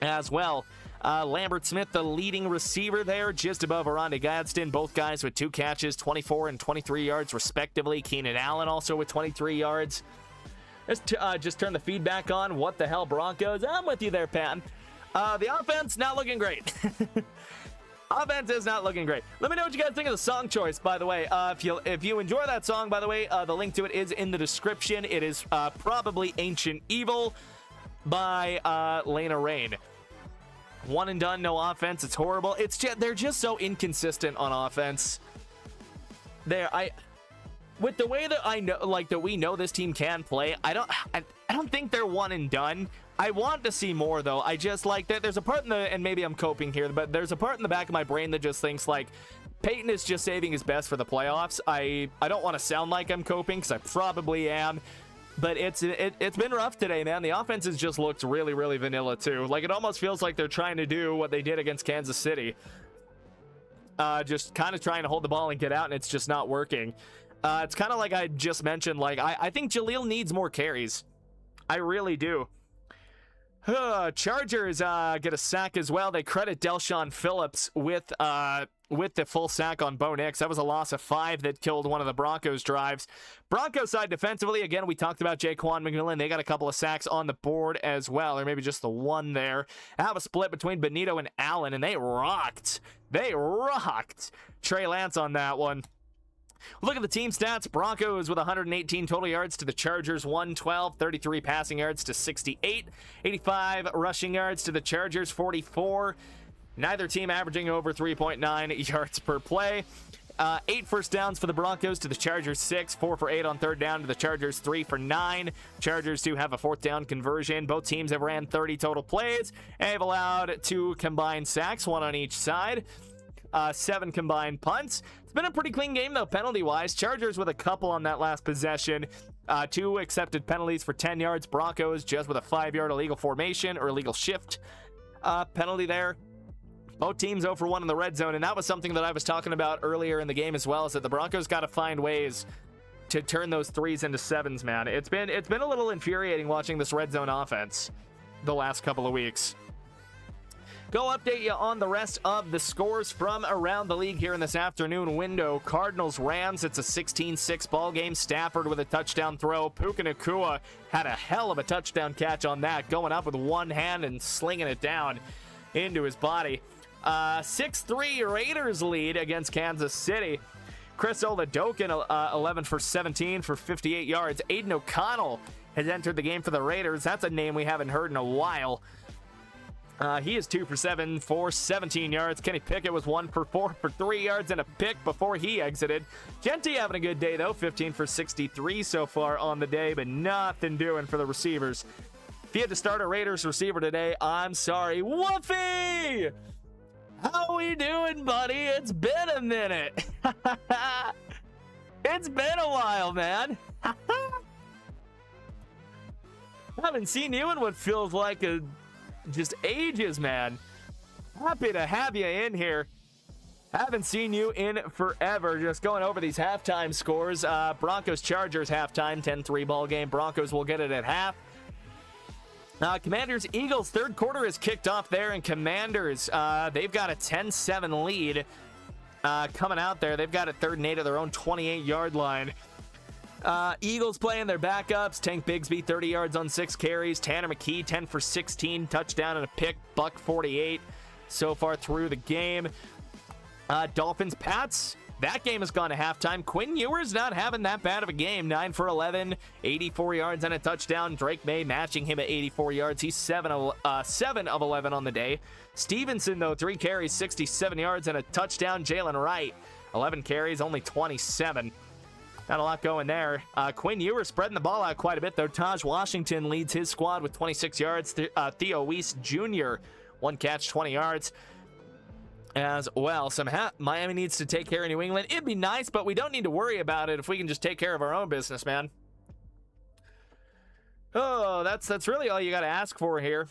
as well. Lambert-Smith, the leading receiver there, just above Aronde Gadsden. Both guys with 2 catches, 24 and 23 yards respectively. Keenan Allen also with 23 yards. Let's just turn the feedback on. What the hell, Broncos? I'm with you there, Pat. The offense, not looking great. Offense is not looking great. Let me know what you guys think of the song choice, by the way. If you enjoy that song, by the way, the link to it is in the description. It is probably Ancient Evil by Lena Rain. 1 and done, no offense. It's horrible. It's just, they're just so inconsistent on offense. With the way that I know, like that we know this team can play, I don't think they're 1 and done. I want to see more though. I just like that there's a part in the, and maybe I'm coping here, but there's a part in the back of my brain that just thinks like Peyton is just saving his best for the playoffs. I don't want to sound like I'm coping because I probably am. But it's been rough today, man. The offense has just looked really, really vanilla, too. Like, it almost feels like they're trying to do what they did against Kansas City. Just kind of trying to hold the ball and get out, and it's just not working. It's kind of like I just mentioned. Like, I think Jaleel needs more carries. I really do. Chargers get a sack as well. They credit Delshon Phillips with the full sack on Bo Nix. That was a loss of 5 that killed one of the Broncos' drives. Broncos side defensively, again, we talked about Jaquan McMillan. They got a couple of sacks on the board as well, or maybe just the one there. I have a split between Benito and Allen, and they rocked. They rocked Trey Lance on that one. Look at the team stats. Broncos with 118 total yards to the Chargers 112, 33 passing yards to 68, 85 rushing yards to the Chargers 44. Neither team averaging over 3.9 yards per play. 8 first downs for the Broncos to the Chargers 6, 4 for 8 on third down to the Chargers 3 for 9. Chargers do have a fourth down conversion. Both teams have ran 30 total plays and have allowed 2 combined sacks, 1 on each side. 7 combined punts. It's been a pretty clean game though, penalty-wise. Chargers with a couple on that last possession. 2 accepted penalties for 10 yards. Broncos just with a 5-yard illegal formation or illegal shift penalty there. Both teams 0 for 1 in the red zone, and that was something that I was talking about earlier in the game as well, is that the Broncos got to find ways to turn those 3s into 7s, man. It's been a little infuriating watching this red zone offense the last couple of weeks. Go update you on the rest of the scores from around the league here in this afternoon window. Cardinals-Rams, it's a 16-6 ball game. Stafford with a touchdown throw. Puka Nacua had a hell of a touchdown catch on that, going up with one hand and slinging it down into his body. 6-3 Raiders lead against Kansas City. Chris Oladokun, 11 for 17 for 58 yards. Aiden O'Connell has entered the game for the Raiders. That's a name we haven't heard in a while. He is 2 for 7 for 17 yards. Kenny Pickett was 1 for 4 for 3 yards and a pick before he exited. Genty having a good day, though. 15 for 63 so far on the day, but nothing doing for the receivers. If you had to start a Raiders receiver today, I'm sorry. Wolfie! How we doing, buddy? It's been a minute. It's been a while, man. Haven't seen you in what feels like just ages, man. Happy to have you in here. Haven't seen you in forever. Just going over these halftime scores. Broncos-Chargers halftime, 10-3 ball game. Broncos will get it at half. Commanders-Eagles, third quarter is kicked off there, and Commanders, they've got a 10-7 lead coming out there. They've got a 3rd and 8 of their own 28-yard line. Eagles playing their backups. Tank Bigsby, 30 yards on 6 carries. Tanner McKee, 10 for 16, touchdown and a pick. Buck 48 so far through the game. Dolphins-Pats. That game has gone to halftime. Quinn Ewers not having that bad of a game. 9 for 11, 84 yards and a touchdown. Drake May matching him at 84 yards. He's 7 of 11 on the day. Stevenson, though, 3 carries, 67 yards and a touchdown. Jalen Wright, 11 carries, only 27. Not a lot going there. Quinn Ewers spreading the ball out quite a bit, though. Taj Washington leads his squad with 26 yards. Theo Weiss Jr., 1 catch, 20 yards. As well. Miami needs to take care of New England. It'd be nice, but we don't need to worry about it if we can just take care of our own business, man. Oh, that's really all you got to ask for here.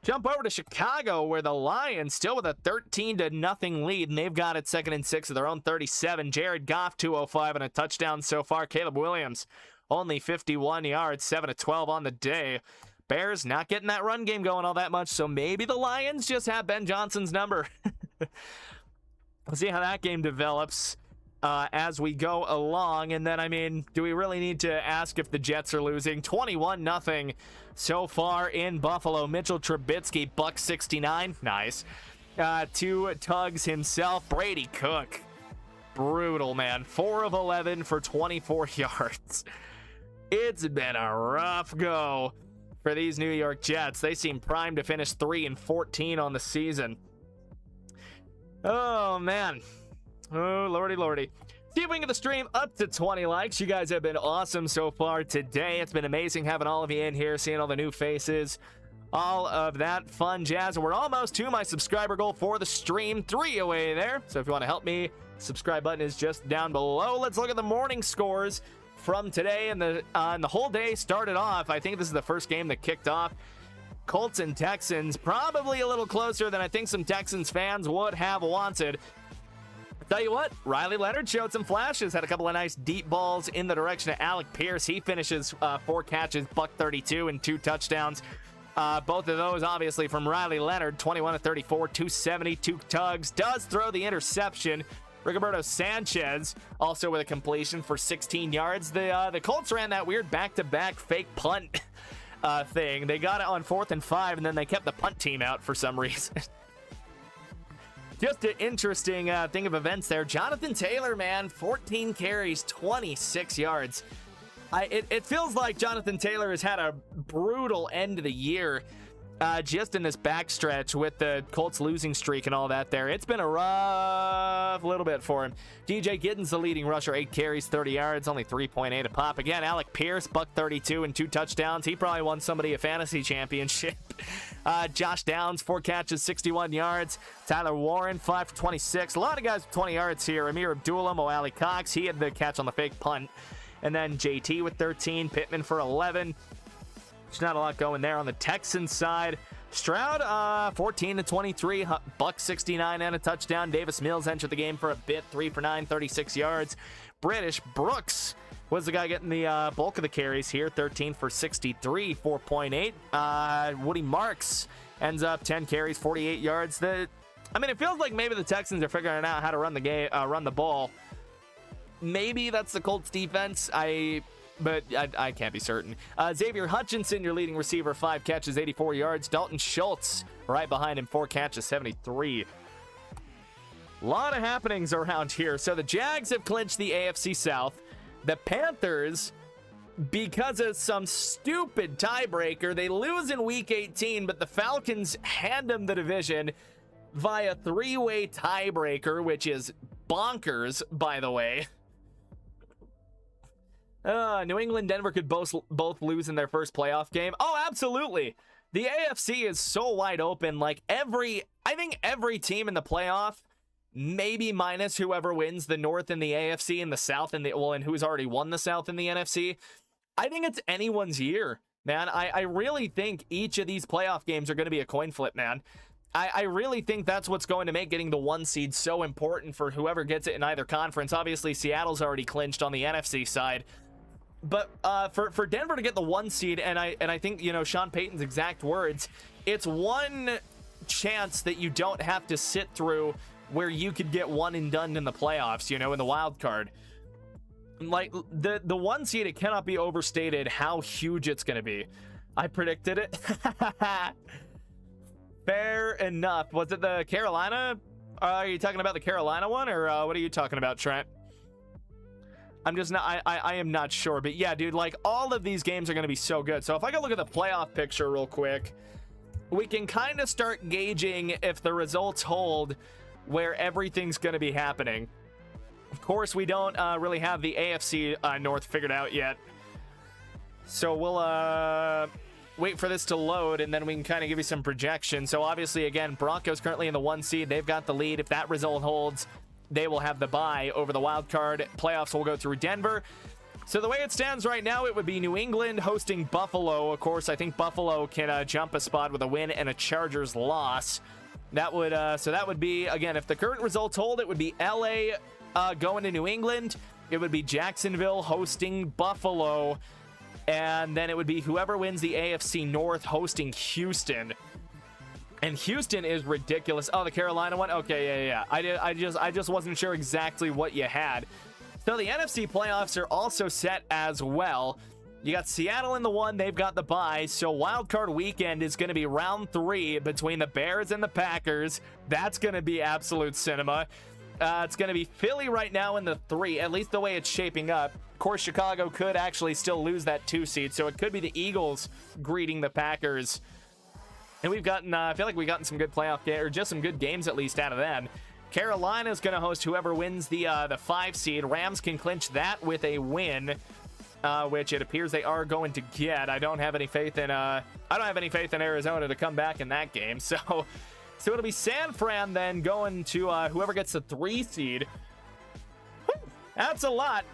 Jump over to Chicago, where the Lions still with a 13-0 lead, and they've got it 2nd and 6 of their own 37. Jared Goff, 205 and a touchdown so far. Caleb Williams, only 51 yards, 7 of 12 on the day. Bears not getting that run game going all that much, so maybe the Lions just have Ben Johnson's number. We'll see how that game develops as we go along. And then, I mean, do we really need to ask if the Jets are losing? 21-0 so far in Buffalo. Mitchell Trubisky, buck 69. Nice. 2 tugs himself. Brady Cook. Brutal, man. 4 of 11 for 24 yards. It's been a rough go for these New York Jets. They seem primed to finish 3-14 on the season. Oh, man. Oh, lordy. See if we can get the stream up to 20 likes. You guys have been awesome so far today. It's been amazing having all of you in here, seeing all the new faces, all of that fun jazz. And we're almost to my subscriber goal for the stream. 3 away there. So if you want to help me, subscribe button is just down below. Let's look at the morning scores from today. And the whole day started off, I think this is the first game that kicked off. Colts and Texans, probably a little closer than I think some Texans fans would have wanted. Tell you what, Riley Leonard showed some flashes, had a couple of nice deep balls in the direction of Alec Pierce. He finishes 4 catches, buck 32 and 2 touchdowns. Both of those obviously from Riley Leonard, 21 of 34, 270, 2 tugs. Does throw the interception. Rigoberto Sanchez also with a completion for 16 yards. The Colts ran that weird back-to-back fake punt thing. They got it on 4th and 5, and then they kept the punt team out for some reason. Just an interesting thing of events there. Jonathan Taylor, man, 14 carries, 26 yards. It feels like Jonathan Taylor has had a brutal end of the year just in this backstretch with the Colts losing streak and all that there. It's been a rough little bit for him. DJ Giddens, the leading rusher, 8 carries, 30 yards, only 3.8 a pop. Again, Alec Pierce, $132 and 2 touchdowns. He probably won somebody a fantasy championship. Josh Downs, 4 catches, 61 yards. Tyler Warren, 5 for 26. A lot of guys with 20 yards here. Amir Abdullah, Mo Alley Cox, he had the catch on the fake punt. And then JT with 13, Pittman for 11. There's not a lot going there on the Texans side. Stroud, 14 to 23, $169 and a touchdown. Davis Mills entered the game for a bit, 3 for 9, 36 yards. British Brooks was the guy getting the bulk of the carries here, 13 for 63, 4.8. Woody Marks ends up 10 carries, 48 yards. It feels like maybe the Texans are figuring out how to run the ball. Maybe that's the Colts defense. But I can't be certain. Xavier Hutchinson, your leading receiver, 5 catches, 84 yards. Dalton Schultz, right behind him, 4 catches, 73. A lot of happenings around here. So the Jags have clinched the AFC South. The Panthers, because of some stupid tiebreaker, they lose in Week 18, but the Falcons hand them the division via 3-way tiebreaker, which is bonkers, by the way. New England, Denver could both lose in their first playoff game. Oh, absolutely. The AFC is so wide open. Like I think every team in the playoff, maybe minus whoever wins the North in the AFC and the South and who's already won the South in the NFC. I think it's anyone's year, man. I really think each of these playoff games are going to be a coin flip, man. I really think that's what's going to make getting the 1 seed so important for whoever gets it in either conference. Obviously, Seattle's already clinched on the NFC side. But for Denver to get the 1 seed, and I think, Sean Payton's exact words, it's one chance that you don't have to sit through where you could get one and done in the playoffs, in the wild card. Like, the 1 seed, it cannot be overstated how huge it's going to be. I predicted it. Fair enough. Was it the Carolina? Are you talking about the Carolina one, or what are you talking about, Trent? I'm just not, I am not sure. But yeah, dude, like all of these games are going to be so good. So if I go look at the playoff picture real quick, we can kind of start gauging if the results hold where everything's going to be happening. Of course, we don't really have the AFC North figured out yet. So we'll wait for this to load, and then we can kind of give you some projections. So obviously, again, Broncos currently in the 1 seed. They've got the lead. If that result holds, they will have the bye over the wild card. Playoffs will go through Denver. So the way it stands right now, it would be New England hosting Buffalo. Of course, I think Buffalo can jump a spot with a win and a Chargers loss. That would so that would be, again, if the current results hold, it would be LA going to New England. It would be Jacksonville hosting Buffalo. And then it would be whoever wins the AFC North hosting Houston. And Houston is ridiculous. Oh, the Carolina one? Okay, yeah. I just wasn't sure exactly what you had. So the NFC playoffs are also set as well. You got Seattle in the 1. They've got the bye. So wild card weekend is going to be round 3 between the Bears and the Packers. That's going to be absolute cinema. It's going to be Philly right now in the 3, at least the way it's shaping up. Of course, Chicago could actually still lose that 2 seed. So it could be the Eagles greeting the Packers. And we've gotten, I feel like we've gotten some good playoff games, or just some good games at least out of them. Carolina's going to host whoever wins the 5 seed. Rams can clinch that with a win, which it appears they are going to get. I don't have any faith in Arizona to come back in that game. So it'll be San Fran then going to whoever gets the 3 seed. Whew, that's a lot.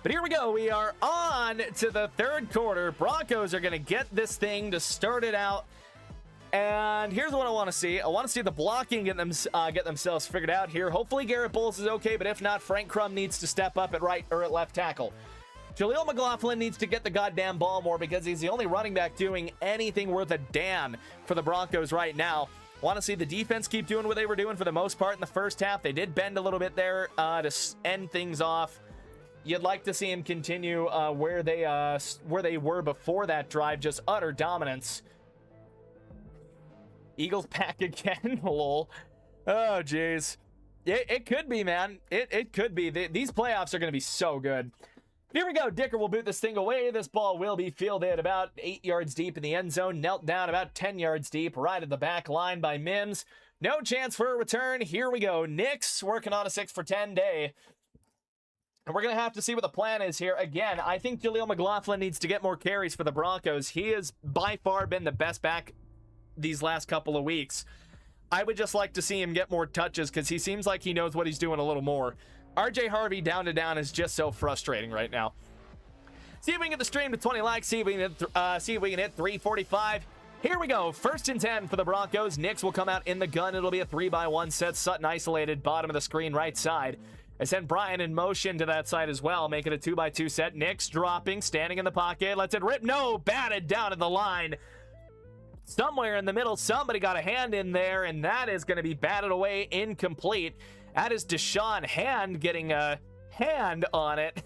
But here we go. We are on to the 3rd quarter. Broncos are going to get this thing to start it out. And here's what I want to see. I want to see the blocking get themselves figured out here. Hopefully Garrett Bowles is okay, but if not, Frank Crum needs to step up at right or at left tackle. Jaleel McLaughlin needs to get the goddamn ball more because he's the only running back doing anything worth a damn for the Broncos right now. Want to see the defense keep doing what they were doing for the most part in the first half. They did bend a little bit there to end things off. You'd like to see him continue where they were before that drive, just utter dominance. Eagles back again, lol. Oh, jeez. It could be, man. It could be. These playoffs are going to be so good. Here we go. Dicker will boot this thing away. This ball will be fielded about 8 yards deep in the end zone. Knelt down about 10 yards deep right at the back line by Mims. No chance for a return. Here we go. Knicks working on a 6 for 10 day. And we're going to have to see what the plan is here. Again, I think Jaleel McLaughlin needs to get more carries for the Broncos. He has by far been the best back these last couple of weeks. I would just like to see him get more touches because he seems like he knows what he's doing a little more. RJ Harvey down to down is just so frustrating right now. See if we can get the stream to 20 likes. See if we can hit 345. Here we go. 1st and 10 for the Broncos. Knicks will come out in the gun. It'll be a 3-by-1 set. Sutton isolated, bottom of the screen, right side. I send Brian in motion to that side as well, making a 2-by-2 set. Knicks dropping, standing in the pocket. Lets it rip. No, batted down at the line. Somewhere in the middle, somebody got a hand in there, and that is going to be batted away, incomplete. That is Deshaun Hand getting a hand on it.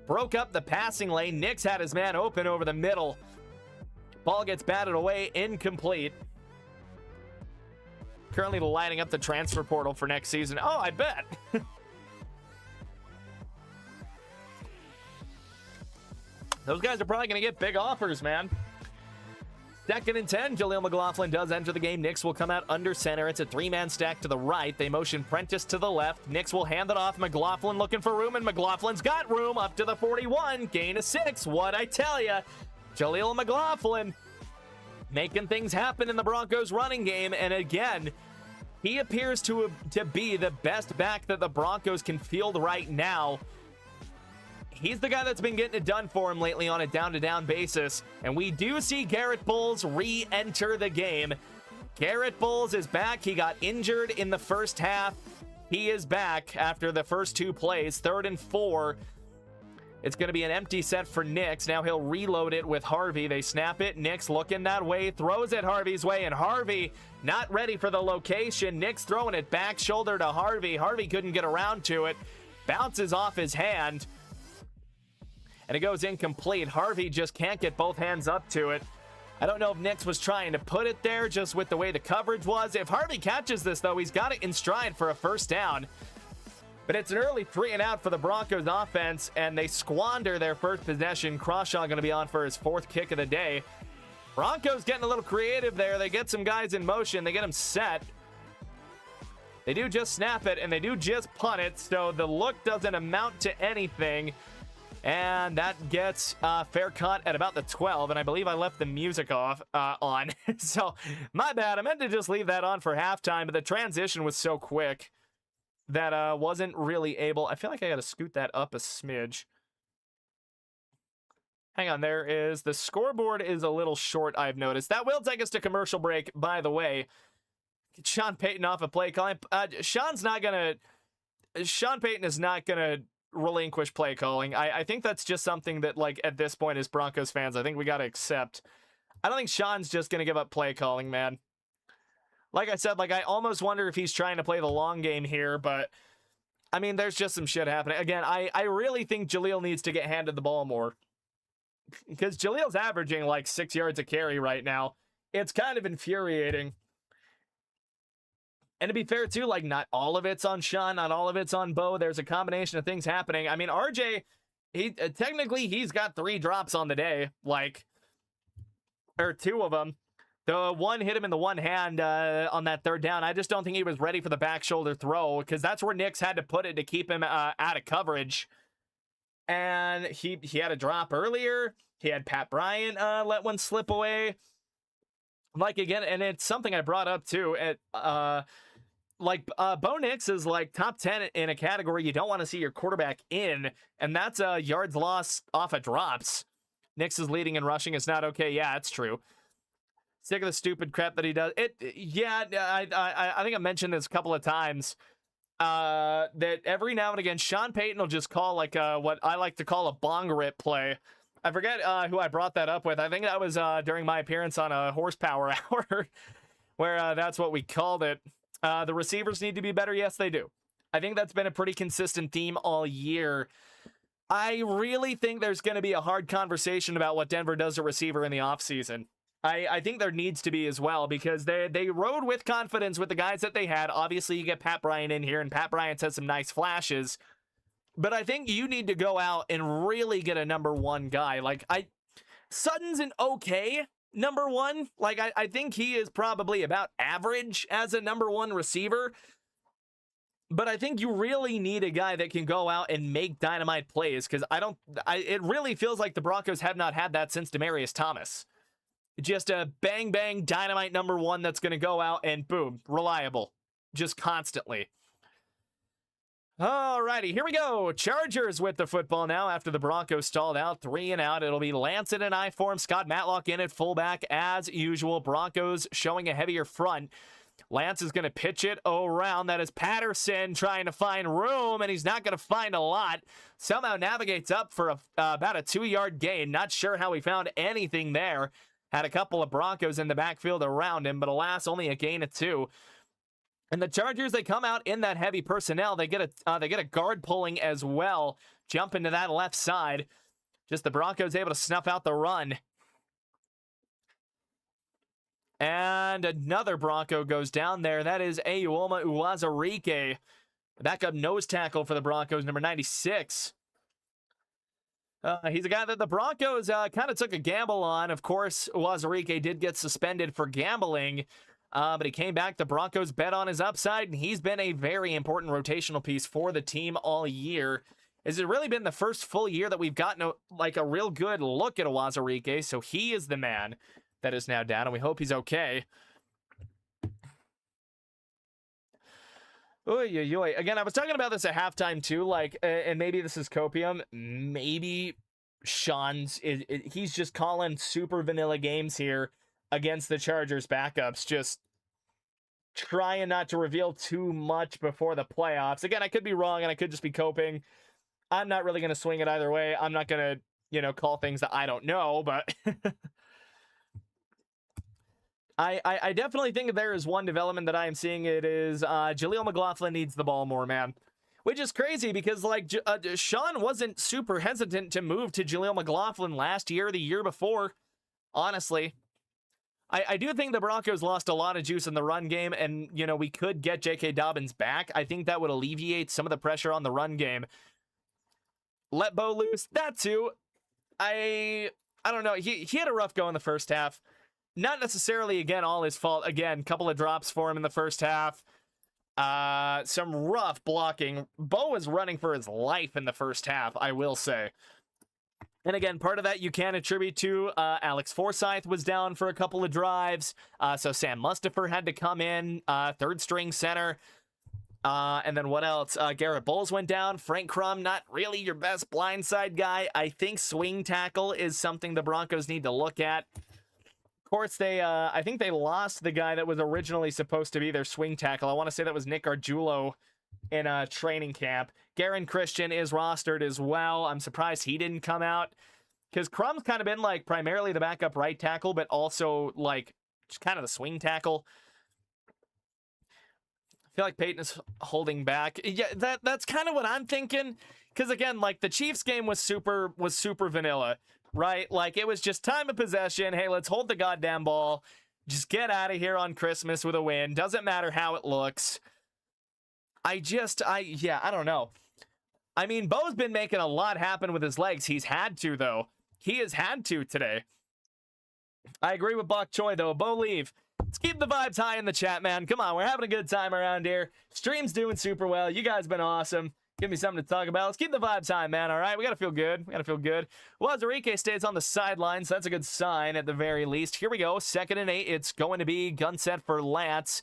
Broke up the passing lane. Knicks had his man open over the middle. Ball gets batted away, incomplete. Currently lighting up the transfer portal for next season. Oh, I bet. Those guys are probably going to get big offers, man. 2nd and 10. Jaleel McLaughlin does enter the game. Knicks will come out under center. It's a 3-man stack to the right. They motion Prentice to the left. Knicks will hand it off. McLaughlin looking for room, and McLaughlin's got room up to the 41. Gain of 6. What I tell ya. Jaleel McLaughlin making things happen in the Broncos running game. And again, he appears to be the best back that the Broncos can field right now. He's the guy that's been getting it done for him lately on a down-to-down basis. And we do see Garrett Bowles re-enter the game. Garrett Bowles is back. He got injured in the first half. He is back after the first 2 plays. 3rd and 4. It's going to be an empty set for Knicks. Now he'll reload it with Harvey. They snap it. Knicks looking that way. Throws it Harvey's way. And Harvey not ready for the location. Knicks throwing it back shoulder to Harvey. Harvey couldn't get around to it. Bounces off his hand. And it goes incomplete. Harvey just can't get both hands up to it. I don't know if Knicks was trying to put it there just with the way the coverage was. If Harvey catches this, though, he's got it in stride for a 1st down. But it's an early 3-and-out for the Broncos offense, and they squander their first possession. Crushin going to be on for his 4th kick of the day. Broncos getting a little creative there. They get some guys in motion. They get them set. They do just snap it, and they do just punt it, so the look doesn't amount to anything. And that gets fair cut at about the 12, and I believe I left the music off on. So, my bad. I meant to just leave that on for halftime, but the transition was so quick that wasn't really able. I feel like I got to scoot that up a smidge. Hang on, there is the scoreboard is a little short, I've noticed. That will take us to commercial break, by the way. Get Sean Payton off a play calling. Sean Payton is not gonna relinquish play calling. I think that's just something that, like, at this point as Broncos fans, I think we got to accept. I don't think Sean's just going to give up play calling, man. Like I said, like, I almost wonder if he's trying to play the long game here, but I mean, there's just some shit happening. Again, I really think Jaleel needs to get handed the ball more, because Jaleel's averaging like 6 yards a carry right now. It's kind of infuriating. And to be fair, too, like, not all of it's on Sean, not all of it's on Bo. There's a combination of things happening. I mean, RJ, technically, he's got 3 drops on the day, like, or 2 of them. The one hit him in the one hand on that 3rd down. I just don't think he was ready for the back shoulder throw, because that's where Knicks had to put it to keep him out of coverage. And he had a drop earlier. He had Pat Bryant let one slip away. Like, again, and it's something I brought up, too. Bo Nix is like top 10 in a category you don't want to see your quarterback in, and that's yards lost off of drops. Nix is leading in rushing. It's not okay. Yeah, it's true. Sick of the stupid crap that he does. I think I mentioned this a couple of times, that every now and again, Sean Payton will just call like what I like to call a bong rip play. I forget who I brought that up with. I think that was during my appearance on a Horsepower Hour, where that's what we called it. The receivers need to be better. Yes, they do. I think that's been a pretty consistent theme all year. I really think there's going to be a hard conversation about what Denver does to receiver in the offseason. I think there needs to be as well, because they rode with confidence with the guys that they had. Obviously, you get Pat Bryant in here, and Pat Bryant has some nice flashes. But I think you need to go out and really get a number one guy. Like, Sutton's an okay number one. Like, I think he is probably about average as a number one receiver. But I think you really need a guy that can go out and make dynamite plays, because it really feels like the Broncos have not had that since Demaryius Thomas. Just a bang, bang, dynamite number one that's going to go out and boom, reliable. Just constantly. Alrighty, here we go. Chargers with the football now after the Broncos stalled out. 3 and out. It'll be Lance in an I form. Scott Matlock in at fullback as usual. Broncos showing a heavier front. Lance is going to pitch it around. That is Patterson trying to find room, and he's not going to find a lot. Somehow navigates up for about a 2-yard gain. Not sure how he found anything there. Had a couple of Broncos in the backfield around him, but alas, only a gain of 2. And the Chargers, they come out in that heavy personnel. They get a guard pulling as well. Jump into that left side. Just the Broncos able to snuff out the run. And another Bronco goes down there. That is Ayuoma Uwazurike. Backup nose tackle for the Broncos, number 96. He's a guy that the Broncos kind of took a gamble on. Of course, Uwazurike did get suspended for gambling, but he came back. The Broncos bet on his upside, and he's been a very important rotational piece for the team all year. It's really been the first full year that we've gotten a real good look at Uwazurike, so he is the man that is now down, and we hope he's okay. Oy, oy, oy. Again, I was talking about this at halftime too, like, and maybe this is copium. Maybe Sean's, he's just calling super vanilla games here against the Chargers backups, just trying not to reveal too much before the playoffs. Again, I could be wrong, and I could just be coping. I'm not really going to swing it either way. I'm not going to, call things that I don't know, but I definitely think there is one development that I am seeing. It is Jaleel McLaughlin needs the ball more, man. Which is crazy because, like, Sean wasn't super hesitant to move to Jaleel McLaughlin last year, the year before, honestly. I do think the Broncos lost a lot of juice in the run game, and, we could get J.K. Dobbins back. I think that would alleviate some of the pressure on the run game. Let Bo loose, that too. I don't know. He had a rough go in the first half. Not necessarily, again, all his fault. Again, couple of drops for him in the first half. Some rough blocking. Bo was running for his life in the first half, I will say. And again, part of that you can attribute to Alex Forsyth was down for a couple of drives. So Sam Mustipher had to come in, third string center. And then what else? Garrett Bowles went down. Frank Crum, not really your best blindside guy. I think swing tackle is something the Broncos need to look at. Of course, I think they lost the guy that was originally supposed to be their swing tackle. I want to say that was Nick Argiulo in a training camp. Garen Christian is rostered as well. I'm surprised he didn't come out, because Crum's kind of been like primarily the backup right tackle, but also like just kind of the swing tackle. I feel like Peyton is holding back. Yeah, that's kind of what I'm thinking. Because again, like the Chiefs game was super vanilla, right? Like it was just time of possession. Hey, let's hold the goddamn ball. Just get out of here on Christmas with a win. Doesn't matter how it looks. I don't know. I mean, Bo's been making a lot happen with his legs. He's had to, though. He has had to today. I agree with Bok Choi, though. Bo, leave. Let's keep the vibes high in the chat, man. Come on, we're having a good time around here. Stream's doing super well. You guys been awesome. Give me something to talk about. Let's keep the vibes high, man, all right? We got to feel good. Uwazurike stays on the sidelines. So that's a good sign at the very least. Here we go. 2nd and 8. It's going to be gun set for Lance.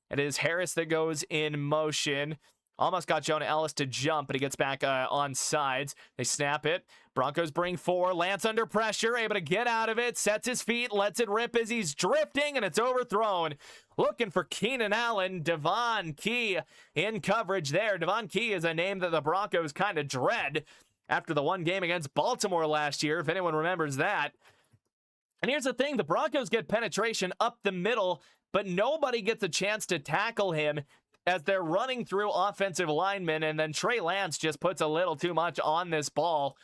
It is Harris that goes in motion. Almost got Jonah Ellis to jump, but he gets back on sides. They snap it. Broncos bring 4. Lance under pressure, able to get out of it. Sets his feet, lets it rip as he's drifting, and it's overthrown. Looking for Keenan Allen. Devon Key in coverage there. Devon Key is a name that the Broncos kind of dread after the one game against Baltimore last year, if anyone remembers that. And here's the thing. The Broncos get penetration up the middle, but nobody gets a chance to tackle him as they're running through offensive linemen, and then Trey Lance just puts a little too much on this ball.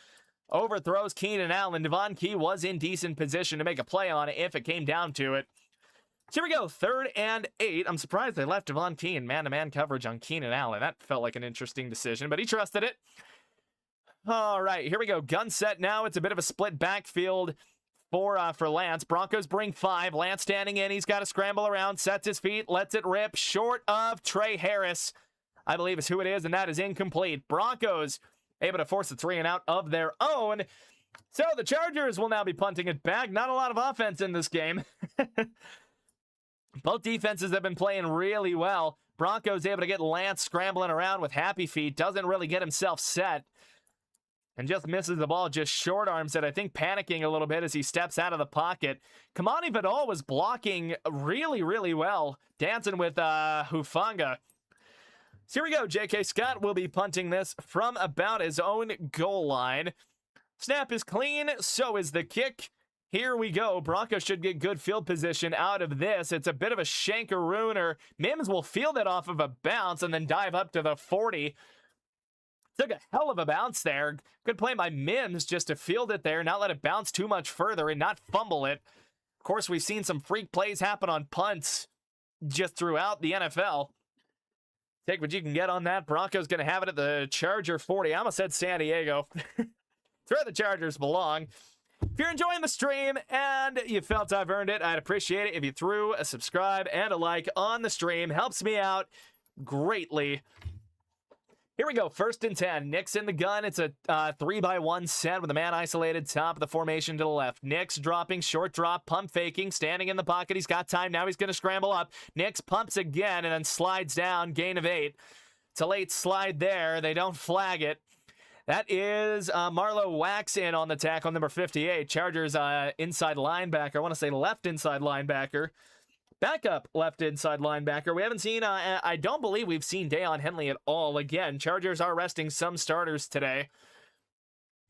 Overthrows Keenan Allen. Devon Key was in decent position to make a play on it if it came down to it. Here we go, 3rd and 8. I'm surprised they left Devon Key in man-to-man coverage on Keenan Allen. That felt like an interesting decision, but he trusted it. All right, here we go. Gun set now. It's a bit of a split backfield for Lance. Broncos bring 5. Lance standing in. He's got to scramble around, sets his feet, lets it rip. Short of Trey Harris, I believe is who it is, and that is incomplete. Broncos able to force a 3 and out of their own. So the Chargers will now be punting it back. Not a lot of offense in this game. Both defenses have been playing really well. Broncos able to get Lance scrambling around with happy feet. Doesn't really get himself set. And just misses the ball, just short arms it. I think panicking a little bit as he steps out of the pocket. Kamani Vidal was blocking really, really well. Dancing with Hufanga. So here we go. J.K. Scott will be punting this from about his own goal line. Snap is clean. So is the kick. Here we go. Broncos should get good field position out of this. It's a bit of a shankarooner. Mims will field it off of a bounce and then dive up to the 40. Took a hell of a bounce there. Good play by Mims just to field it there, not let it bounce too much further and not fumble it. Of course, we've seen some freak plays happen on punts just throughout the NFL. Take what you can get on that. Broncos going to have it at the Charger 40. I almost said San Diego. It's where the Chargers belong. If you're enjoying the stream and you felt I've earned it, I'd appreciate it if you threw a subscribe and a like on the stream. Helps me out greatly. Here we go, 1st and 10. Nick's in the gun. It's a 3-by-1 set with a man isolated top of the formation to the left. Nick's dropping, short drop, pump faking, standing in the pocket. He's got time. Now he's going to scramble up. Nick's pumps again and then slides down, gain of 8. It's a late slide there. They don't flag it. That is Marlo Wax in on the tackle, number 58. Chargers inside linebacker. I want to say left inside linebacker. Backup left inside linebacker. We haven't seen, I don't believe we've seen Deion Henley at all. Again, Chargers are resting some starters today.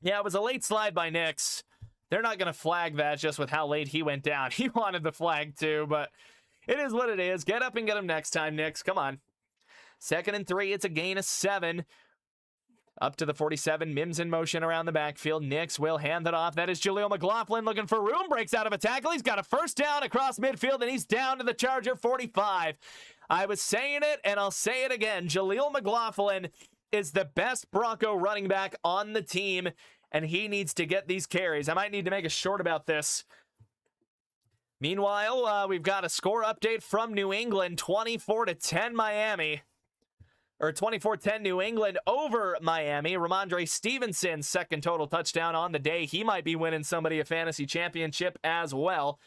Yeah, it was a late slide by Nix. They're not going to flag that just with how late he went down. He wanted the flag too, but it is what it is. Get up and get him next time, Nix. Come on. 2nd and 3. It's a gain of 7. Up to the 47, Mims in motion around the backfield. Nix will hand it off. That is Jaleel McLaughlin looking for room. Breaks out of a tackle. He's got a 1st down across midfield, and he's down to the Charger 45. I was saying it, and I'll say it again. Jaleel McLaughlin is the best Bronco running back on the team, and he needs to get these carries. I might need to make a short about this. Meanwhile, we've got a score update from New England, 24-10 Miami. Or 24-10 New England over Miami. Ramondre Stevenson's 2nd total touchdown on the day. He might be winning somebody a fantasy championship as well.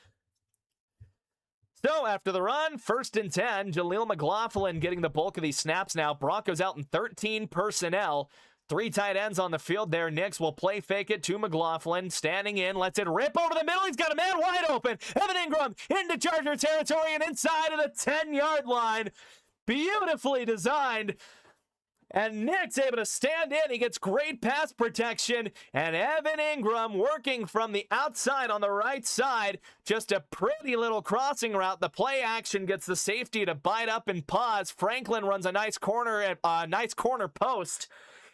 So after the run, 1st and 10. Jaleel McLaughlin getting the bulk of these snaps now. Broncos out in 13 personnel. 3 tight ends on the field there. Nix will play fake it to McLaughlin. Standing in, lets it rip over the middle. He's got a man wide open. Evan Ingram into Charger territory and inside of the 10-yard line. Beautifully designed. And Nick's able to stand in. He gets great pass protection. And Evan Ingram working from the outside on the right side. Just a pretty little crossing route. The play action gets the safety to bite up and pause. Franklin runs a nice corner post.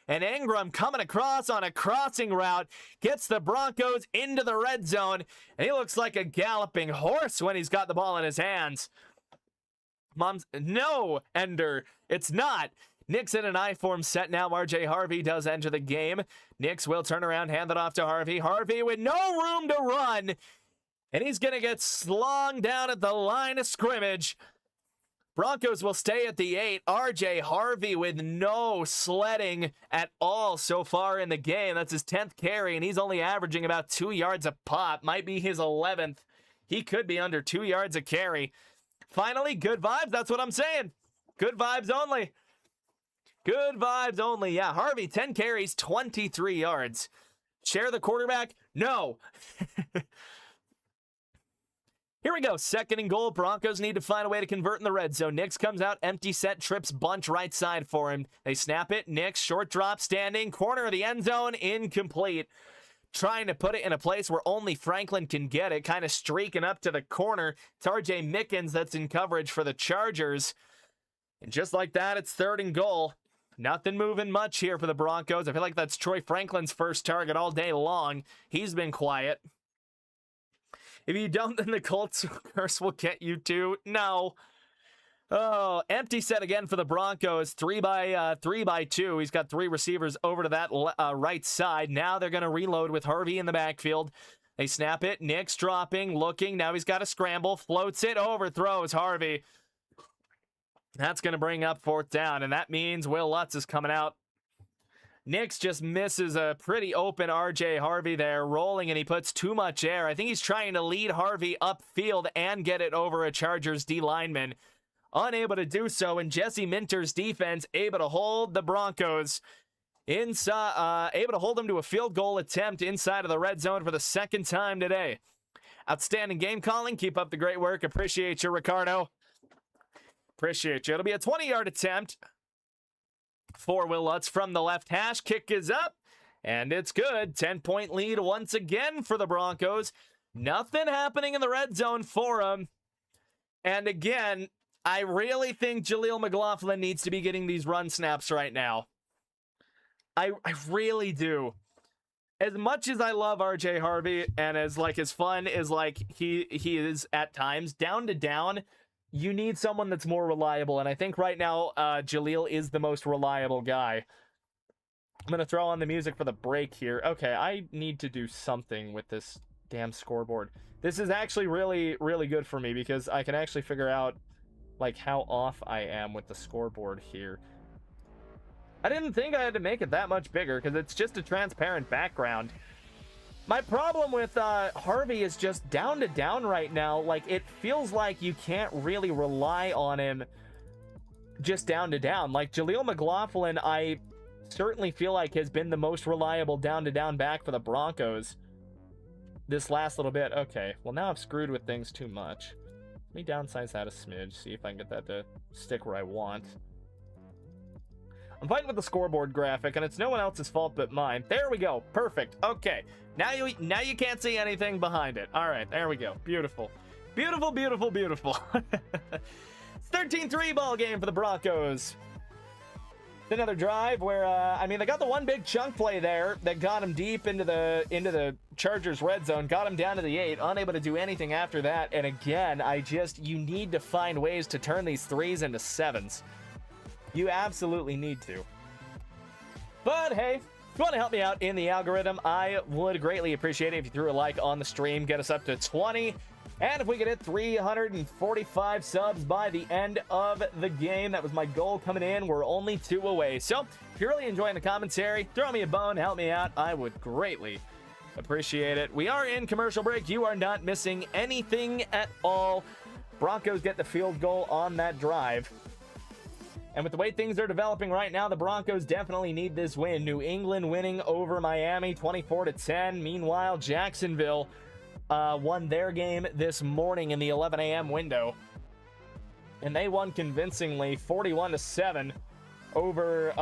And Ingram coming across on a crossing route gets the Broncos into the red zone. And he looks like a galloping horse when he's got the ball in his hands. No, Ender, it's not. Nick's in an I-form set now. RJ Harvey does enter the game. Nix will turn around, hand it off to Harvey. Harvey with no room to run. And he's going to get slung down at the line of scrimmage. Broncos will stay at the 8. RJ Harvey with no sledding at all so far in the game. That's his 10th carry, and he's only averaging about 2 yards a pop. Might be his 11th. He could be under 2 yards a carry. Finally, good vibes. That's what I'm saying. Good vibes only. Good vibes only. Yeah, Harvey, 10 carries, 23 yards. Share the quarterback? No. Here we go. 2nd and goal. Broncos need to find a way to convert in the red zone. Nix comes out, empty set, trips bunch right side for him. They snap it. Nix, short drop, standing, corner of the end zone, incomplete. Trying to put it in a place where only Franklin can get it, kind of streaking up to the corner. It's RJ Mickens that's in coverage for the Chargers. And just like that, it's 3rd and goal. Nothing moving much here for the Broncos. I feel like that's Troy Franklin's first target all day long. He's been quiet. If you don't, then the Colts curse will get you too. No. Oh, empty set again for the Broncos. 3 by 2. He's got 3 receivers over to that right side. Now they're going to reload with Harvey in the backfield. They snap it. Nick's dropping, looking. Now he's got a scramble. Floats it, overthrows Harvey. That's going to bring up 4th down, and that means Will Lutz is coming out. Nix just misses a pretty open RJ Harvey there, rolling, and he puts too much air. I think he's trying to lead Harvey upfield and get it over a Chargers D lineman. Unable to do so, and Jesse Minter's defense able to hold the Broncos inside, able to hold them to a field goal attempt inside of the red zone for the 2nd time today. Outstanding game calling. Keep up the great work. Appreciate you, Ricardo. Appreciate you. It'll be a 20-yard attempt for Will Lutz from the left hash. Kick is up, and it's good. 10-point lead once again for the Broncos. Nothing happening in the red zone for them. And again, I really think Jaleel McLaughlin needs to be getting these run snaps right now. I really do. As much as I love RJ Harvey, and as fun as he is at times, down to down, you need someone that's more reliable, and I think right now Jaleel is the most reliable guy. I'm going to throw on the music for the break here. Okay, I need to do something with this damn scoreboard. This is actually really, really good for me because I can actually figure out how off I am with the scoreboard here. I didn't think I had to make it that much bigger because it's just a transparent background. My problem with Harvey is just down to down right now. It feels like you can't really rely on him just down to down. Jaleel McLaughlin, I certainly feel like has been the most reliable down to down back for the Broncos this last little bit. Okay, well now I've screwed with things too much. Let me downsize that a smidge, see if I can get that to stick where I want. I'm fighting with the scoreboard graphic, and it's no one else's fault but mine. There we go. Perfect. Okay. Now you can't see anything behind it. All right. There we go. Beautiful. Beautiful, beautiful, beautiful. It's 13-3 ball game for the Broncos. Another drive where, they got the one big chunk play there that got him deep into the Chargers red zone, got him down to the 8, unable to do anything after that. And again, you need to find ways to turn these 3s into 7s. You absolutely need to. But hey, if you want to help me out in the algorithm, I would greatly appreciate it if you threw a like on the stream, get us up to 20. And if we could hit 345 subs by the end of the game, that was my goal coming in. We're only 2 away. So if you're really enjoying the commentary, throw me a bone, help me out. I would greatly appreciate it. We are in commercial break. You are not missing anything at all. Broncos get the field goal on that drive. And with the way things are developing right now, the Broncos definitely need this win. New England winning over Miami 24-10. Meanwhile, Jacksonville won their game this morning in the 11 a.m. window. And they won convincingly 41-7 over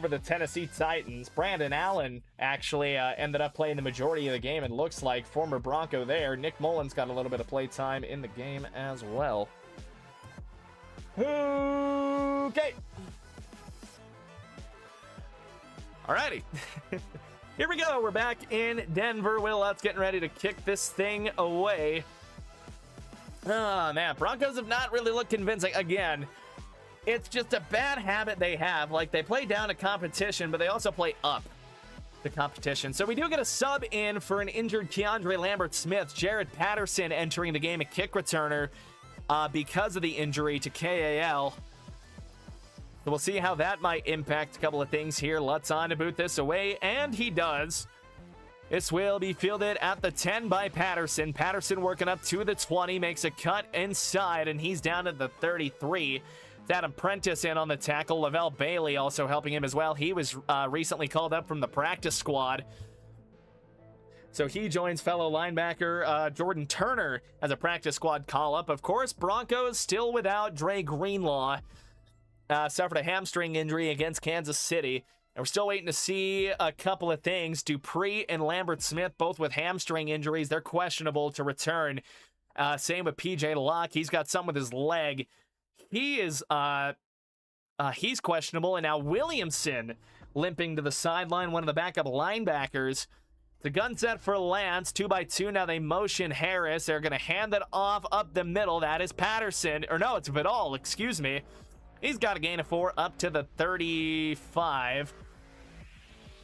the Tennessee Titans. Brandon Allen actually ended up playing the majority of the game, and looks like former Bronco there. Nick Mullins got a little bit of play time in the game as well. Okay. Alrighty. Here we go. We're back in Denver. Will Lutz getting ready to kick this thing away. Oh, man. Broncos have not really looked convincing. Again, it's just a bad habit they have. They play down to competition, but they also play up to competition. So we do get a sub in for an injured Keandre Lambert-Smith. Jared Patterson entering the game, a kick returner. Because of the injury to KAL. So we'll see how that might impact a couple of things here. Lutz on to boot this away, and he does. This will be fielded at the 10 by Patterson. Patterson working up to the 20, makes a cut inside, and he's down at the 33. It's Adam Prentice in on the tackle. Lavelle Bailey also helping him as well. He was recently called up from the practice squad. So he joins fellow linebacker Jordan Turner as a practice squad call-up. Of course, Broncos still without Dre Greenlaw. Suffered a hamstring injury against Kansas City. And we're still waiting to see a couple of things. Dupree and Lambert-Smith, both with hamstring injuries. They're questionable to return. Same with PJ Locke. He's got something with his leg. He is He's questionable. And now Williamson limping to the sideline, one of the backup linebackers. The gun set for Lance, 2x2. Now they motion Harris. They're going to hand it off up the middle. That is Patterson. Or no, it's Vidal, excuse me. He's got a gain of 4 up to the 35.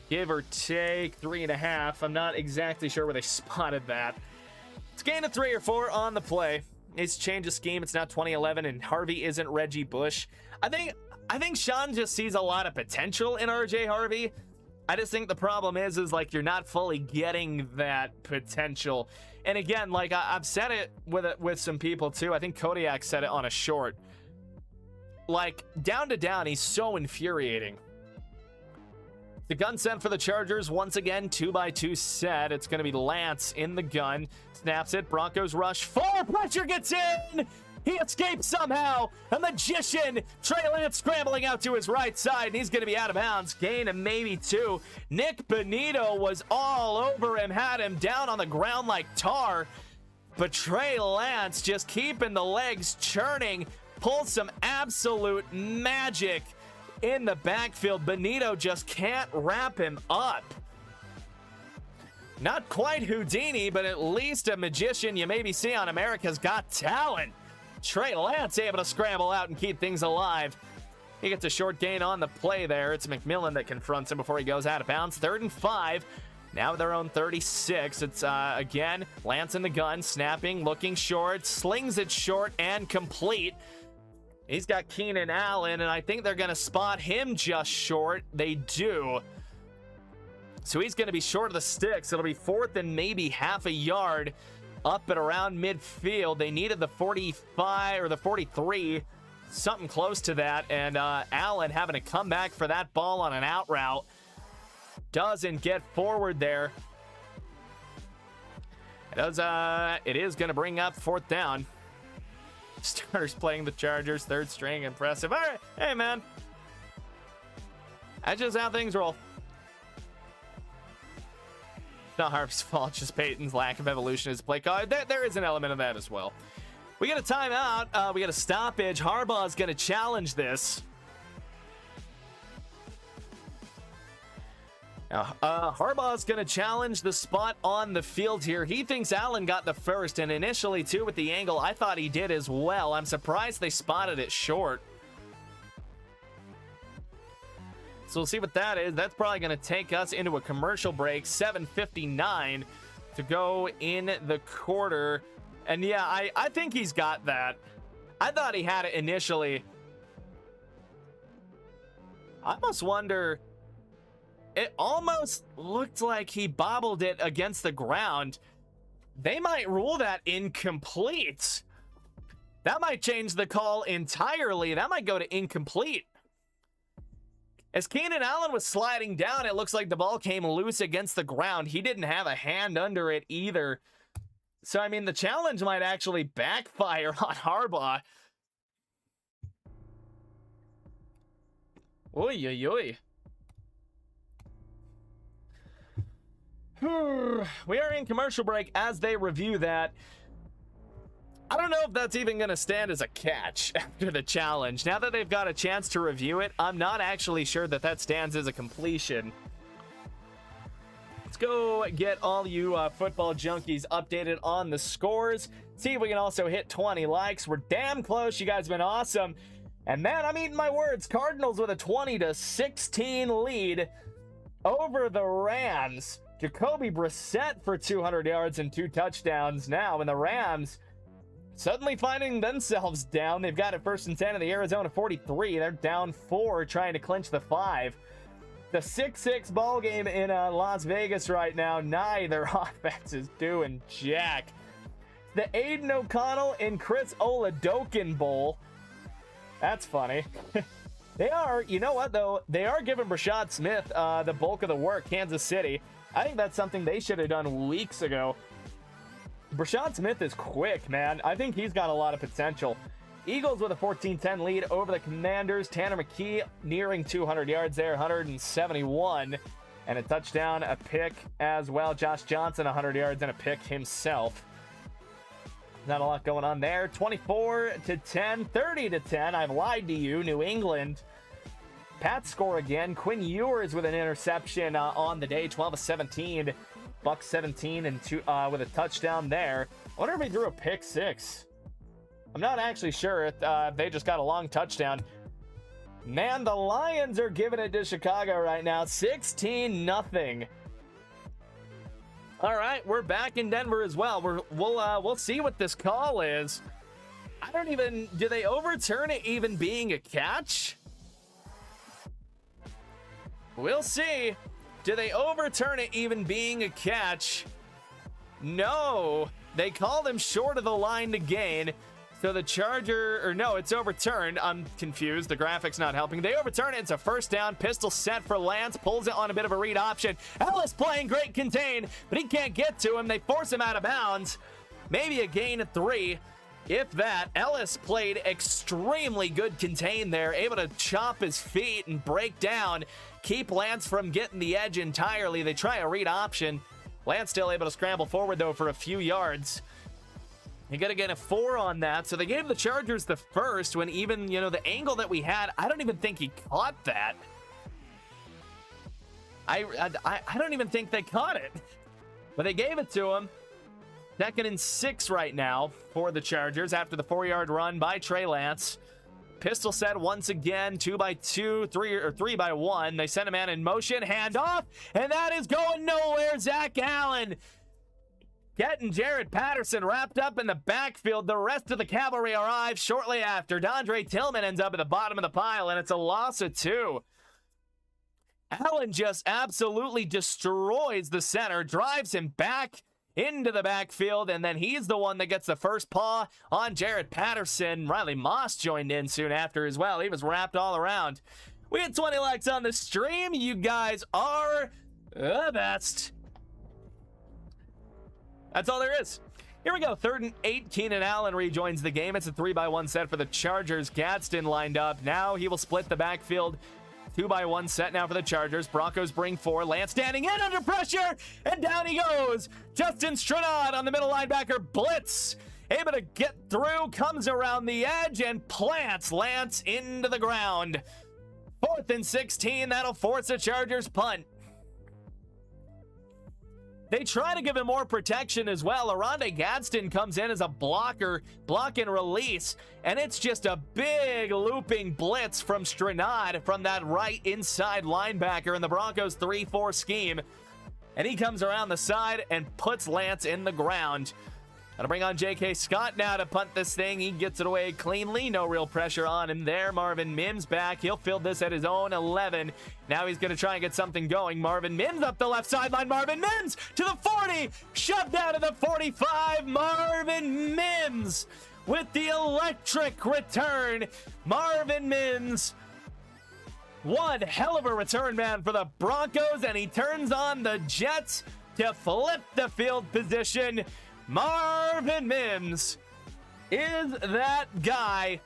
Give or take 3.5. I'm not exactly sure where they spotted that. It's gain of 3 or 4 on the play. It's change of scheme. It's now 2011, and Harvey isn't Reggie Bush. I think Sean just sees a lot of potential in RJ Harvey. I just think the problem is like you're not fully getting that potential. And again, like I've said it with some people too. I think Kodiak said it on a short. Like down to down, he's so infuriating. The gun set for the Chargers once again, 2x2 set. It's going to be Lance in the gun, snaps it. Broncos rush 4. Pressure gets in. He escapes somehow. A magician. Trey Lance scrambling out to his right side, and he's going to be out of bounds. Gain of maybe 2. Nick Benito was all over him, had him down on the ground like tar. But Trey Lance just keeping the legs churning, pulls some absolute magic in the backfield. Benito just can't wrap him up. Not quite Houdini, but at least a magician you maybe see on America's Got Talent. Trey Lance able to scramble out and keep things alive. He gets a short gain on the play there. It's McMillan that confronts him before he goes out of bounds. 3rd and 5. Now their own 36. It's again Lance in the gun, snapping, looking short, slings it short and complete. He's got Keenan Allen, and I think they're going to spot him just short. They do. So he's going to be short of the sticks. It'll be 4th and maybe half a yard up and around midfield. They needed the 45 or the 43, something close to that. And Allen having to come back for that ball on an out route. Doesn't get forward there. It is going to bring up 4th down. Starters playing the Chargers, 3rd string, impressive. All right, hey man, that's just how things roll. It's not Harvey's fault, just Peyton's lack of evolution as play call. There is an element of that as well. We get a timeout. We get a stoppage. Harbaugh's going to challenge this. Now, Harbaugh's going to challenge the spot on the field here. He thinks Allen got the first, and initially, too, with the angle, I thought he did as well. I'm surprised they spotted it short. So we'll see what that is. That's probably going to take us into a commercial break. 7:59 to go in the quarter. And yeah, I think he's got that. I thought he had it initially. I almost wonder... It almost looked like he bobbled it against the ground. They might rule that incomplete. That might change the call entirely. That might go to incomplete. As Keenan Allen was sliding down, it looks like the ball came loose against the ground. He didn't have a hand under it either. So, I mean, the challenge might actually backfire on Harbaugh. Oy, oy, oy. We are in commercial break as they review that. I don't know if that's even going to stand as a catch after the challenge. Now that they've got a chance to review it, I'm not actually sure that that stands as a completion. Let's go get all you football junkies updated on the scores. See if we can also hit 20 likes. We're damn close. You guys have been awesome. And man, I'm eating my words. Cardinals with a 20-16 lead over the Rams. Jacoby Brissett for 200 yards and 2 touchdowns now, and the Rams suddenly finding themselves down. They've got it 1st and 10 in the Arizona 43. They're down 4, trying to clinch the 5. The 6-6 ball game in Las Vegas right now. Neither offense is doing jack. The Aiden O'Connell and Chris Oladokin Bowl. That's funny. They are, you know what though? They are giving Brashad Smith the bulk of the work, Kansas City. I think that's something they should have done weeks ago. Brashad Smith is quick, man. I think he's got a lot of potential. Eagles with a 14-10 lead over the Commanders. Tanner McKee nearing 200 yards there, 171. And a touchdown, a pick as well. Josh Johnson, 100 yards and a pick himself. Not a lot going on there. 24-10, 30-10. I've lied to you. New England Pats score again. Quinn Ewers with an interception on the day, 12 of 17. Buck 17 and two with a touchdown there. I wonder if he threw a pick six. I'm not actually sure if they just got a long touchdown. Man, the Lions are giving it to Chicago right now, 16-0. All right, we're back in Denver as well. We'll see what this call is. I don't even, do they overturn it even being a catch? We'll see. Do they overturn it even being a catch? No. They called him short of the line to gain. So the Charger, or no, it's overturned. I'm confused. The graphics not helping. They overturn it. It's a first down. Pistol set for Lance. Pulls it on a bit of a read option. Ellis playing great contain, but he can't get to him. They force him out of bounds. Maybe a gain of 3. If that. Ellis played extremely good contain there. Able to chop his feet and break down. Keep Lance from getting the edge entirely. They try a read option. Lance still able to scramble forward, though, for a few yards. You got to get a 4 on that. So they gave the Chargers the first when even, the angle that we had, I don't even think he caught that. I don't even think they caught it. But they gave it to him. 2nd and 6 right now for the Chargers after the 4-yard run by Trey Lance. Pistol set once again, 2-2, 3-1. They send a man in motion, handoff, and that is going nowhere. Zach Allen getting Jared Patterson wrapped up in the backfield. The rest of the cavalry arrives shortly after. Dondre Tillman ends up at the bottom of the pile, and it's a loss of 2. Allen just absolutely destroys the center, drives him back into the backfield, and then he's the one that gets the first paw on Jared Patterson. Riley Moss joined in soon after as well. He was wrapped all around. We had 20 likes on the stream. You guys are the best. That's all there is. Here we go. 3rd and 8. Keenan Allen rejoins the game. It's a 3-by-1 set for the Chargers. Gadsden lined up. Now he will split the backfield. 2-by-1 set now for the Chargers. Broncos bring 4. Lance standing in under pressure, and down he goes. Justin Stranad on the middle linebacker blitz. Able to get through, comes around the edge, and plants Lance into the ground. 4th and 16. That'll force the Chargers punt. They try to give him more protection as well. Aronde Gadsden comes in as a blocker, block and release, and it's just a big looping blitz from Stranad from that right inside linebacker in the Broncos 3-4 scheme. And he comes around the side and puts Lance in the ground. Gotta bring on J.K. Scott now to punt this thing. He gets it away cleanly. No real pressure on him there. Marvin Mims back. He'll field this at his own 11. Now he's going to try and get something going. Marvin Mims up the left sideline. Marvin Mims to the 40. Shoved out of the 45. Marvin Mims with the electric return. Marvin Mims. One hell of a return man for the Broncos. And he turns on the Jets to flip the field position. Marvin Mims is that guy.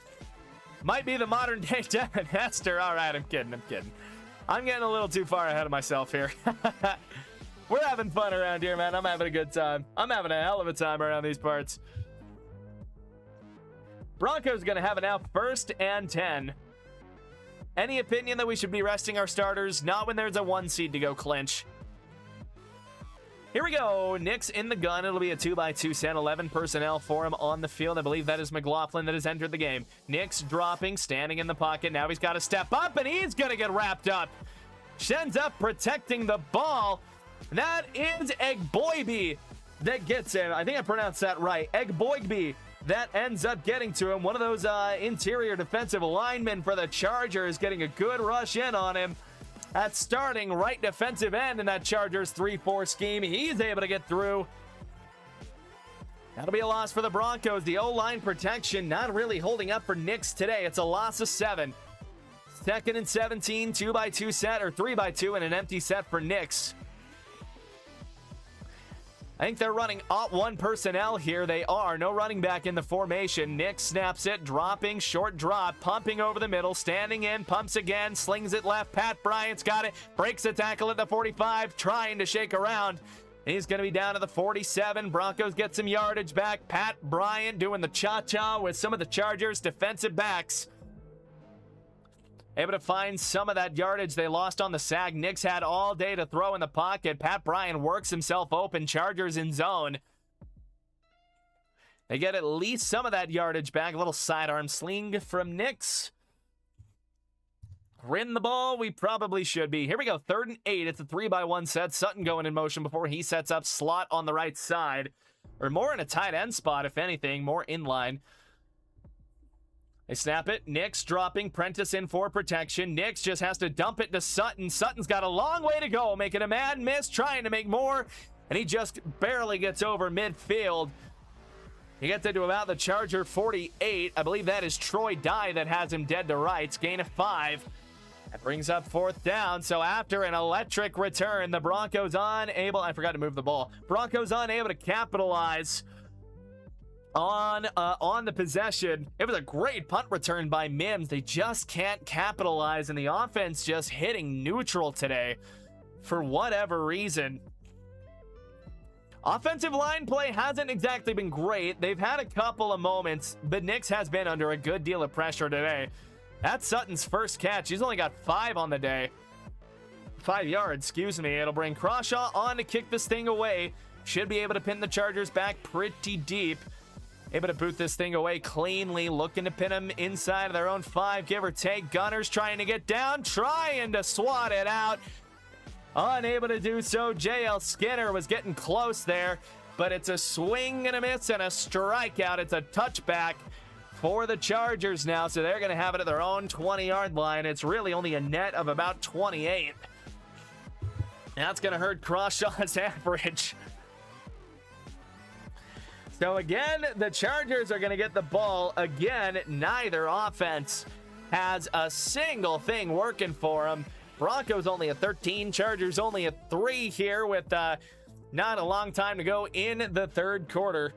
Might be the modern day Devin Hester. All right, I'm kidding. I'm getting a little too far ahead of myself here. We're having fun around here, man. I'm having a good time. I'm having a hell of a time around these parts. Broncos going to have it now 1st and 10. Any opinion that we should be resting our starters? Not when there's a 1 seed to go clinch. Here we go. Nick's in the gun. It'll be a 2-by-2 set. 11 personnel for him on the field. I believe that is McLaughlin that has entered the game. Nick's dropping, standing in the pocket. Now he's got to step up, and he's going to get wrapped up. Ends up protecting the ball. That is Egboigbe that gets him. I think I pronounced that right. Egboigbe that ends up getting to him. One of those interior defensive linemen for the Chargers getting a good rush in on him. At starting right defensive end in that Chargers 3-4 scheme. He's able to get through. That'll be a loss for the Broncos. The O-line protection not really holding up for Knicks today. It's a loss of 7. 2nd and 17, 2-by-2 set, or 3-by-2 and an empty set for Knicks. I think they're running OT1 personnel here. They are. No running back in the formation. Nick snaps it, dropping, short drop, pumping over the middle, standing in, pumps again, slings it left. Pat Bryant's got it, breaks the tackle at the 45, trying to shake around. He's going to be down to the 47. Broncos get some yardage back. Pat Bryant doing the cha-cha with some of the Chargers defensive backs. able to find some of that yardage they lost on the sack. Knicks had all day to throw in the pocket. Pat Bryant works himself open. Chargers in zone. They get at least some of that yardage back. A little sidearm sling from Knicks. Rin the ball, we probably should be. Here we go, 3rd and 8. It's a 3-by-1 set. Sutton going in motion before he sets up slot on the right side. Or more in a tight end spot, if anything. More inline. They snap it. Knicks dropping. Prentice in for protection. Knicks just has to dump it to Sutton. Sutton's got a long way to go, making a mad miss, trying to make more. And he just barely gets over midfield. He gets into about the Charger 48. I believe that is Troy Dye that has him dead to rights. Gain of 5. That brings up 4th down. So after an electric return, the Broncos unable... I forgot to move the ball. Broncos unable to capitalize on the possession. It was a great punt return by Mims. They just can't capitalize, and the offense just hitting neutral today for whatever reason. Offensive line play hasn't exactly been great. They've had a couple of moments, but Knicks has been under a good deal of pressure today. That's Sutton's first catch. He's only got 5 on the day. 5 yards, excuse me. It'll bring Crawshaw on to kick this thing away. Should be able to pin the Chargers back pretty deep. Able to boot this thing away cleanly. Looking to pin them inside of their own 5, give or take. Gunners trying to get down, trying to swat it out. Unable to do so. JL Skinner was getting close there, but it's a swing and a miss and a strikeout. It's a touchback for the Chargers now, so they're going to have it at their own 20-yard line. It's really only a net of about 28. That's going to hurt Crawshaw's average. So again, the Chargers are going to get the ball. Again, neither offense has a single thing working for them. Broncos only a 13, Chargers only a 3 here with not a long time to go in the 3rd quarter.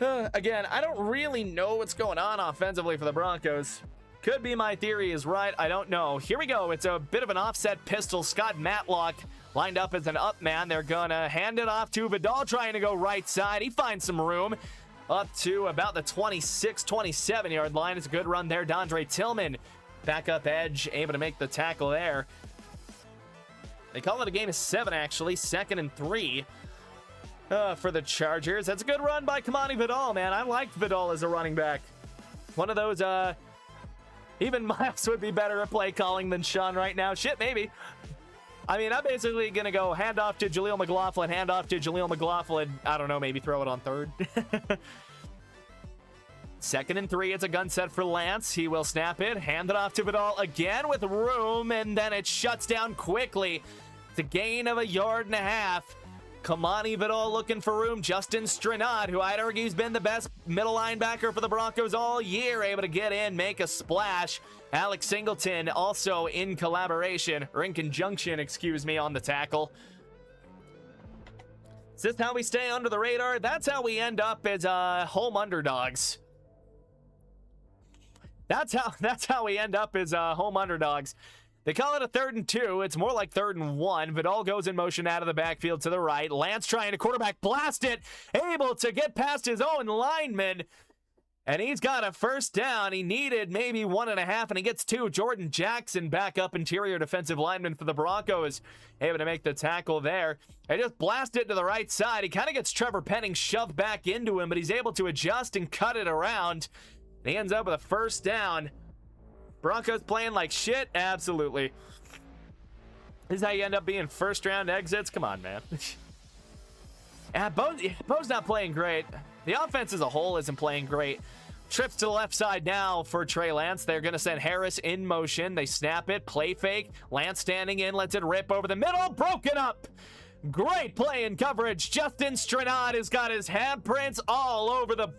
Again, I don't really know what's going on offensively for the Broncos. Could be my theory is right. I don't know. Here we go. It's a bit of an offset pistol. Scott Matlock lined up as an up man. They're going to hand it off to Vidal trying to go right side. He finds some room. Up to about the 26, 27-yard line. It's a good run there. Dondre Tillman, backup edge, able to make the tackle there. They call it a gain of 7, actually. 2nd and 3 for the Chargers. That's a good run by Kamani Vidal, man. I liked Vidal as a running back. One of those, even Miles would be better at play calling than Sean right now. Shit, maybe. I mean, I'm basically going to go hand off to Jaleel McLaughlin, hand off to Jaleel McLaughlin. I don't know, maybe throw it on 3rd. 2nd and 3, it's a gun set for Lance. He will snap it, hand it off to Vidal again with room, and then it shuts down quickly. It's a gain of 1.5 yards. Kamani Vidal looking for room. Justin Stranad, who I'd argue has been the best middle linebacker for the Broncos all year, able to get in, make a splash. Alex Singleton also in collaboration, or in conjunction, excuse me, on the tackle. Is this how we stay under the radar? That's how we end up as home underdogs. That's how we end up as home underdogs. They call it a 3rd and 2. It's more like 3rd and 1. Vidal goes in motion out of the backfield to the right. Lance trying to quarterback blast it. Able to get past his own lineman. And he's got a 1st down. He needed maybe 1.5, and he gets 2. Jordan Jackson, backup interior defensive lineman for the Broncos, able to make the tackle there. They just blast it to the right side. He kind of gets Trevor Penning shoved back into him, but he's able to adjust and cut it around. And he ends up with a 1st down. Broncos playing like shit? Absolutely. This is how you end up being 1st-round exits? Come on, man. Bo's not playing great. The offense as a whole isn't playing great. Trips to the left side now for Trey Lance. They're going to send Harris in motion. They snap it, play fake. Lance standing in, lets it rip over the middle. Broken up. Great play in coverage. Justin Stranad has got his handprints all over the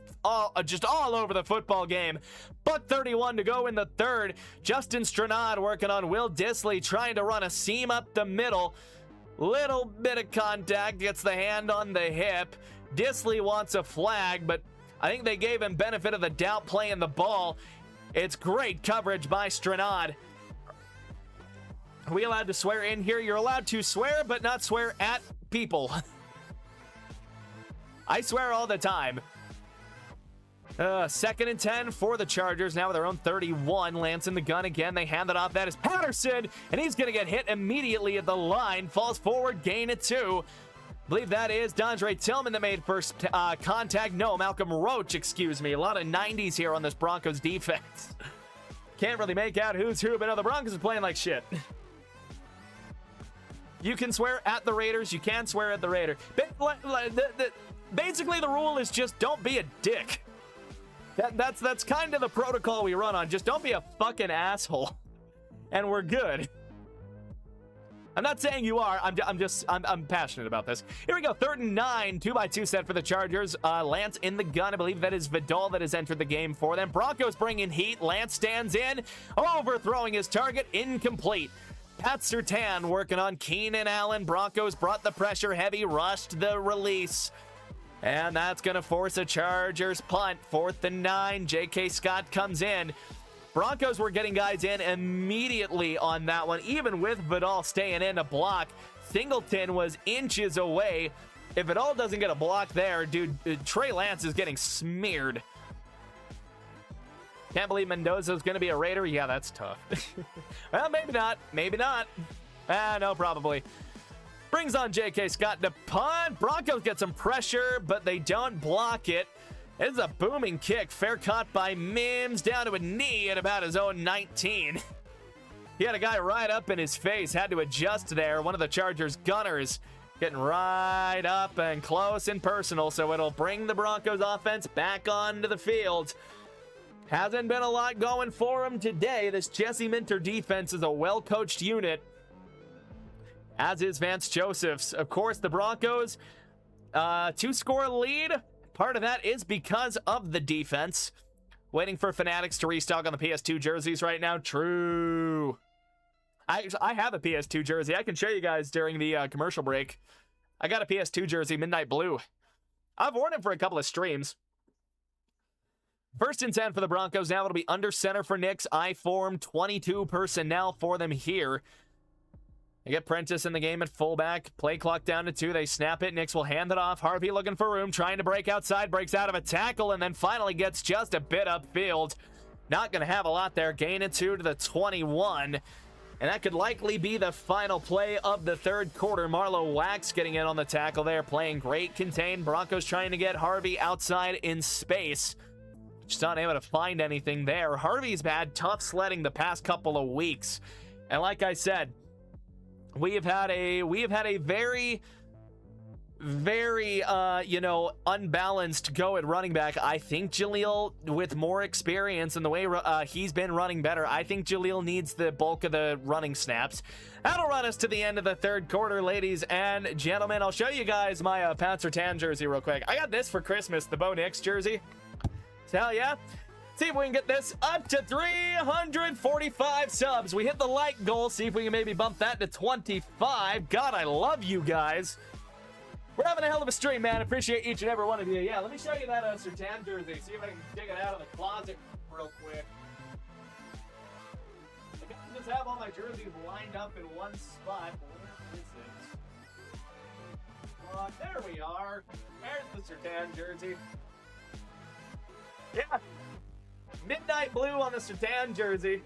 football game. $1:31 to go in the 3rd. Justin Stranad working on Will Dissly, trying to run a seam up the middle. Little bit of contact, gets the hand on the hip. Dissly wants a flag, but I think they gave him benefit of the doubt playing the ball. It's great coverage by Stranad. Are we allowed to swear in here? You're allowed to swear, but not swear at people. I swear all the time. Second and 10 for the Chargers, now with their own 31. Lance in the gun again. They hand it off. That is Patterson, and he's going to get hit immediately at the line. Falls forward, gain of 2. Believe that is Dondre Tillman that made first contact. No, Malcolm Roach, excuse me. A lot of 90s here on this Broncos defense. Can't really make out who's who, but no, the Broncos are playing like shit. You can swear at the Raiders. You can swear at the Raiders. Basically, the rule is just don't be a dick. That's kind of the protocol we run on. Just don't be a fucking asshole, and we're good. I'm not saying you are. I'm passionate about this. Here we go. 3rd and 9. 2x2 set for the Chargers. Lance in the gun. I believe that is Vidal that has entered the game for them. Broncos bringing heat. Lance stands in, overthrowing his target. Incomplete. Pat Surtain working on Keenan Allen. Broncos brought the pressure heavy, rushed the release. And that's going to force a Chargers punt. 4th and 9. J.K. Scott comes in. Broncos were getting guys in immediately on that one, even with Vidal staying in to block. Singleton was inches away. If Vidal doesn't get a block there, dude, Trey Lance is getting smeared. Can't believe Mendoza's going to be a Raider. Yeah, that's tough. Well, maybe not. Maybe not. No, probably. Brings on J.K. Scott to punt. Broncos get some pressure, but they don't block it. It's a booming kick. Fair caught by Mims down to a knee at about his own 19. He had a guy right up in his face. Had to adjust there. One of the Chargers gunners getting right up and close and personal, so it'll bring the Broncos offense back onto the field. Hasn't been a lot going for him today. This Jesse Minter defense is a well-coached unit, as is Vance Joseph's. Of course, the Broncos, 2-score lead. Part of that is because of the defense. Waiting for Fanatics to restock on the PS2 jerseys right now. True. I have a PS2 jersey. I can show you guys during the commercial break. I got a PS2 jersey, Midnight Blue. I've worn it for a couple of streams. 1st and 10 for the Broncos. Now it'll be under center for Knicks. I form 22 personnel for them here. They get Prentice in the game at fullback. Play clock down to 2. They snap it. Knicks will hand it off. Harvey looking for room, trying to break outside. Breaks out of a tackle and then finally gets just a bit upfield. Not going to have a lot there. Gain of 2 to the 21. And that could likely be the final play of the 3rd quarter. Marlo Wax getting in on the tackle there. Playing great contain. Broncos trying to get Harvey outside in space. Just not able to find anything there. Harvey's had tough sledding the past couple of weeks. And like I said, we have had a very unbalanced go at running back. I think Jaleel, with more experience and the way he's been running better, I think Jaleel needs the bulk of the running snaps. That'll run us to the end of the 3rd quarter, ladies and gentlemen. I'll show you guys my Pat Surtain jersey real quick. I got this for Christmas, the Bo Nix jersey. Hell yeah. See if we can get this up to 345 subs. We hit the like goal. See if we can maybe bump that to 25. God, I love you guys. We're having a hell of a stream, man. Appreciate each and every one of you. Yeah, let me show you that Surtain jersey. See if I can dig it out of the closet real quick. I can just have all my jerseys lined up in one spot. Where is it? There we are. There's the Surtain jersey. Yeah. Midnight Blue on the Surtain jersey.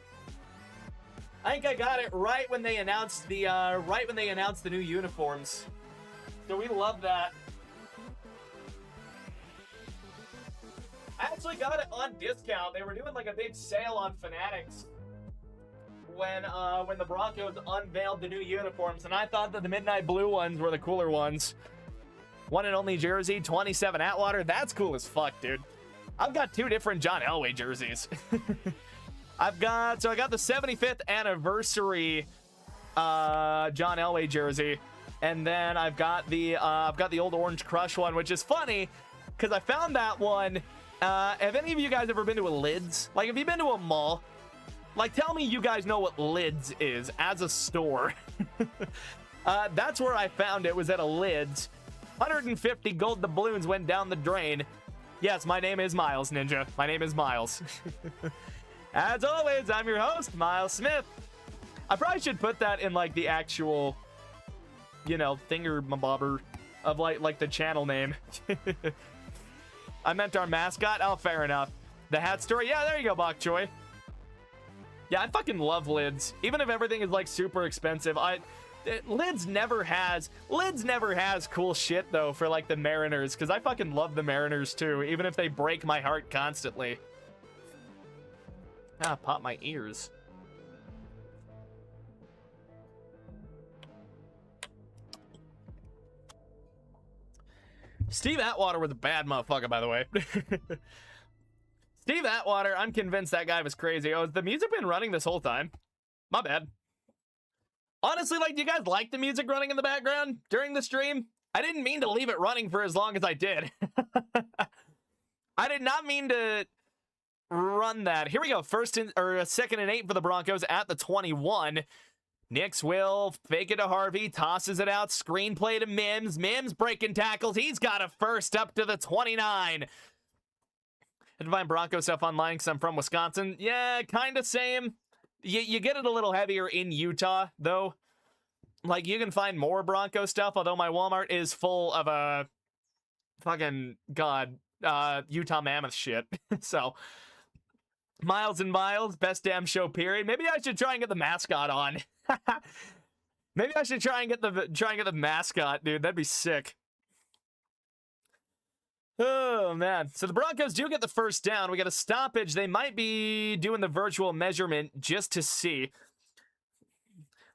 I think I got it right when they announced the new uniforms. So we love that. I actually got it on discount. They were doing like a big sale on Fanatics when the Broncos unveiled the new uniforms, and I thought that the Midnight Blue ones were the cooler ones. One and only jersey, 27 Atwater. That's cool as fuck, dude. I've got 2 different John Elway jerseys. I got the 75th anniversary John Elway jersey, and then I've got the old Orange Crush one, which is funny because I found that one. Have any of you guys ever been to a Lids? Like, have you been to a mall? Like, tell me you guys know what Lids is as a store. That's where I found it, was at a Lids. 150 gold doubloons went down the drain. Yes, my name is Miles, Ninja. My name is Miles. As always, I'm your host, Miles Smith. I probably should put that in, like, the actual, thingamabobber of, like the channel name. I meant our mascot. Oh, fair enough. The hat story. Yeah, there you go, Bok Choy. Yeah, I fucking love lids. Even if everything is like super expensive, lids never has cool shit though for like the Mariners, because I fucking love the Mariners too, even if they break my heart constantly. Ah, pop my ears. Steve Atwater was a bad motherfucker, by the way. Steve Atwater, I'm convinced that guy was crazy. Oh, has the music been running this whole time? My bad. Honestly, like, do you guys like the music running in the background during the stream? I didn't mean to leave it running for as long as I did. I did not mean to run that. Here we go. Second and 8 for the Broncos at the 21. Nix will fake it to Harvey, tosses it out, screenplay to Mims. Mims breaking tackles. He's got a first up to the 29. I find Bronco stuff online because I'm from Wisconsin. Yeah, kind of same. You get it a little heavier in Utah, though. Like, you can find more Bronco stuff, although my Walmart is full of fucking, Utah Mammoth shit. So, Miles and Miles, best damn show, period. Maybe I should try and get the mascot on. Maybe I should try and get the mascot, dude. That'd be sick. Oh, man. So the Broncos do get the first down. We got a stoppage. They might be doing the virtual measurement just to see.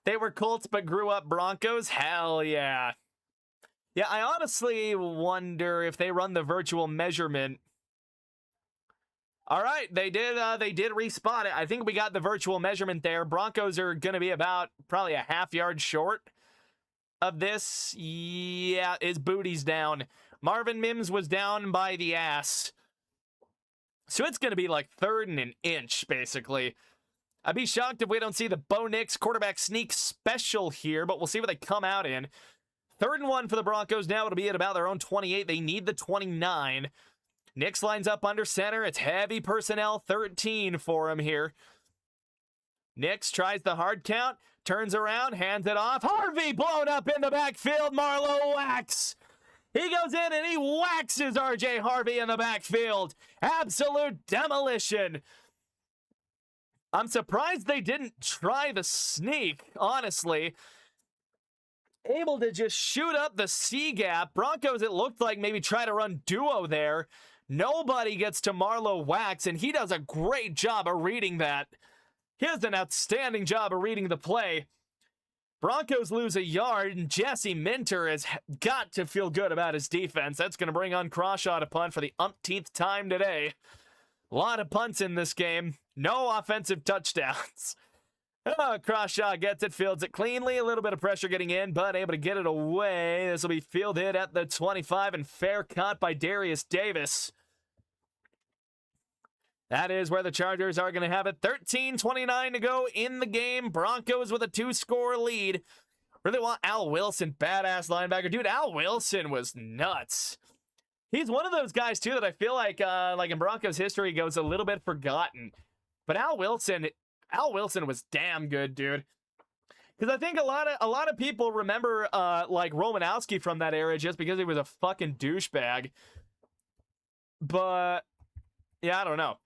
They were Colts but grew up Broncos? Hell yeah. Yeah, I honestly wonder if they run the virtual measurement. All right, they did respot it. I think we got the virtual measurement there. Broncos are going to be about probably a half yard short of this. Yeah, his booty's down. Marvin Mims was down by the ass. So it's going to be like 3rd and an inch, basically. I'd be shocked if we don't see the Bo Nix quarterback sneak special here, but we'll see what they come out in. 3rd and 1 for the Broncos now. It'll be at about their own 28. They need the 29. Nix lines up under center. It's heavy personnel, 13 for him here. Nix tries the hard count, turns around, hands it off. Harvey blown up in the backfield. Marlowe whacks. He goes in and he waxes RJ Harvey in the backfield. Absolute demolition. I'm surprised they didn't try the sneak, honestly. Able to just shoot up the C gap. Broncos, it looked like, maybe try to run duo there. Nobody gets to Marlowe Wax, and he does a great job of reading that. He does an outstanding job of reading the play. Broncos lose a yard, and Jesse Minter has got to feel good about his defense. That's going to bring on Crawshaw to punt for the umpteenth time today. A lot of punts in this game. No offensive touchdowns. Crawshaw gets it, fields it cleanly. A little bit of pressure getting in, but able to get it away. This will be fielded at the 25 and fair caught by Darius Davis. That is where the Chargers are going to have it. 13:29 to go in the game. Broncos with a 2-score lead. Really want Al Wilson, badass linebacker. Dude, Al Wilson was nuts. He's one of those guys, too, that I feel like in Broncos history goes a little bit forgotten. But Al Wilson was damn good, dude. Because I think a lot of people remember like Romanowski from that era just because he was a fucking douchebag. But yeah, I don't know.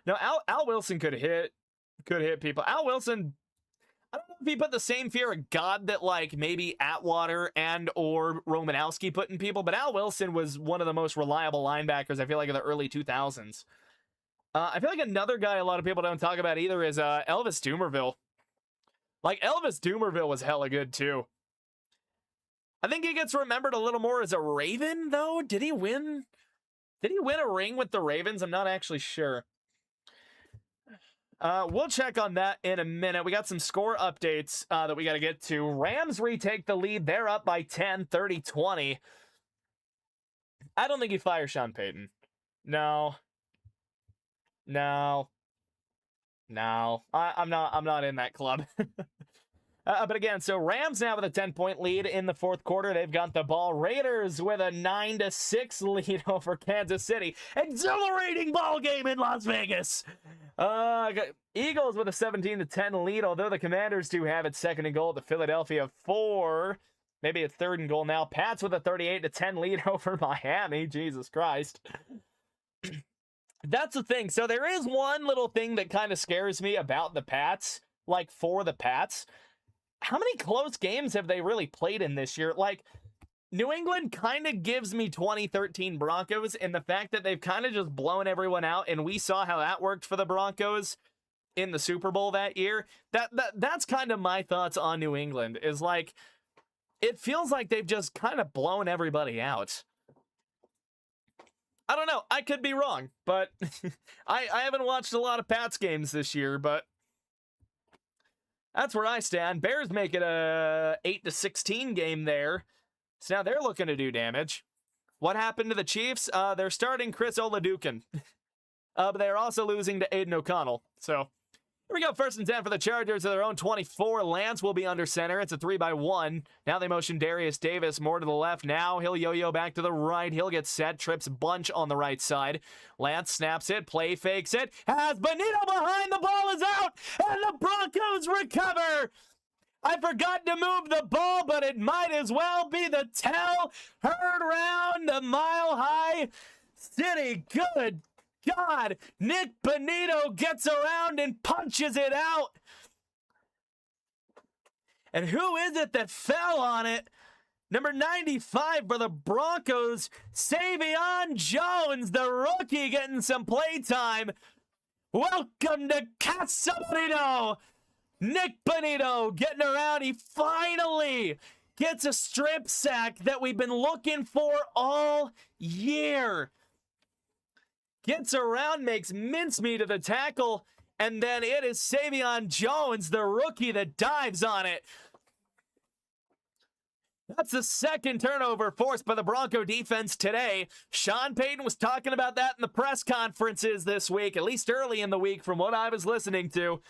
No, Al Wilson could hit people. Al Wilson, I don't know if he put the same fear of God that like maybe Atwater and or Romanowski put in people, but Al Wilson was one of the most reliable linebackers I feel like in the early 2000s. I feel like another guy a lot of people don't talk about either is Elvis Dumervil. Like, Elvis Dumervil was hella good, too. I think he gets remembered a little more as a Raven, though. Did he win a ring with the Ravens? I'm not actually sure. We'll check on that in a minute. We got some score updates that we got to get to. Rams retake the lead. They're up by 10, 30-20. I don't think he fires Sean Payton. No. I'm not in that club. But again, so Rams now with a 10-point lead in the fourth quarter. They've got the ball. Raiders with a 9-6 lead over Kansas City. Exhilarating ball game in Las Vegas. Eagles with a 17-10 lead, although the Commanders do have it. Second and goal at the Philadelphia 4. Maybe it's 3rd and goal now. Pats with a 38-10 lead over Miami. Jesus Christ. That's the thing. So there is one little thing that kind of scares me about the Pats, like for the Pats. How many close games have they really played in this year? Like, New England kind of gives me 2013 Broncos in the fact that they've kind of just blown everyone out, and we saw how that worked for the Broncos in the Super Bowl that year. That's kind of my thoughts on New England, is like, it feels like they've just kind of blown everybody out. I don't know. I could be wrong, but I haven't watched a lot of Pats games this year, but that's where I stand. Bears make it a 8-16 game there. So now they're looking to do damage. What happened to the Chiefs? They're starting Chris Oladukin. But they're also losing to Aiden O'Connell. So here we go. 1st and 10 for the Chargers at their own 24. Lance will be under center. It's a 3-by-1. Now they motion Darius Davis more to the left. Now he'll yo-yo back to the right. He'll get set. Trips bunch on the right side. Lance snaps it. Play fakes it. Has Benito behind. The ball is out. And the Broncos recover. I forgot to move the ball, but it might as well be the tell. Heard round the Mile High City. Good God. Nick Benito gets around and punches it out. And who is it that fell on it? Number 95 for the Broncos, Savion Jones, the rookie, getting some play time. Welcome to Casa Bonito. Nick Benito getting around. He finally gets a strip sack that we've been looking for all year. Gets around, makes mincemeat of the tackle, and then it is Savion Jones, the rookie, that dives on it. That's the 2nd turnover forced by the Bronco defense today. Sean Payton was talking about that in the press conferences this week, at least early in the week from what I was listening to.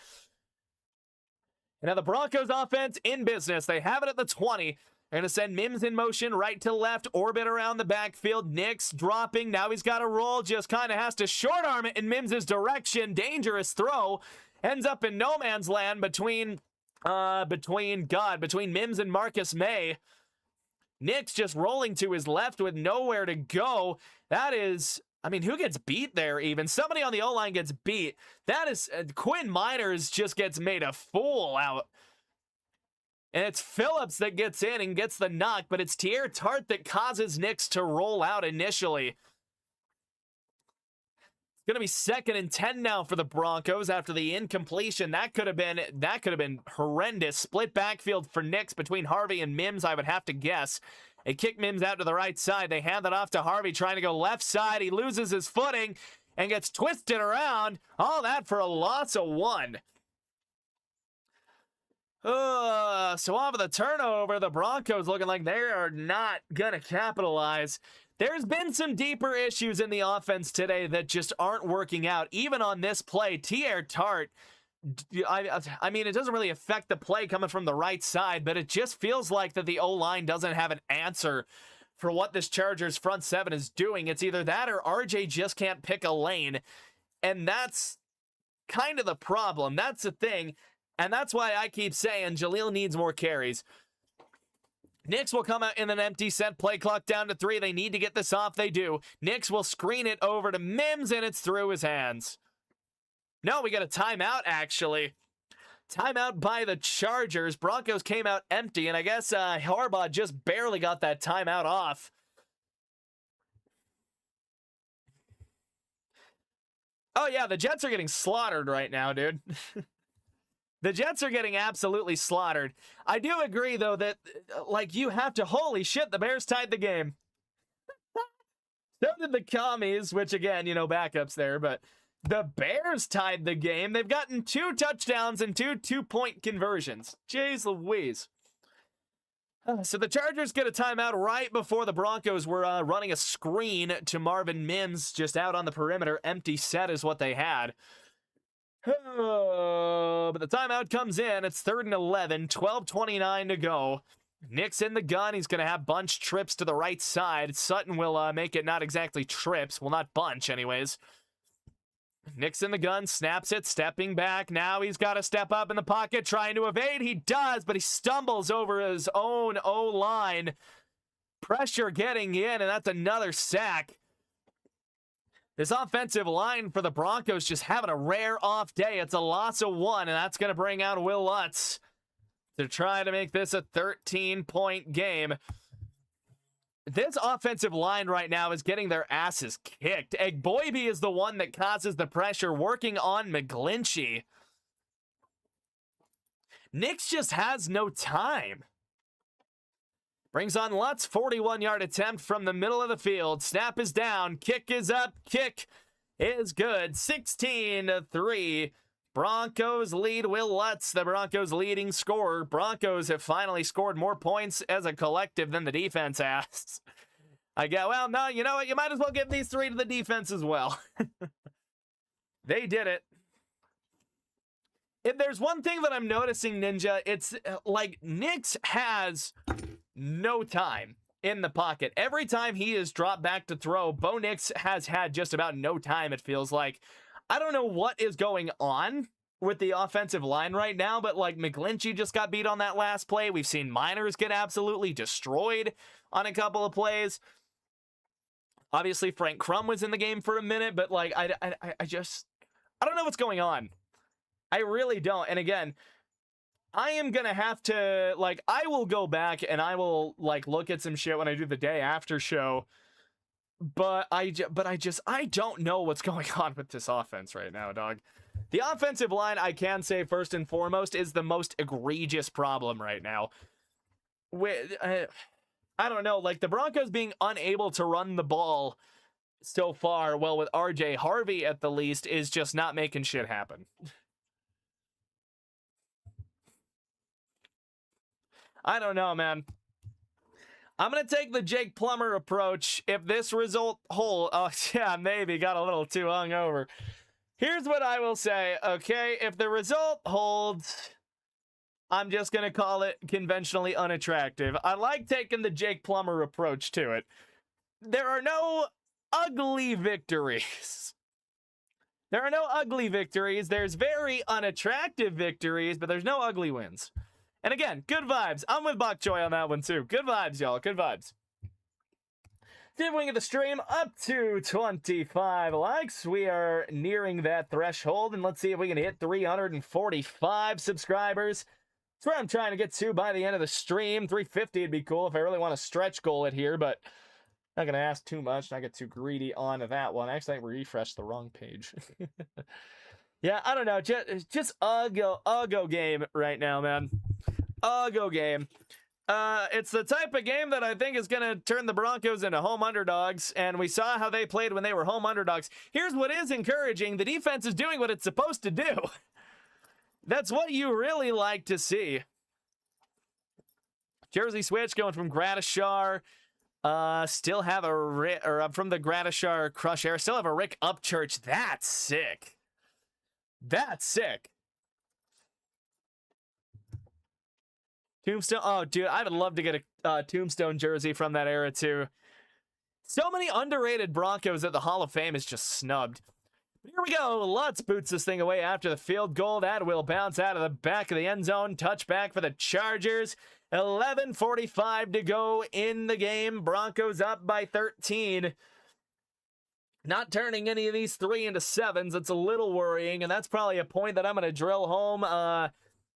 And now the Broncos offense in business. They have it at the 20. They're going to send Mims in motion right to left, orbit around the backfield. Nick's dropping. Now he's got a roll. Just kind of has to short arm it in Mims' direction. Dangerous throw. Ends up in no man's land between Mims and Marcus May. Nick's just rolling to his left with nowhere to go. That is, I mean, who gets beat there even? Somebody on the O-line gets beat. That is, Quinn Miners just gets made a fool out. And it's Phillips that gets in and gets the knock, but it's Tier Tart that causes Nix to roll out initially. It's going to be 2nd and 10 now for the Broncos after the incompletion. That could have been horrendous. Split backfield for Nix between Harvey and Mims, I would have to guess. They kick Mims out to the right side. They hand that off to Harvey, trying to go left side. He loses his footing and gets twisted around. All that for a loss of 1. So off of the turnover, the Broncos looking like they are not going to capitalize. There's been some deeper issues in the offense today that just aren't working out. Even on this play, Tier Tart, I mean, it doesn't really affect the play coming from the right side, but it just feels like that the O-line doesn't have an answer for what this Chargers front 7 is doing. It's either that or RJ just can't pick a lane, and that's kind of the problem. That's the thing. And that's why I keep saying Jaleel needs more carries. Nix will come out in an empty set. Play clock down to 3. They need to get this off. They do. Nix will screen it over to Mims, and it's through his hands. No, we got a timeout, actually. Timeout by the Chargers. Broncos came out empty, and I guess Harbaugh just barely got that timeout off. Oh, yeah, the Jets are getting slaughtered right now, dude. The Jets are getting absolutely slaughtered. I do agree, though, that, like, you have to, holy shit, the Bears tied the game. So did the Commies, which, again, you know, backups there, but the Bears tied the game. They've gotten 2 touchdowns and 2 two-point conversions. Jeez Louise. So the Chargers get a timeout right before the Broncos were running a screen to Marvin Mims just out on the perimeter. Empty set is what they had. Oh, but the timeout comes in. It's 3rd and 11, 12:29 to go. Nick's in the gun. He's going to have bunch trips to the right side. Sutton will make it not exactly trips. Well, not bunch anyways. Nick's in the gun, snaps it, stepping back. Now he's got to step up in the pocket, trying to evade. He does, but he stumbles over his own O-line. Pressure getting in, and that's another sack. This offensive line for the Broncos just having a rare off day. It's a loss of 1, and that's going to bring out Will Lutz to try to make this a 13-point game. This offensive line right now is getting their asses kicked. Egboibe is the one that causes the pressure, working on McGlinchey. Nix just has no time. Brings on Lutz, 41-yard attempt from the middle of the field. Snap is down, kick is up, kick is good. 16-3. Broncos lead. Will Lutz, the Broncos' leading scorer. Broncos have finally scored more points as a collective than the defense has. I go, well, no, you know what? You might as well give these 3 to the defense as well. They did it. If there's one thing that I'm noticing, Ninja, it's like Nix has no time in the pocket. Every time he is dropped back to throw, Bo Nix has had just about no time, it feels like. I don't know what is going on with the offensive line right now, but like McGlinchey just got beat on that last play. We've seen Miners get absolutely destroyed on a couple of plays. Obviously, Frank Crum was in the game for a minute, but like I don't know what's going on. I really don't. And again, I am gonna have to, like, I will go back and I will like look at some shit when I do the day after show. But I don't know what's going on with this offense right now, dog. The offensive line, I can say first and foremost, is the most egregious problem right now. I don't know, like the Broncos being unable to run the ball so far, well, with RJ Harvey at the least, is just not making shit happen. I don't know, man. I'm going to take the Jake Plummer approach. If this result holds, oh yeah, maybe got a little too hungover. Here's what I will say, okay? If the result holds, I'm just going to call it conventionally unattractive. I like taking the Jake Plummer approach to it. There are no ugly victories. There are no ugly victories. There's very unattractive victories, but there's no ugly wins. And again, good vibes. I'm with Bok Choy on that one too. Good vibes, y'all. Good vibes. Did wing of the stream up to 25 likes. We are nearing that threshold, and let's see if we can hit 345 subscribers. That's where I'm trying to get to by the end of the stream. 350 would be cool if I really want to stretch goal it here, but not going to ask too much, not get too greedy on that one. Actually, I refreshed the wrong page. Yeah, I don't know. Just Uggo game right now, man. Uggo game. It's the type of game that I think is going to turn the Broncos into home underdogs, and we saw how they played when they were home underdogs. Here's what is encouraging. The defense is doing what it's supposed to do. That's what you really like to see. Jersey switch going from Gratishar. Still have a from the Gratishar Crush Air. Still have a Rick Upchurch. That's sick. That's sick. Tombstone. Oh, dude, I would love to get a Tombstone jersey from that era, too. So many underrated Broncos that the Hall of Fame is just snubbed. Here we go. Lutz boots this thing away after the field goal. That will bounce out of the back of the end zone. Touchback for the Chargers. 11:45 to go in the game. Broncos up by 13. Not turning any of these 3 into 7s. It's a little worrying, and that's probably a point that I'm going to drill home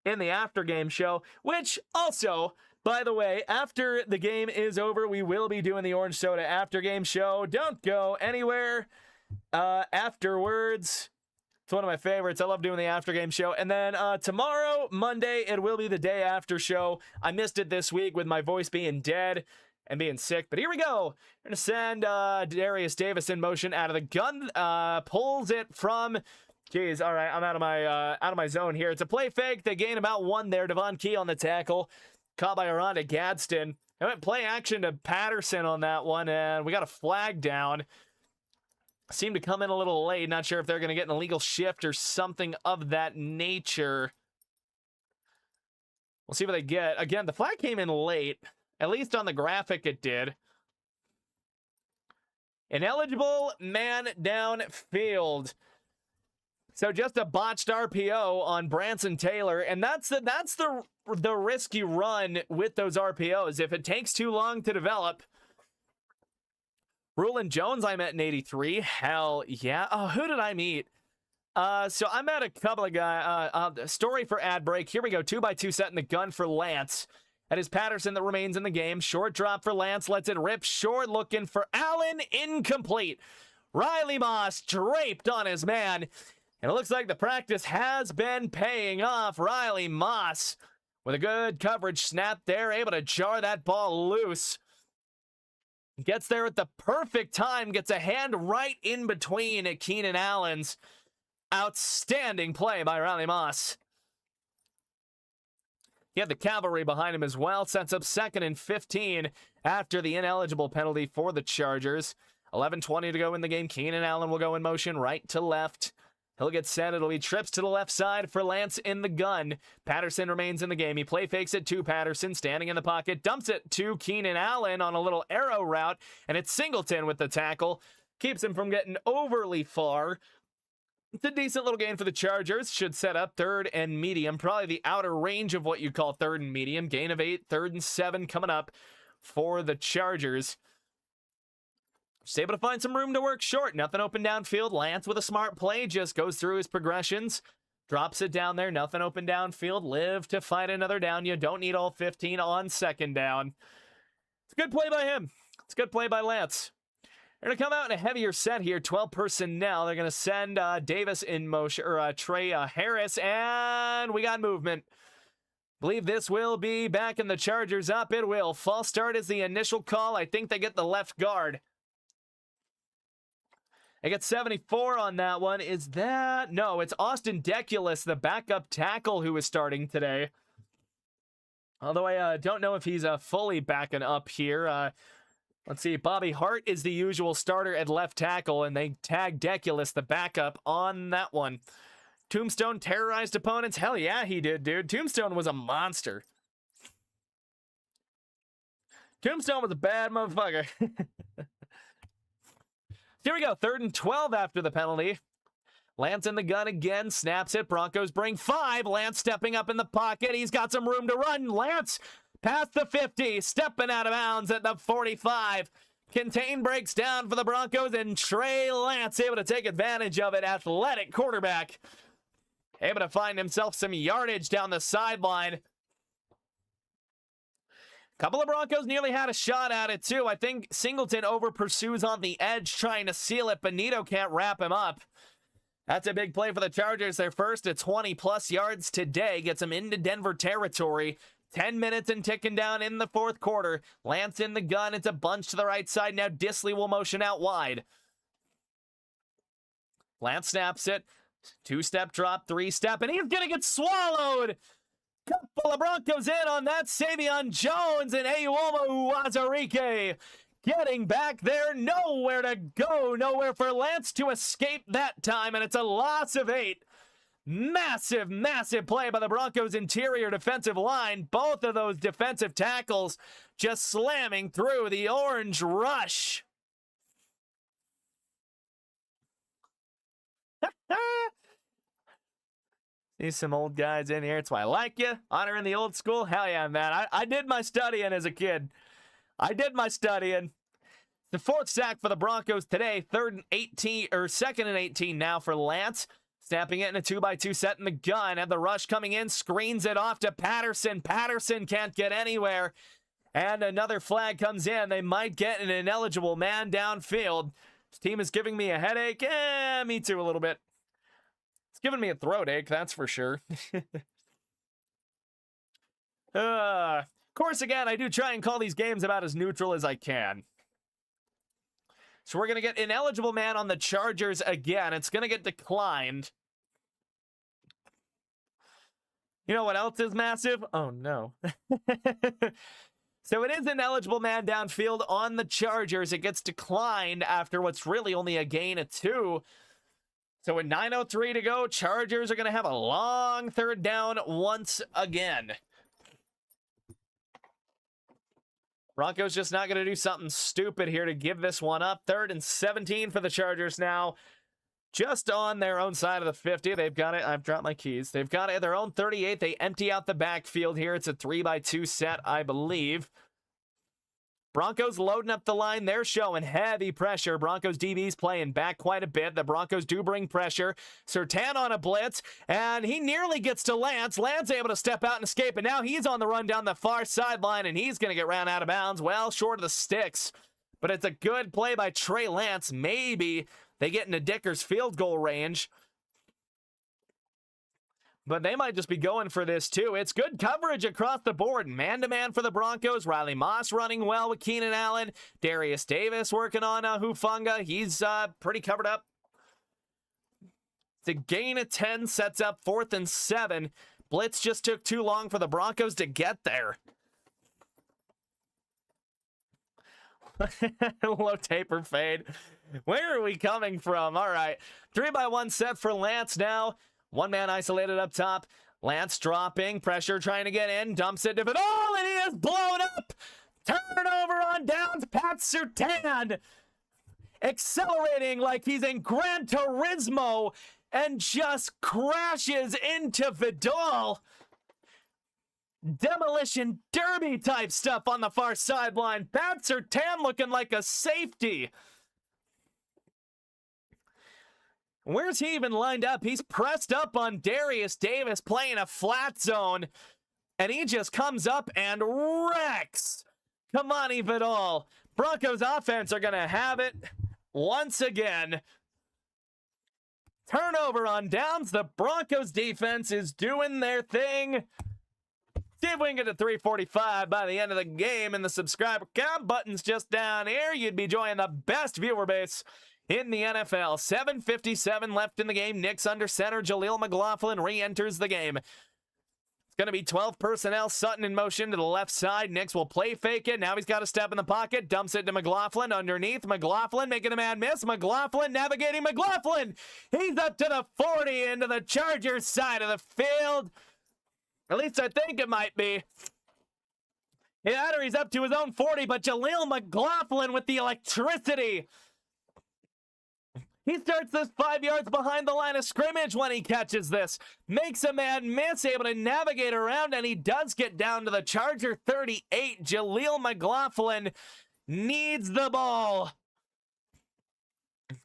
in the after-game show, which also, by the way, after the game is over, we will be doing the Orange Soda after-game show. Don't go anywhere afterwards. It's one of my favorites. I love doing the after-game show. And then tomorrow, Monday, it will be the day after show. I missed it this week with my voice being dead and being sick, but here we go. We're gonna send Darius Davis in motion out of the gun, pulls it from, geez, all right, I'm out of my zone here. It's a play fake. They gain about 1 there. Devon Key on the tackle, caught by Aranda Gadsden. I went play action to Patterson on that one, and we got a flag down. Seemed to come in a little late. Not sure if they're gonna get an illegal shift or something of that nature. We'll see what they get. Again, the flag came in late. At least on the graphic it did. Ineligible man downfield. So just a botched RPO on Branson Taylor, and that's the risk you run with those RPOs. If it takes too long to develop. Rulon Jones, I met in 83. Hell yeah. Oh, who did I meet? So I met a couple of guys. Story for ad break. Here we go. 2x2 set in the gun for Lance. That is Patterson that remains in the game. Short drop for Lance. Lets it rip short. Looking for Allen. Incomplete. Riley Moss draped on his man. And it looks like the practice has been paying off. Riley Moss with a good coverage snap there. Able to jar that ball loose. Gets there at the perfect time. Gets a hand right in between at Keenan Allen's. Outstanding play by Riley Moss. He had the cavalry behind him as well. Sets up 2nd and 15 after the ineligible penalty for the Chargers. 11:20 to go in the game. Keenan Allen will go in motion right to left. He'll get set. It'll be trips to the left side for Lance in the gun. Patterson remains in the game. He play fakes it to Patterson, standing in the pocket. Dumps it to Keenan Allen on a little arrow route. And it's Singleton with the tackle. Keeps him from getting overly far. It's a decent little gain for the Chargers. Should set up 3rd and medium. Probably the outer range of what you call 3rd and medium. Gain of 8, 3rd and 7 coming up for the Chargers. Just able to find some room to work short. Nothing open downfield. Lance with a smart play. Just goes through his progressions. Drops it down there. Nothing open downfield. Live to fight another down. You don't need all 15 on 2nd down. It's a good play by him. It's a good play by Lance. They're going to come out in a heavier set here. 12 personnel. They're going to send Davis in motion, or Trey Harris, and we got movement. Believe this will be backing the Chargers up. It will. False start is the initial call. I think they get the left guard. They get 74 on that one. Is that? No, it's Austin Deculus, the backup tackle, who is starting today. Although I don't know if he's fully backing up here. Let's see. Bobby Hart is the usual starter at left tackle, and they tag Deculus, the backup, on that one. Tombstone terrorized opponents. Hell yeah, he did, dude. Tombstone was a monster. Tombstone was a bad motherfucker. Here we go. 3rd and 12 after the penalty. Lance in the gun again. Snaps it. Broncos bring 5. Lance stepping up in the pocket. He's got some room to run. Lance past the 50. Stepping out of bounds at the 45. Contain breaks down for the Broncos. And Trey Lance able to take advantage of it. Athletic quarterback. Able to find himself some yardage down the sideline. Couple of Broncos nearly had a shot at it, too. I think Singleton over pursues on the edge, trying to seal it. Benito can't wrap him up. That's a big play for the Chargers. Their first at 20-plus yards today. Gets them into Denver territory. 10 minutes and ticking down in the 4th quarter. Lance in the gun. It's a bunch to the right side. Now Disley will motion out wide. Lance snaps it. 2-step drop, 3-step, and he's going to get swallowed. Couple of Broncos in on that. Savion Jones and Ayuomo Wazarike getting back there. Nowhere to go. Nowhere for Lance to escape that time. And it's a loss of 8. Massive, massive play by the Broncos interior defensive line. Both of those defensive tackles just slamming through the orange rush. See some old guys in here. It's why I like you. Honoring the old school. Hell yeah, man. I did my studying as a kid. I did my studying. The 4th sack for the Broncos today. 3rd and 18, or 2nd and 18 now for Lance. Snapping it in a 2x2 set in the gun. And the rush coming in. Screens it off to Patterson. Patterson can't get anywhere. And another flag comes in. They might get an ineligible man downfield. This team is giving me a headache. Me too a little bit. It's giving me a throat ache, that's for sure. Of course, again, I do try and call these games about as neutral as I can. So we're going to get ineligible man on the Chargers again. It's going to get declined. You know what else is massive? Oh, no. So it is ineligible man downfield on the Chargers. It gets declined after what's really only a gain of 2. So with 9:03 to go, Chargers are going to have a long 3rd down once again. Broncos just not going to do something stupid here to give this one up. 3rd and 17 for the Chargers now. just on their own side of the 50. They've got it. I've dropped my keys. They've got it at their own 38. They empty out the backfield here. It's a 3-by-2 set, I believe. Broncos loading up the line. They're showing heavy pressure. Broncos DB's playing back quite a bit. The Broncos do bring pressure. Surtain on a blitz, and he nearly gets to Lance. Lance able to step out and escape, and now he's on the run down the far sideline, and he's going to get ran out of bounds. Well, short of the sticks, but it's a good play by Trey Lance. Maybe they get into Dicker's field goal range, but they might just be going for this too. It's good coverage across the board. Man-to-man for the Broncos. Riley Moss running well with Keenan Allen. Darius Davis working on Hufanga. He's pretty covered up. It's a gain of 10, sets up 4th and 7. Blitz just took too long for the Broncos to get there. Low taper fade. Where are we coming from? All right. 3-by-1 set for Lance now. One man isolated up top. Lance dropping. Pressure trying to get in. Dumps it to it. Oh, and he is blown up. Turnover on downs. Pat Surtain accelerating like he's in Gran Turismo and just crashes into Vidal. Demolition derby type stuff on the far sideline. Pat Surtain looking like a safety. Where's he even lined up? He's pressed up on Darius Davis playing a flat zone, and he just comes up and wrecks Kamani Vidal. Broncos offense are going to have it once again. Turnover on downs. The Broncos defense is doing their thing. See if we can get to 345 by the end of the game, and the subscriber count button's just down here. You'd be joining the best viewer base in the NFL. 7:57 left in the game. Nick's under center. Jaleel McLaughlin re-enters the game. It's going to be 12 personnel. Sutton in motion to the left side. Nix will play fake it. Now he's got a step in the pocket. Dumps it to McLaughlin underneath. McLaughlin making a man miss. McLaughlin navigating McLaughlin. He's up to the 40 into the Chargers side of the field. At least I think it might be. Yeah, he's up to his own 40, but Jaleel McLaughlin with the electricity. He starts this 5 yards behind the line of scrimmage when he catches this. Makes a man miss, able to navigate around, and he does get down to the Charger 38. Jaleel McLaughlin needs the ball.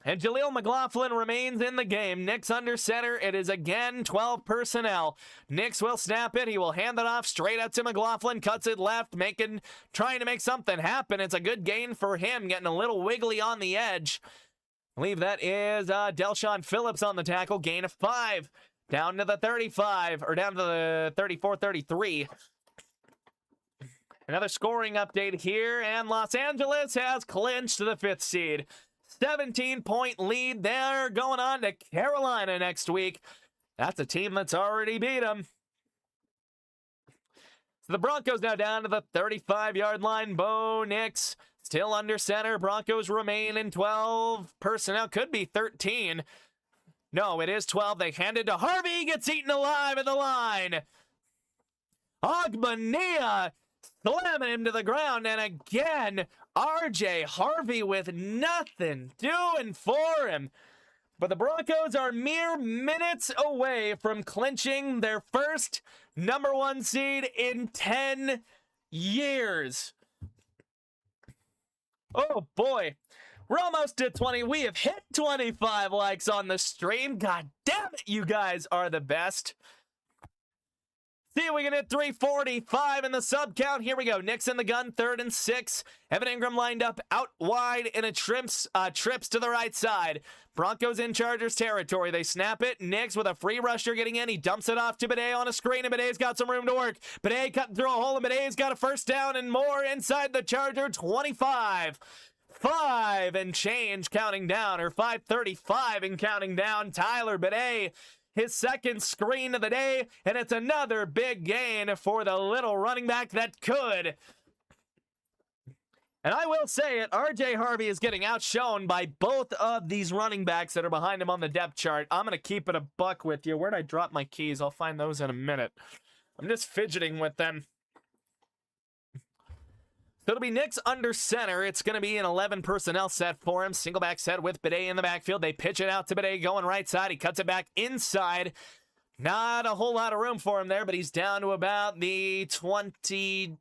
And Jaleel McLaughlin remains in the game. Nick's under center. It is again 12 personnel. Nix will snap it. He will hand it off straight out to McLaughlin. Cuts it left, trying to make something happen. It's a good gain for him, getting a little wiggly on the edge. I believe that is Delshon Phillips on the tackle. Gain of 5. Down to the 35, or down to the 34-33. Another scoring update here, and Los Angeles has clinched the 5th seed. 17-point lead. They're going on to Carolina next week. That's a team that's already beat them. So the Broncos now down to the 35-yard line. Bo Nix still under center. Broncos remain in 12 personnel. Could be 13. No, it is 12. They hand it to Harvey. He gets eaten alive at the line. Ogbania slamming him to the ground. And again, RJ Harvey with nothing doing for him. But the Broncos are mere minutes away from clinching their first number 1 seed in 10 years. Oh boy, we're almost at 20. We have hit 25 likes on the stream. God damn it, you guys are the best. See if we can hit 345 in the sub count. Here we go. Nick's in the gun, 3rd and 6. Evan Ingram lined up out wide in a trips to the right side. Broncos in Chargers territory. They snap it. Nick's with a free rusher getting in. He dumps it off to Bidet on a screen, and Bidet's got some room to work. Bidet cutting through a hole, and Bidet's got a first down and more inside the Charger 25. 5 and change counting down, or 5:35 and counting down. Tyler Bidet, his second screen of the day, and it's another big gain for the little running back that could. And I will say it, RJ Harvey is getting outshone by both of these running backs that are behind him on the depth chart. I'm going to keep it a buck with you. Where'd I drop my keys? I'll find those in a minute. I'm just fidgeting with them. So it'll be Nick's under center. It's going to be an 11 personnel set for him. Single back set with Bidet in the backfield. They pitch it out to Bidet going right side. He cuts it back inside. Not a whole lot of room for him there, but he's down to about the 22,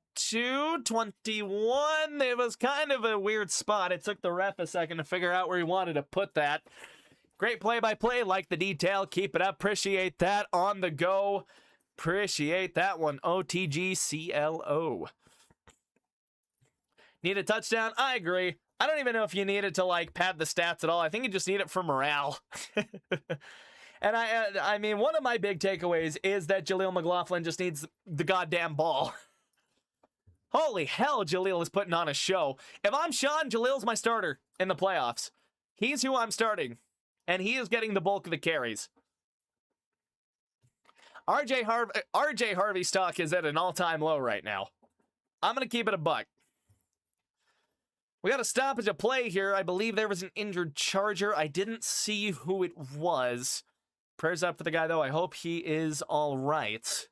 21. It was kind of a weird spot. It took the ref a second to figure out where he wanted to put that. Great play-by-play. Like the detail. Keep it up. Appreciate that. On the go. Appreciate that one. OTGCLO. Need a touchdown? I agree. I don't even know if you need it to, like, pad the stats at all. I think you just need it for morale. And I mean, one of my big takeaways is that Jaleel McLaughlin just needs the goddamn ball. Holy hell, Jaleel is putting on a show. If I'm Sean, Jaleel's my starter in the playoffs. He's who I'm starting. And he is getting the bulk of the carries. RJ Harvey stock is at an all-time low right now. I'm going to keep it a buck. We got a stoppage of play here. I believe there was an injured Charger. I didn't see who it was. Prayers up for the guy, though. I hope he is all right.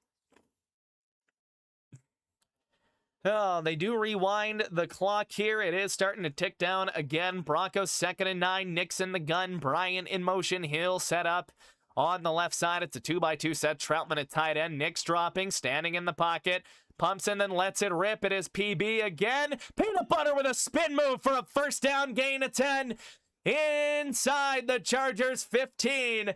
Oh, they do rewind the clock here. It is starting to tick down again. Broncos 2nd and 9. Nick's in the gun. Bryant in motion. Hill set up on the left side. It's a 2x2 set. Troutman at tight end. Nick's dropping, standing in the pocket. Pumps and then lets it rip. It is PB again. Peanut Butter with a spin move for a first down gain of 10. Inside the Chargers 15.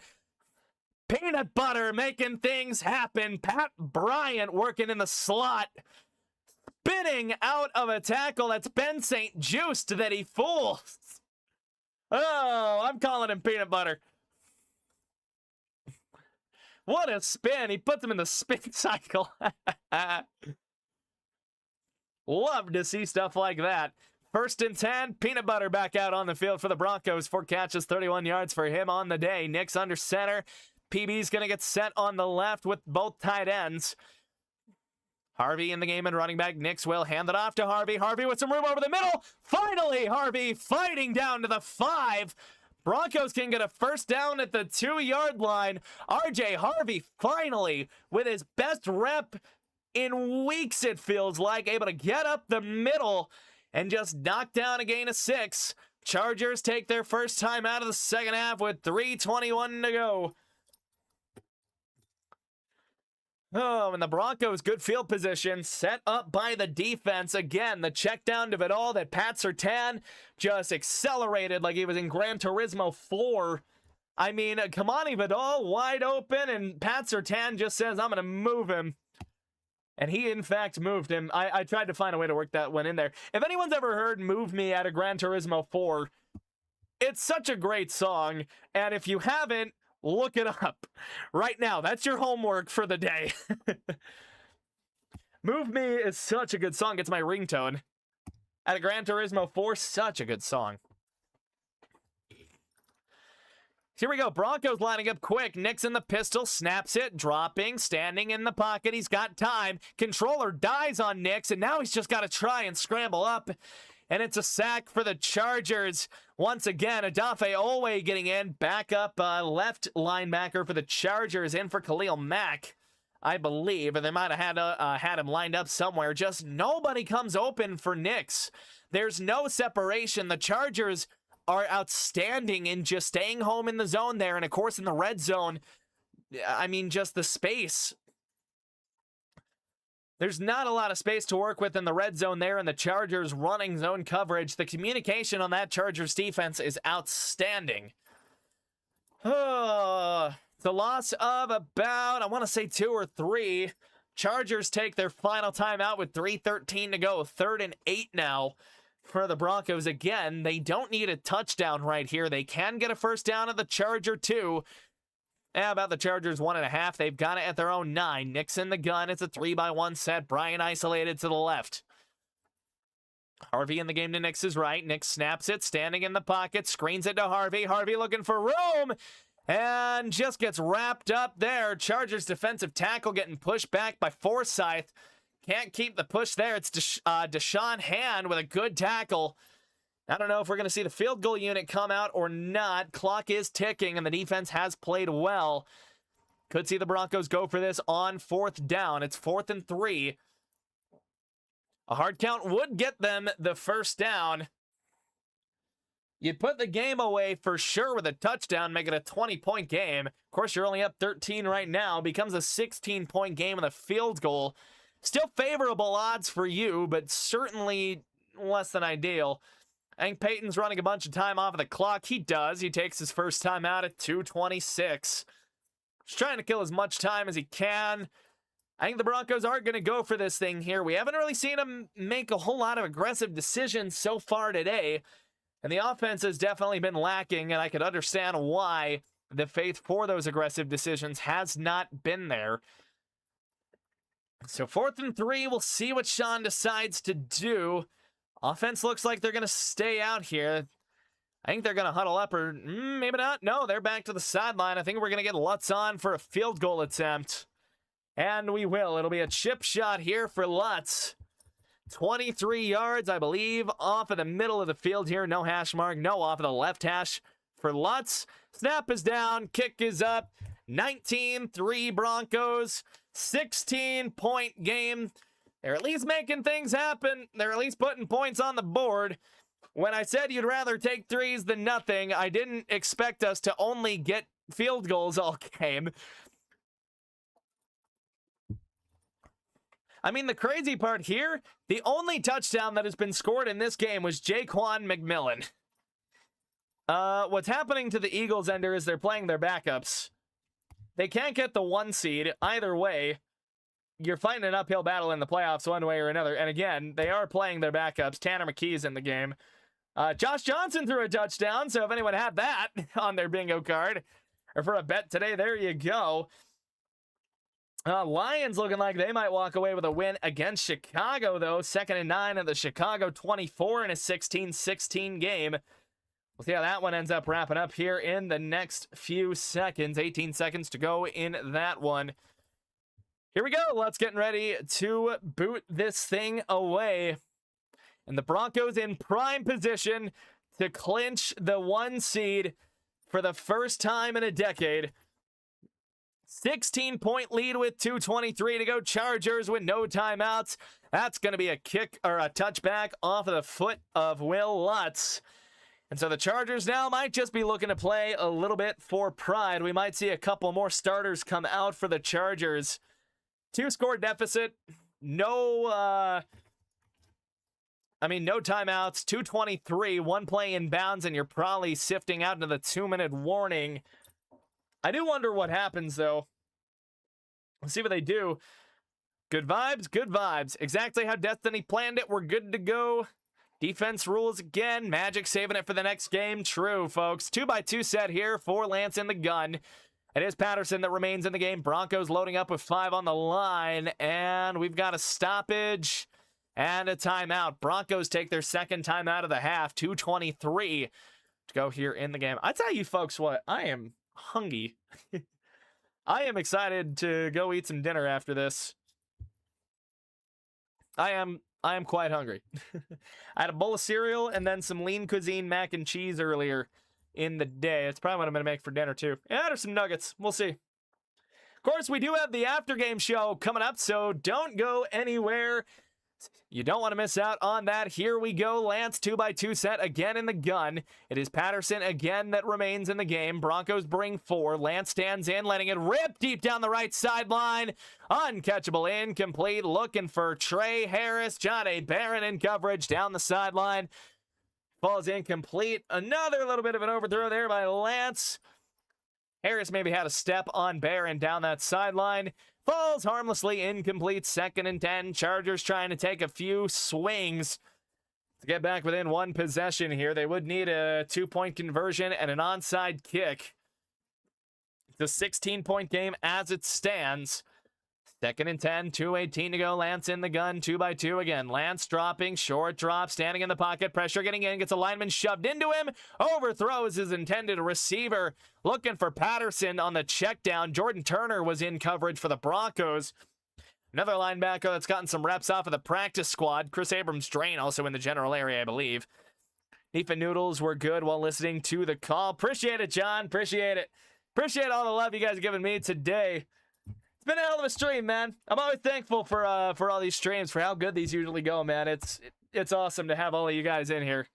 Peanut Butter making things happen. Pat Bryant working in the slot. Spinning out of a tackle. That's Ben St. Juiced that he fools. Oh, I'm calling him Peanut Butter. What a spin. He puts him in the spin cycle. Love to see stuff like that. 1st and 10. Peanut Butter back out on the field for the Broncos. 4 catches, 31 yards for him on the day. Nick's under center. PB's going to get set on the left with both tight ends. Harvey in the game and running back. Nick's will hand it off to Harvey. Harvey with some room over the middle. Finally, Harvey fighting down to the 5. Broncos can get a first down at the 2-yard line. RJ Harvey finally, with his best rep in weeks, it feels like, able to get up the middle and just knock down a gain of 6. Chargers take their first time out of the second half with 3:21 to go. Oh, and the Broncos, good field position, set up by the defense. Again, the check down to Vidal that Pat Surtain just accelerated like he was in Gran Turismo 4. I mean, Kamani Vidal wide open, and Pat Surtain just says, I'm going to move him. And he, in fact, moved him. I tried to find a way to work that one in there. If anyone's ever heard Move Me out of Gran Turismo 4, it's such a great song. And if you haven't, look it up right now. That's your homework for the day. Move Me is such a good song. It's my ringtone. Out of Gran Turismo 4, such a good song. Here we go. Broncos lining up quick. Nick's in the pistol. Snaps it. Dropping. Standing in the pocket. He's got time. Controller dies on Nick's, and now he's just got to try and scramble up. And it's a sack for the Chargers. Once again, Adafe Olwe getting in. Back up left linebacker for the Chargers. In for Khalil Mack, I believe. And they might have had him lined up somewhere. Just nobody comes open for Nick's. There's no separation. The Chargers are outstanding in just staying home in the zone there. And, of course, in the red zone, I mean, just the space. There's not a lot of space to work with in the red zone there, and the Chargers running zone coverage. The communication on that Chargers defense is outstanding. It's a loss of about, I want to say 2 or 3. Chargers take their final timeout with 3:13 to go. 3rd and 8 now for the Broncos. Again, they don't need a touchdown right here. They can get a first down at the Charger 2. How about the Chargers 1.5? They've got it at their own 9. Nick's in the gun. It's a 3-by-1 set. Bryant isolated to the left. Harvey in the game to Nick's right. Nick snaps it, standing in the pocket, screens it to Harvey. Harvey looking for room, and just gets wrapped up there. Chargers defensive tackle getting pushed back by Forsyth. Can't keep the push there. It's Deshaun Hand with a good tackle. I don't know if we're going to see the field goal unit come out or not. Clock is ticking, and the defense has played well. Could see the Broncos go for this on 4th down. It's 4th and 3. A hard count would get them the first down. You'd put the game away for sure with a touchdown, make it a 20-point game. Of course, you're only up 13 right now. Becomes a 16-point game with a field goal. Still favorable odds for you, but certainly less than ideal. I think Peyton's running a bunch of time off of the clock. He does. He takes his first time out at 2:26. He's trying to kill as much time as he can. I think the Broncos aren't going to go for this thing here. We haven't really seen them make a whole lot of aggressive decisions so far today. And the offense has definitely been lacking, and I could understand why the faith for those aggressive decisions has not been there. So 4th and 3, we'll see what Sean decides to do. Offense looks like they're going to stay out here. I think they're going to huddle up, or maybe not. No, they're back to the sideline. I think we're going to get Lutz on for a field goal attempt. And we will. It'll be a chip shot here for Lutz. 23 yards, I believe, off of the middle of the field here. No hash mark, no off of the left hash for Lutz. Snap is down, kick is up. 19-3 Broncos, 16-point game. They're at least making things happen. They're at least putting points on the board. When I said you'd rather take threes than nothing, I didn't expect us to only get field goals all game. I mean, the crazy part here, the only touchdown that has been scored in this game was Jaquan McMillan. What's happening to the Eagles, Ender, is they're playing their backups. They can't get the 1 seed. Either way, you're fighting an uphill battle in the playoffs one way or another. And again, they are playing their backups. Tanner McKee's in the game. Josh Johnson threw a touchdown, so if anyone had that on their bingo card, or for a bet today, there you go. Lions looking like they might walk away with a win against Chicago, though. 2nd and 9 at the Chicago 24 in a 16-16 game. We'll see how that one ends up wrapping up here in the next few seconds. 18 seconds to go in that one. Here we go. Let's get ready to boot this thing away. And the Broncos in prime position to clinch the 1 seed for the first time in a decade. 16-point lead with 2:23 to go. Chargers with no timeouts. That's going to be a kick or a touchback off of the foot of Will Lutz. And so the Chargers now might just be looking to play a little bit for pride. We might see a couple more starters come out for the Chargers. 2-score deficit. No timeouts. 2:23. 1 play in bounds, and you're probably sifting out into the 2-minute warning. I do wonder what happens, though. Let's see what they do. Good vibes, good vibes. Exactly how Destiny planned it. We're good to go. Defense rules again. Magic saving it for the next game. True, folks. 2x2 set here for Lance in the gun. It is Patterson that remains in the game. Broncos loading up with 5 on the line. And we've got a stoppage and a timeout. Broncos take their second timeout of the half. 2:23 to go here in the game. I tell you folks what, I am hungry. I am excited to go eat some dinner after this. I am quite hungry. I had a bowl of cereal and then some lean cuisine mac and cheese earlier in the day. It's probably what I'm going to make for dinner too. Yeah, there's some nuggets. We'll see. Of course, we do have the after game show coming up, so don't go anywhere. You don't want to miss out on that. Here we go. Lance 2x2 set again in the gun. It is Patterson again that remains in the game. Broncos bring 4. Lance stands in, letting it rip deep down the right sideline. Uncatchable, incomplete. Looking for Trey Harris. Johnny Barron in coverage down the sideline. Falls incomplete. Another little bit of an overthrow there by Lance. Harris maybe had a step on Barron down that sideline. Falls harmlessly incomplete. 2nd and 10. Chargers trying to take a few swings to get back within 1 possession here. They would need a 2-point conversion and an onside kick. It's a 16-point game as it stands. 2nd and 10, 2:18 to go. Lance in the gun, 2x2 again. Lance dropping, short drop, standing in the pocket, pressure getting in, gets a lineman shoved into him, overthrows his intended receiver, looking for Patterson on the check down. Jordan Turner was in coverage for the Broncos. Another linebacker that's gotten some reps off of the practice squad. Chris Abrams-Drain also in the general area, I believe. Neefa Noodles were good while listening to the call. Appreciate it, John. Appreciate it. Appreciate all the love you guys are giving me today. It's been a hell of a stream, man. I'm always thankful for all these streams, for how good these usually go, man. It's awesome to have all of you guys in here.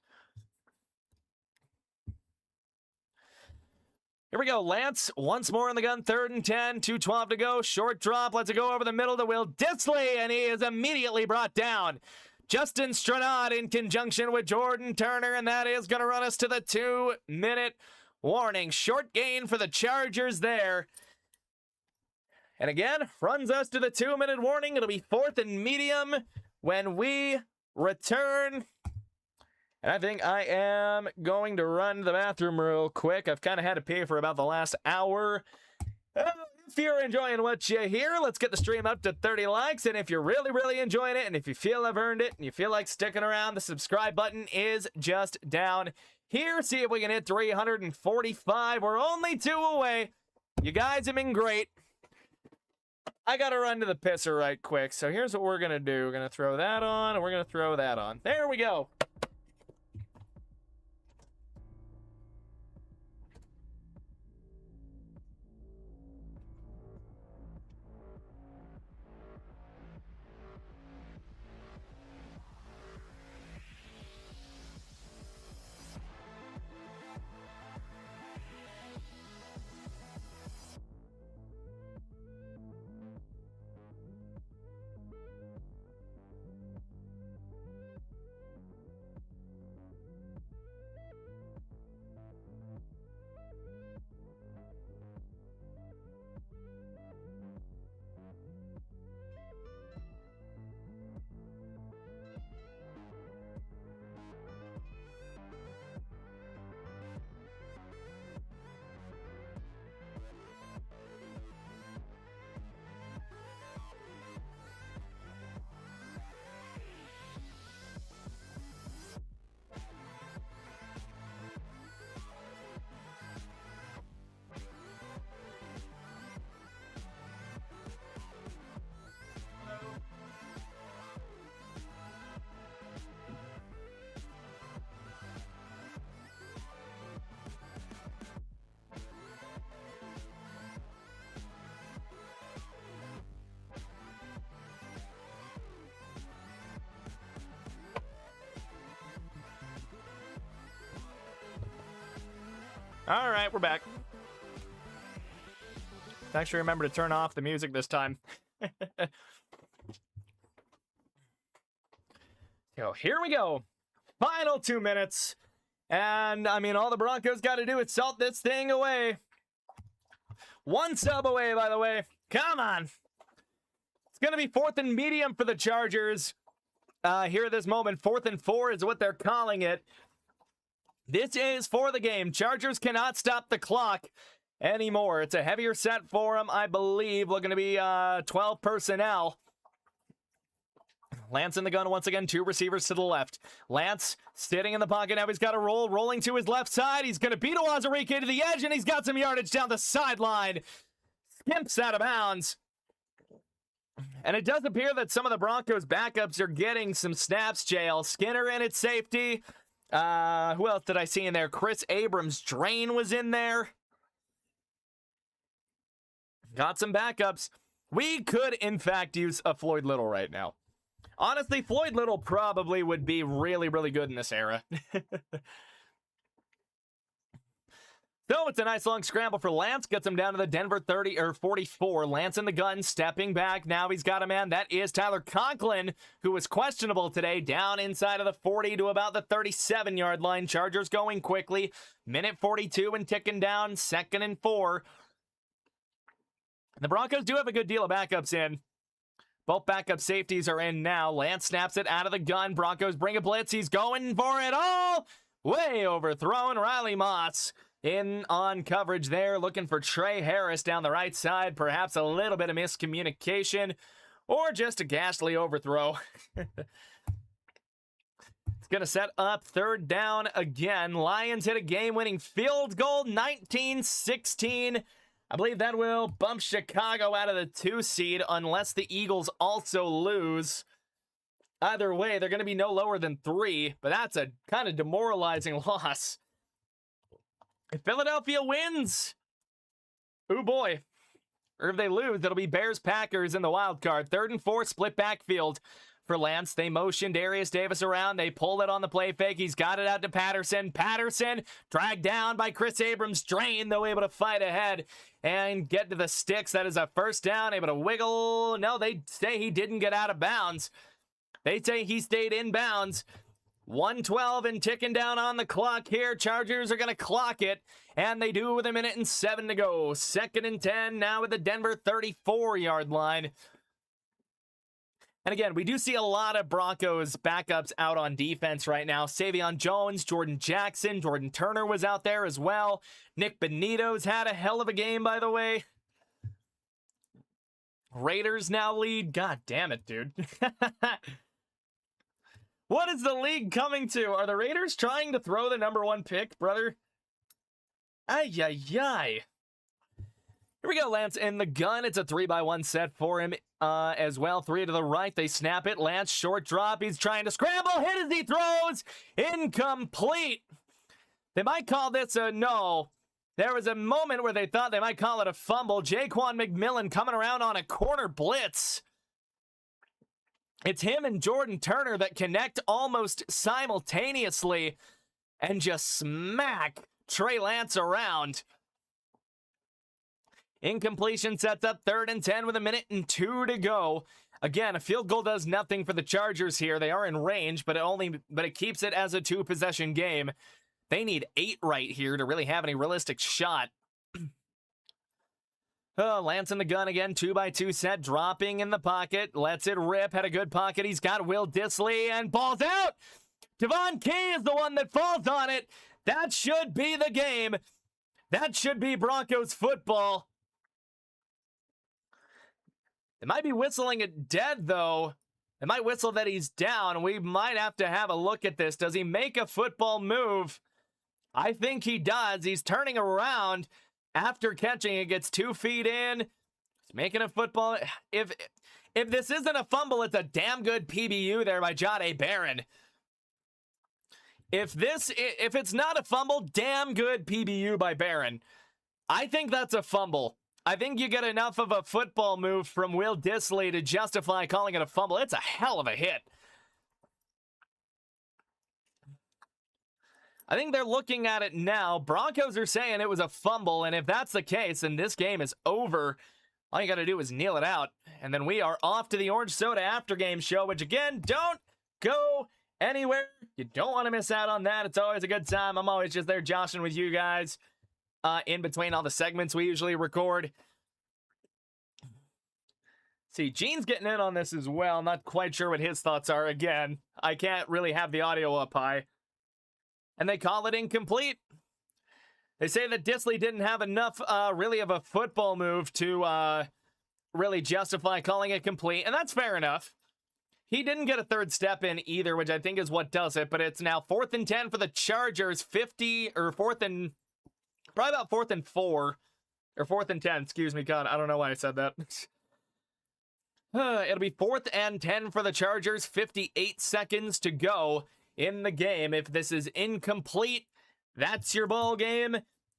Here we go. Lance once more in the gun. 3rd and 10. 2:12 to go. Short drop. Let's go over the middle to Will Disley, and he is immediately brought down. Justin Stranad in conjunction with Jordan Turner, and that is going to run us to the 2-minute warning. Short gain for the Chargers there. And again, runs us to the 2-minute warning. It'll be 4th and medium when we return. And I think I am going to run to the bathroom real quick. I've kind of had to pee for about the last hour. If you're enjoying what you hear, let's get the stream up to 30 likes. And if you're really, really enjoying it, and if you feel I've earned it, and you feel like sticking around, the subscribe button is just down here. See if we can hit 345. We're only 2 away. You guys have been great. I gotta run to the pisser right quick. So here's what we're gonna do. We're gonna throw that on, and we're gonna throw that on. There we go. All right, we're back. Actually, remember to turn off the music this time. So here we go. Final 2 minutes. And, I mean, all the Broncos got to do is salt this thing away. 1 sub away, by the way. Come on. It's going to be 4th and medium for the Chargers. Here at this moment, 4th and 4 is what they're calling it. This is for the game. Chargers cannot stop the clock anymore. It's a heavier set for them, I believe. Looking to be 12 personnel. Lance in the gun once again. 2 receivers to the left. Lance sitting in the pocket. Now he's got a roll. Rolling to his left side. He's going to beat Owazarike to the edge, and he's got some yardage down the sideline. Skimps out of bounds. And it does appear that some of the Broncos' backups are getting some snaps, JL. Skinner in at safety. Who else did I see in there? Chris Abrams. Drain was in there. Got some backups. We could, in fact, use a Floyd Little right now. Honestly, Floyd Little probably would be really, really good in this era. So it's a nice long scramble for Lance. Gets him down to the Denver 30 or 44. Lance in the gun, stepping back. Now he's got a man. That is Tyler Conklin, who was questionable today. Down inside of the 40 to about the 37-yard line. Chargers going quickly. Minute 42 and ticking down. 2nd and 4. The Broncos do have a good deal of backups in. Both backup safeties are in now. Lance snaps it out of the gun. Broncos bring a blitz. He's going for it all. Way overthrown. Riley Moss in on coverage there, looking for Trey Harris down the right side. Perhaps a little bit of miscommunication or just a ghastly overthrow. It's going to set up 3rd down again. Lions hit a game-winning field goal, 19-16. I believe that will bump Chicago out of the 2 seed unless the Eagles also lose. Either way, they're going to be no lower than 3, but that's a kind of demoralizing loss. If Philadelphia wins, ooh boy, or if they lose, it'll be Bears-Packers in the wild card. 3rd and 4, split backfield for Lance. They motion Darius Davis around. They pull it on the play fake. He's got it out to Patterson. Patterson dragged down by Chris Abrams. Drain, though, able to fight ahead and get to the sticks. That is a first down. Able to wiggle. No, they say he didn't get out of bounds. They say he stayed in bounds. 1:12 and ticking down on the clock here. Chargers are going to clock it, and they do with 1:07 to go. 2nd and 10 now with the Denver 34-yard line. And again, we do see a lot of Broncos backups out on defense right now. Savion Jones, Jordan Jackson, Jordan Turner was out there as well. Nick Benito's had a hell of a game, by the way. Raiders now lead. God damn it, dude. What is the league coming to? Are the Raiders trying to throw the #1 pick, brother? Ay, ay, ay. Here we go, Lance in the gun. It's a 3-by-1 set for him as well. 3 to the right. They snap it. Lance, short drop. He's trying to scramble. Hit as he throws. Incomplete. They might call this a no. There was a moment where they thought they might call it a fumble. Jaquan McMillan coming around on a corner blitz. It's him and Jordan Turner that connect almost simultaneously and just smack Trey Lance around. Incompletion sets up 3rd and 10 with 1:02 to go. Again, a field goal does nothing for the Chargers here. They are in range, but it keeps it as a 2-possession game. They need 8 right here to really have any realistic shot. Lance in the gun again, 2-by-2 set, dropping in the pocket, lets it rip, had a good pocket. He's got Will Dissly and balls out. Devon Key is the one that falls on it. That should be the game. That should be Broncos football. They might be whistling it dead, though. They might whistle that he's down. We might have to have a look at this. Does he make a football move? I think he does. He's turning around after catching it, gets 2 feet in. He's making a football. If this isn't a fumble, it's a damn good PBU there by Jahdae Barron. If it's not a fumble, damn good PBU by Barron. I think that's a fumble. I think you get enough of a football move from Will Dissly to justify calling it a fumble. It's a hell of a hit. I think they're looking at it now. Broncos are saying it was a fumble, and if that's the case, then this game is over. All you got to do is kneel it out, and then we are off to the Orange Soda after-game show, which, again, don't go anywhere. You don't want to miss out on that. It's always a good time. I'm always just there joshing with you guys in between all the segments we usually record. See, Gene's getting in on this as well. Not quite sure what his thoughts are. Again, I can't really have the audio up high. And they call it incomplete. They say that Dissly didn't have enough, really, of a football move to really justify calling it complete. And that's fair enough. He didn't get a 3rd step in either, which I think is what does it. But it's now 4th and 10 for the Chargers. 4th and... Probably about 4th and 4. Or 4th and 10, excuse me. God, I don't know why I said that. It'll be 4th and 10 for the Chargers. 58 seconds to go in the game. If this is incomplete, that's your ball game,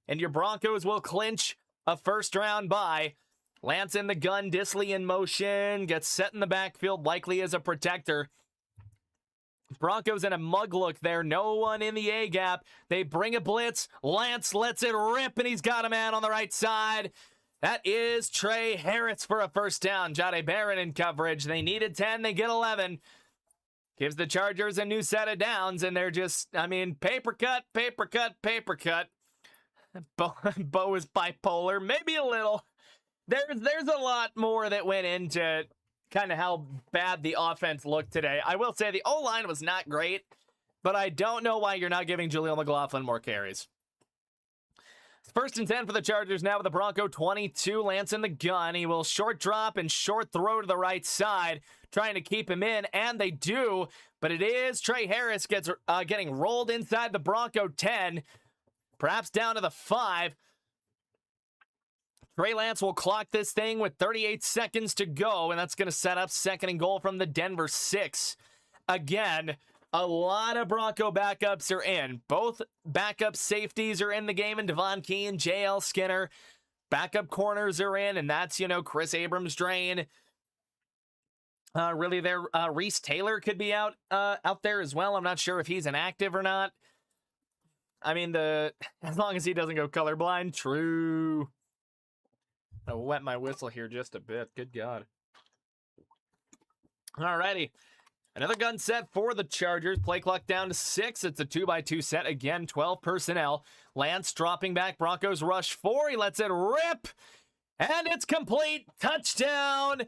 and your Broncos will clinch a 1st-round bye. Lance in the gun, Dissly in motion, gets set in the backfield, likely as a protector. Broncos in a mug look there, no one in the A-gap. They bring a blitz, Lance lets it rip, and he's got a man on the right side. That is Trey Harris for a 1st down. Jahdae Barron in coverage. They needed 10, they get 11. Gives the Chargers a new set of downs, and they're just, I mean, paper cut, paper cut, paper cut. Bo is bipolar, maybe a little. There's a lot more that went into kind of how bad the offense looked today. I will say the O-line was not great, but I don't know why you're not giving Jaleel McLaughlin more carries. 1st and 10 for the Chargers now with the Bronco 22. Lance in the gun. He will short drop and short throw to the right side, trying to keep him in, and they do, but it is Trey Harris getting rolled inside the Bronco 10, perhaps down to the 5. Trey Lance will clock this thing with 38 seconds to go, and that's going to set up 2nd and goal from the Denver 6. Again, a lot of Bronco backups are in. Both backup safeties are in the game, and Devon Key and J.L. Skinner. backup corners are in, and that's, Chris Abrams drain. Really, there, Reese Taylor could be out there as well. I'm not sure if he's inactive or not. I mean, as long as he doesn't go colorblind, true. I'll wet my whistle here just a bit. Good God. Alrighty. Another gun set for the Chargers. Play clock down to 6. It's a 2x2 set. Again, 12 personnel. Lance dropping back. Broncos rush 4. He lets it rip. And it's complete. Touchdown.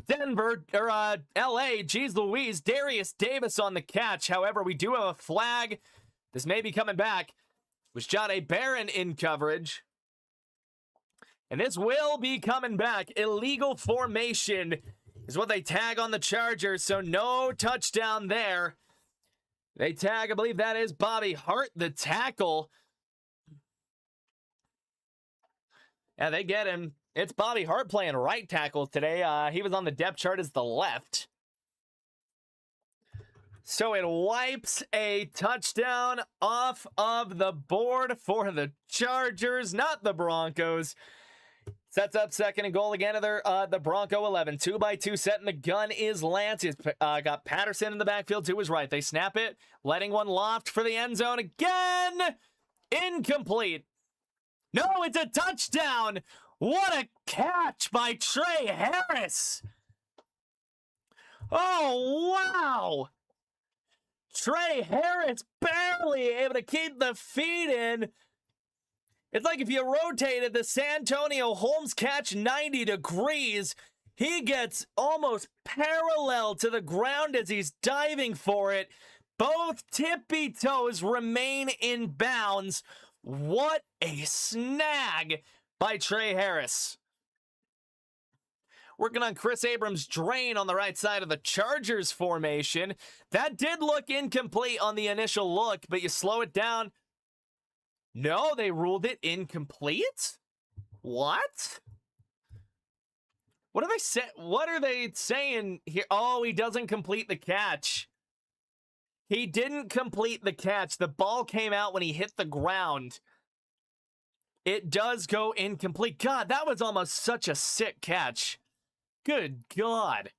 Denver, or LA. Jeez Louise. Darius Davis on the catch. However, we do have a flag. This may be coming back. It was Jahdae Barron in coverage. And this will be coming back. Illegal formation is what they tag on the Chargers, so no touchdown there. They tag, I believe that is Bobby Hart, the tackle. Yeah, they get him. It's Bobby Hart playing right tackle today. He was on the depth chart as the left. So it wipes a touchdown off of the board for the Chargers, not the Broncos. Sets up second and goal again. The Bronco 11. 2x2 set, and the gun is Lance. He's got Patterson in the backfield to his right. They snap it, letting one loft for the end zone again. Incomplete. No, it's a touchdown. What a catch by Trey Harris. Oh, wow. Trey Harris barely able to keep the feet in. It's like if you rotated the Santonio Holmes catch 90 degrees, he gets almost parallel to the ground as he's diving for it. Both tippy toes remain in bounds. What a snag by Trey Harris. Working on Chris Abrams' drain on the right side of the Chargers formation. That did look incomplete on the initial look, but you slow it down. No, they ruled it incomplete? What? What are they saying here? Oh, he doesn't complete the catch. He didn't complete the catch. The ball came out when he hit the ground. It does go incomplete. God, that was almost such a sick catch. Good God.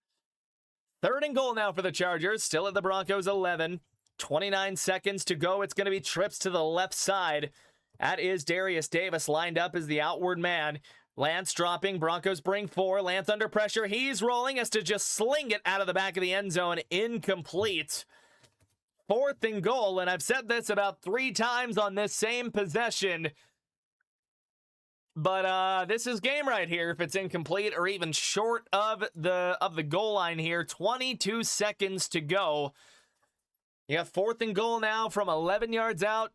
Third and goal now for the Chargers. Still at the Broncos 11. 29 seconds to go. It's going to be trips to the left side. That is Darius Davis lined up as the outward man. Lance dropping. Broncos bring 4. Lance under pressure. He's rolling as to just sling it out of the back of the end zone. Incomplete. Fourth and goal. And I've said this about 3 times on this same possession. But this is game right here if it's incomplete or even short of the goal line here. 22 seconds to go. You got fourth and goal now from 11 yards out.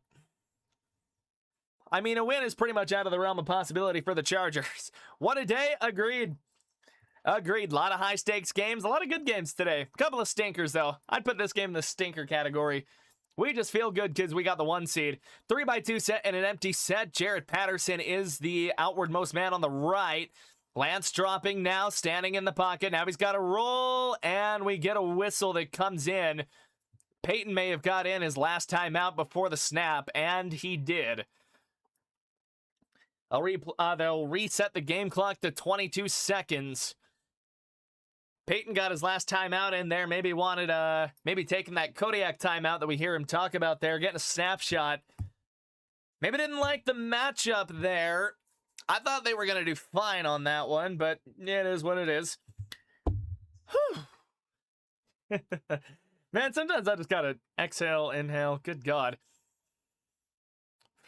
I mean, a win is pretty much out of the realm of possibility for the Chargers. What a day. Agreed. Agreed. A lot of high-stakes games. A lot of good games today. A couple of stinkers, though. I'd put this game in the stinker category. We just feel good because we got the 1 seed. 3x2 set and an empty set. Jarrett Patterson is the outward-most man on the right. Lance dropping now, standing in the pocket. Now he's got a roll, and we get a whistle that comes in. Peyton may have got in his last time out before the snap, and he did. They'll reset the game clock to 22 seconds. Peyton got his last timeout in there. Maybe wanted, maybe taking that Kodiak timeout that we hear him talk about there, getting a snapshot. Maybe didn't like the matchup there. I thought they were going to do fine on that one, but yeah, it is what it is. Man, sometimes I just got to exhale, inhale. Good God.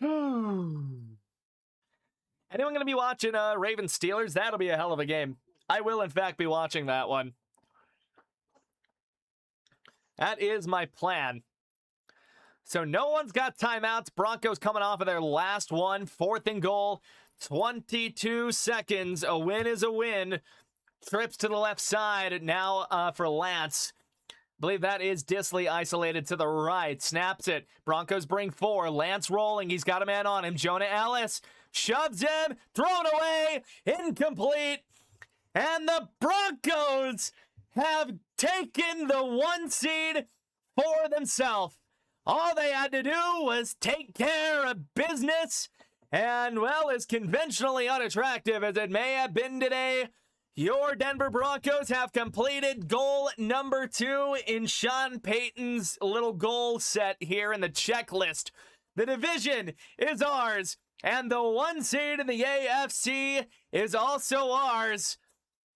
Anyone going to be watching Ravens Steelers? That'll be a hell of a game. I will, in fact, be watching that one. That is my plan. So no one's got timeouts. Broncos coming off of their last one. Fourth and goal. 22 seconds. A win is a win. Trips to the left side now for Lance. I believe that is Disley isolated to the right. Snaps it. Broncos bring 4. Lance rolling. He's got a man on him. Jonah Ellis shoves him. Thrown away. Incomplete. And the Broncos have taken the 1 seed for themselves. All they had to do was take care of business And, well, as conventionally unattractive as it may have been today, your Denver Broncos have completed goal number 2 in Sean Payton's little goal set here in the checklist. The division is ours, and the 1 seed in the AFC is also ours.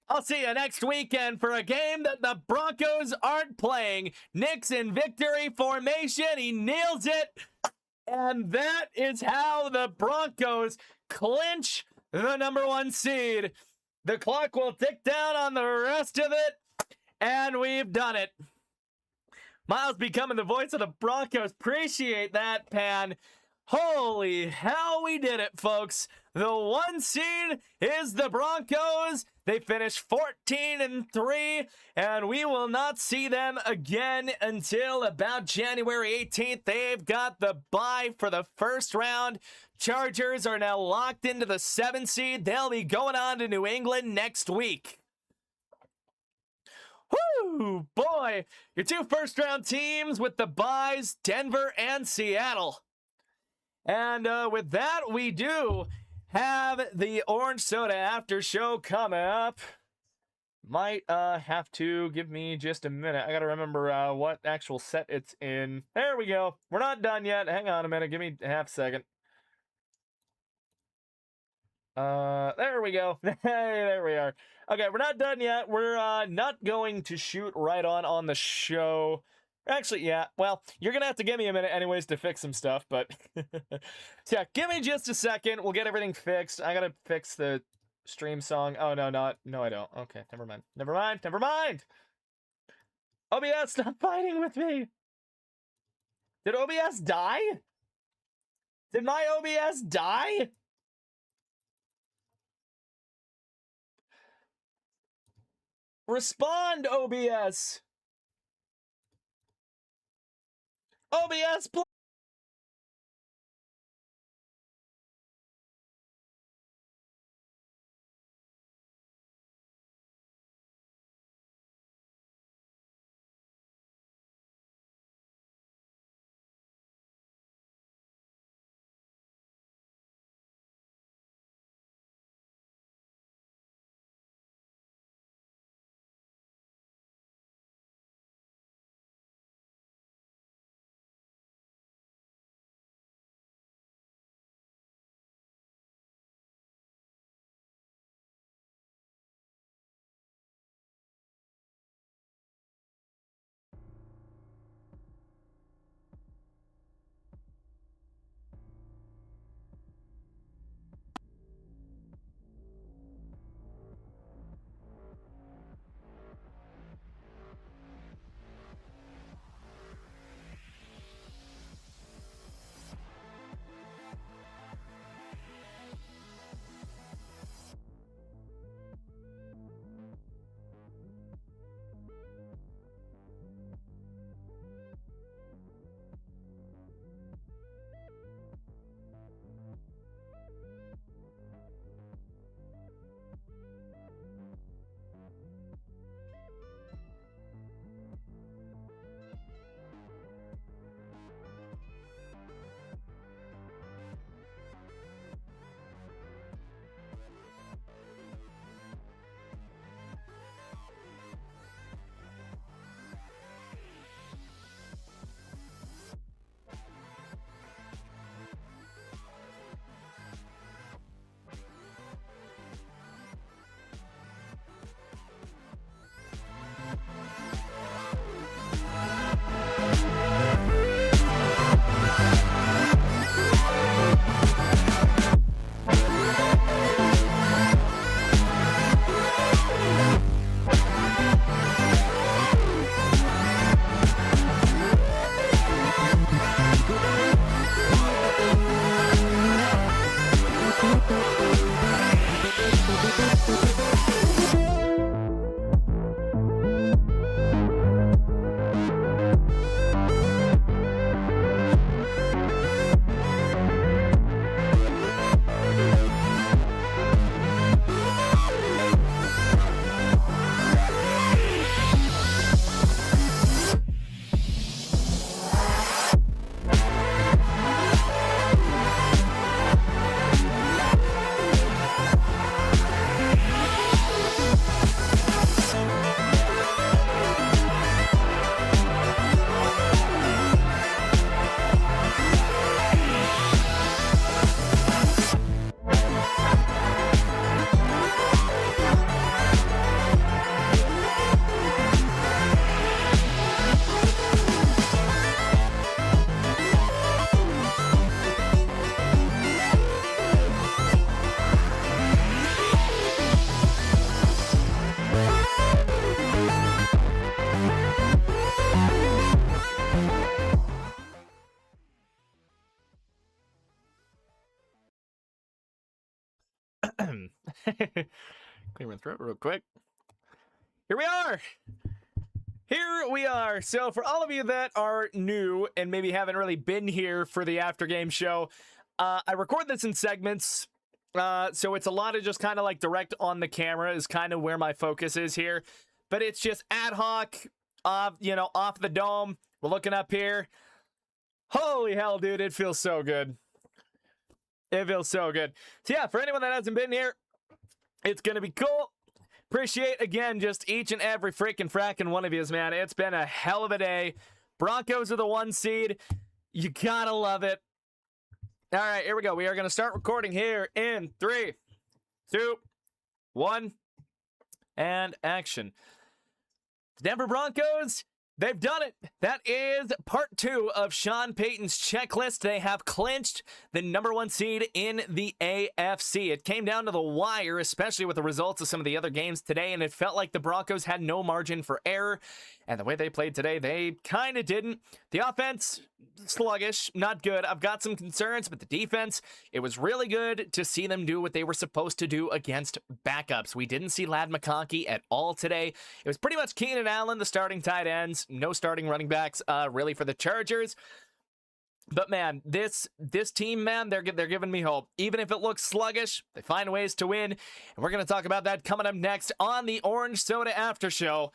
I'll see you next weekend for a game that the Broncos aren't playing. Nick's in victory formation. He nails it. And that is how the Broncos clinch the number 1 seed. The clock will tick down on the rest of it, and we've done it. Miles becoming the voice of the Broncos. Appreciate that, Pan. Holy hell, we did it, folks. The 1 seed is the Broncos. They finished 14-3, and we will not see them again until about January 18th. They've got the bye for the first round. Chargers are now locked into the 7 seed. They'll be going on to New England next week. Whoo, boy. Your 2 first-round teams with the byes, Denver and Seattle. And with that, we do have the Orange Soda After Show coming up. Might have to give me just a minute. I gotta remember what actual set it's in. There we go. We're not done yet. Hang on a minute. Give me a half second. There we go. Hey, there we are. Okay, we're not done yet. We're not going to shoot right on the show. Actually, yeah, well, you're gonna have to give me a minute anyways to fix some stuff, but so yeah, give me just a second. We'll get everything fixed. I gotta fix the stream song. Oh, no, I don't. Okay, never mind. OBS, stop fighting with me. Did OBS die? Did my OBS die? Respond, OBS. OBS, please. Clear my throat real quick. Here we are. Here we are. So for all of you that are new and maybe haven't really been here for the after game show, I record this in segments. So it's a lot of just kind of like direct on the camera is kind of where my focus is here. But it's just ad hoc, off the dome. We're looking up here. Holy hell, dude. It feels so good. It feels so good. So yeah, for anyone that hasn't been here, it's going to be cool. Appreciate, again, just each and every freaking fracking one of yous, man. It's been a hell of a day. Broncos are the 1 seed. You gotta love it. All right, here we go. We are going to start recording here in 3, 2, 1, and action. The Denver Broncos, they've done it. That is part 2 of Sean Payton's checklist. They have clinched the number 1 seed in the AFC. It came down to the wire, especially with the results of some of the other games today, and it felt like the Broncos had no margin for error. And the way they played today, they kind of didn't. The offense, sluggish, not good. I've got some concerns, but the defense, it was really good to see them do what they were supposed to do against backups. We didn't see Ladd McConkey at all today. It was pretty much Keenan Allen, the starting tight ends. No starting running backs, really, for the Chargers. But man, this team, man, they're giving me hope. Even if it looks sluggish, they find ways to win. And we're going to talk about that coming up next on the Orange Soda After Show.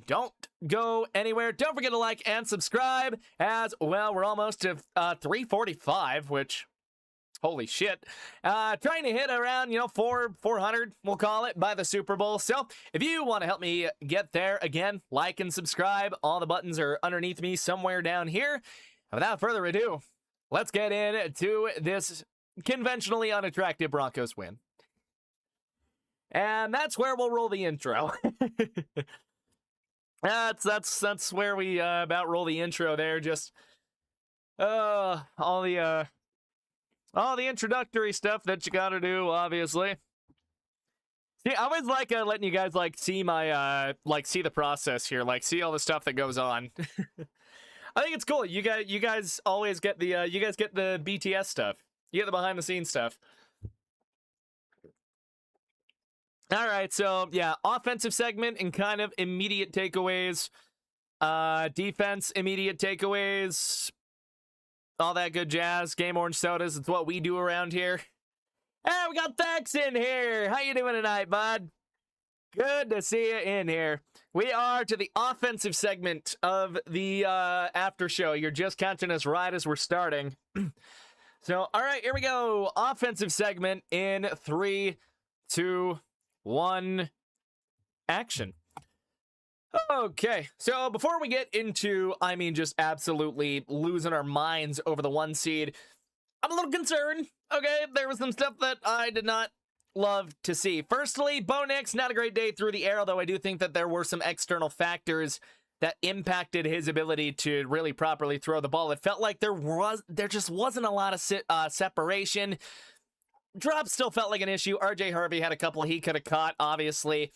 Don't go anywhere. Don't forget to like and subscribe as well. We're almost to 345, which, holy shit. Trying to hit around, 400, we'll call it, by the Super Bowl. So if you want to help me get there, again, like and subscribe. All the buttons are underneath me somewhere down here. And without further ado, let's get into this conventionally unattractive Broncos win. And that's where we'll roll the intro. That's where we about roll the intro there. Just all the introductory stuff that you gotta do, obviously. See, I always like letting you guys see my see the process here, see all the stuff that goes on. I think it's cool. You guys always get the you guys get the BTS stuff. You get the behind the scenes stuff. All right, so yeah, offensive segment and kind of immediate takeaways. Defense, immediate takeaways. All that good jazz. Game Orange Sodas, it's what we do around here. Hey, we got Thax in here. How you doing tonight, bud? Good to see you in here. We are to the offensive segment of the after show. You're just catching us right as we're starting. So, all right, here we go. Offensive segment in 3, 2, 1, action. Okay, so before we get into, just absolutely losing our minds over the 1 seed, I'm a little concerned. Okay, there was some stuff that I did not love to see. Firstly, Bo Nix, not a great day through the air, although I do think that there were some external factors that impacted his ability to really properly throw the ball. It felt like there just wasn't a lot of separation. Drop still felt like an issue. RJ Harvey had a couple he could have caught, obviously.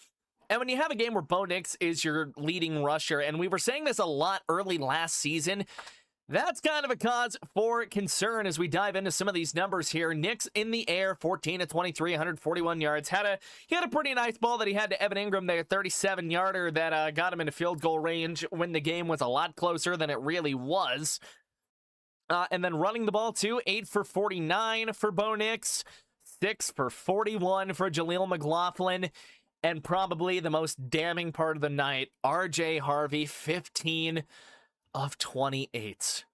And when you have a game where Bo Nix is your leading rusher, and we were saying this a lot early last season, that's kind of a cause for concern as we dive into some of these numbers here. Nix in the air, 14 of 23, 141 yards. He had a pretty nice ball that he had to Evan Ingram there, 37-yarder that got him into field goal range when the game was a lot closer than it really was. And then running the ball, too, 8 for 49 for Bo Nix. 6 for 41 for Jaleel McLaughlin, and probably the most damning part of the night, RJ Harvey, 15 of 28.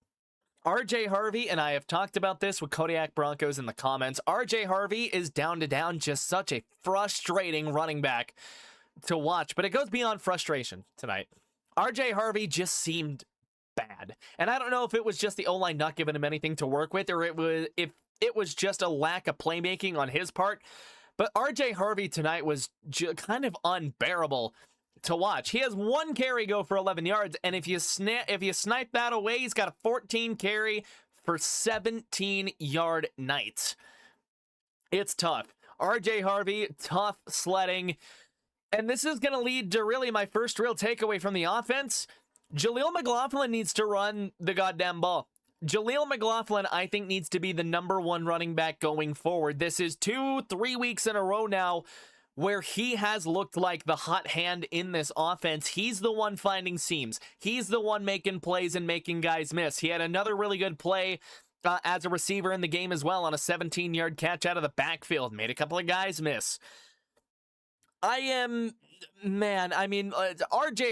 RJ Harvey, and I have talked about this with Kodiak Broncos in the comments, RJ Harvey is down, just such a frustrating running back to watch, but it goes beyond frustration tonight. RJ Harvey just seemed bad, and I don't know if it was just the O-line not giving him anything to work with, or if it was just a lack of playmaking on his part. But RJ Harvey tonight was kind of unbearable to watch. He has 1 carry go for 11 yards, and if you snipe that away, he's got a 14 carry for 17-yard night. It's tough. RJ Harvey, tough sledding. And this is going to lead to really my first real takeaway from the offense. Jaleel McLaughlin needs to run the goddamn ball. Jaleel McLaughlin, I think, needs to be the #1 running back going forward. This is 2-3 weeks in a row now where he has looked like the hot hand in this offense. He's the one finding seams. He's the one making plays and making guys miss. He had another really good play as a receiver in the game as well on a 17-yard catch out of the backfield. Made a couple of guys miss. RJ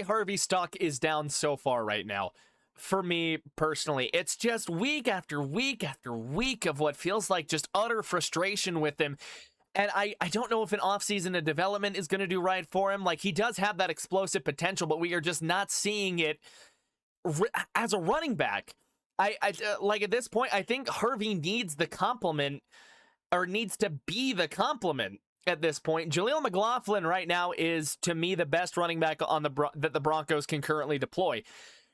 Harvey's stock is down so far right now. For me personally, it's just week after week after week of what feels like just utter frustration with him. And I don't know if an offseason of development is going to do right for him. Like, he does have that explosive potential, but we are just not seeing it as a running back. Like, at this point, I think Harvey needs the complement, or needs to be the complement at this point. Jaleel McLaughlin right now is, to me, the best running back on that the Broncos can currently deploy.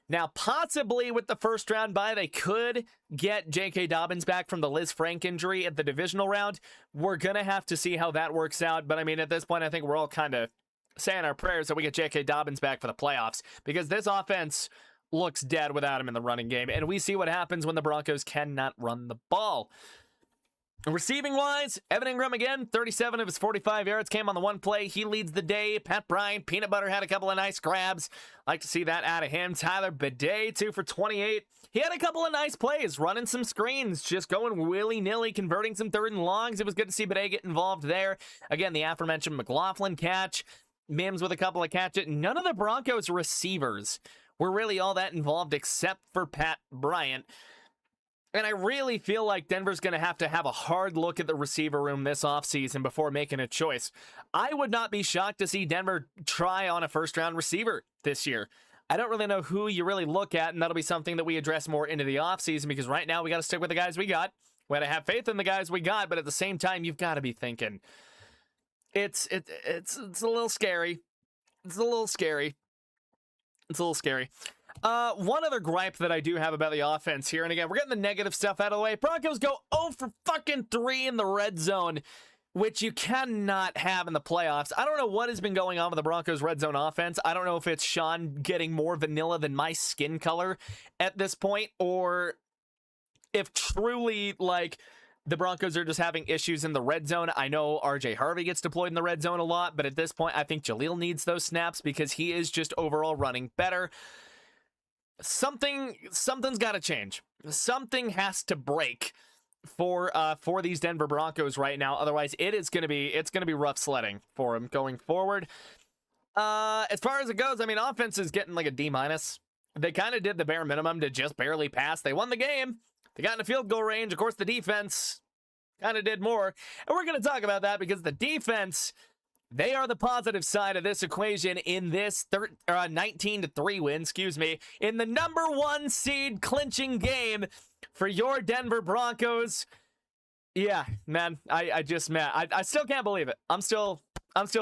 Now, possibly with the first round bye, they could get J.K. Dobbins back from the Liz Frank injury at the divisional round. We're going to have to see how that works out. But, I mean, at this point, I think we're all kind of saying our prayers that we get J.K. Dobbins back for the playoffs, because this offense looks dead without him in the running game. And we see what happens when the Broncos cannot run the ball. Receiving-wise, Evan Ingram again, 37 of his 45 yards came on the one play. He leads the day. Pat Bryant, Peanut Butter had a couple of nice grabs. Like to see that out of him. Tyler Bidet, 2 for 28. He had a couple of nice plays, running some screens, just going willy-nilly, converting some 3rd and longs. It was good to see Bidet get involved there. Again, the aforementioned McLaughlin catch. Mims with a couple of catches. None of the Broncos receivers were really all that involved except for Pat Bryant. And I really feel like Denver's going to have a hard look at the receiver room this offseason before making a choice. I would not be shocked to see Denver try on a first-round receiver this year. I don't really know who you really look at, and that'll be something that we address more into the offseason, because right now we got to stick with the guys we got. We got to have faith in the guys we got, but at the same time, you've got to be thinking. It's a little scary. It's a little scary. One other gripe that I do have about the offense here, and again, we're getting the negative stuff out of the way. Broncos go 0 for fucking 3 in the red zone, which you cannot have in the playoffs. I don't know what has been going on with the Broncos red zone offense. I don't know if it's Sean getting more vanilla than my skin color at this point, or if truly, like, the Broncos are just having issues in the red zone. I know RJ Harvey gets deployed in the red zone a lot, but at this point, I think Jaleel needs those snaps because he is just overall running better. Something's got to change. Something has to break for these Denver Broncos right now. Otherwise, it's gonna be rough sledding for them going forward. As far as it goes, I mean, offense is getting like a D-. They kind of did the bare minimum to just barely pass. They won the game. They got in a field goal range. Of course, the defense kind of did more, and we're gonna talk about that because the defense, they are the positive side of this equation in this 19-3 win, in the #1 seed clinching game for your Denver Broncos. Yeah, man, I still can't believe it. I'm still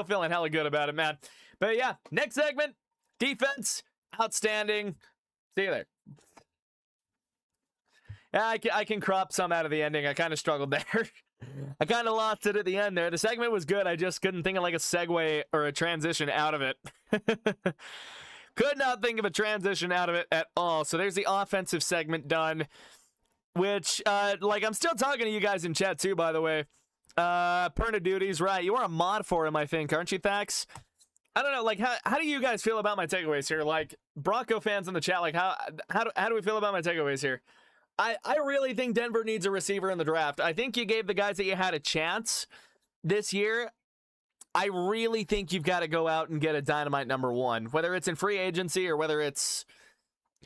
feeling hella good about it, man. But yeah, next segment, defense, outstanding. See you there. Yeah, I can crop some out of the ending. I kind of struggled there. I kind of lost it at the end there. The segment was good. I just couldn't think of like a segue or a transition out of it. Could not think of a transition out of it at all. So there's the offensive segment done, which, I'm still talking to you guys in chat too, by the way. Perna Duty's right. You are a mod for him, I think, aren't you, Thax? I don't know, like, how do you guys feel about my takeaways here? Like, Bronco fans in the chat, like, how do we feel about my takeaways here? I really think Denver needs a receiver in the draft. I think you gave the guys that you had a chance this year. I really think you've got to go out and get a dynamite #1, whether it's in free agency or whether it's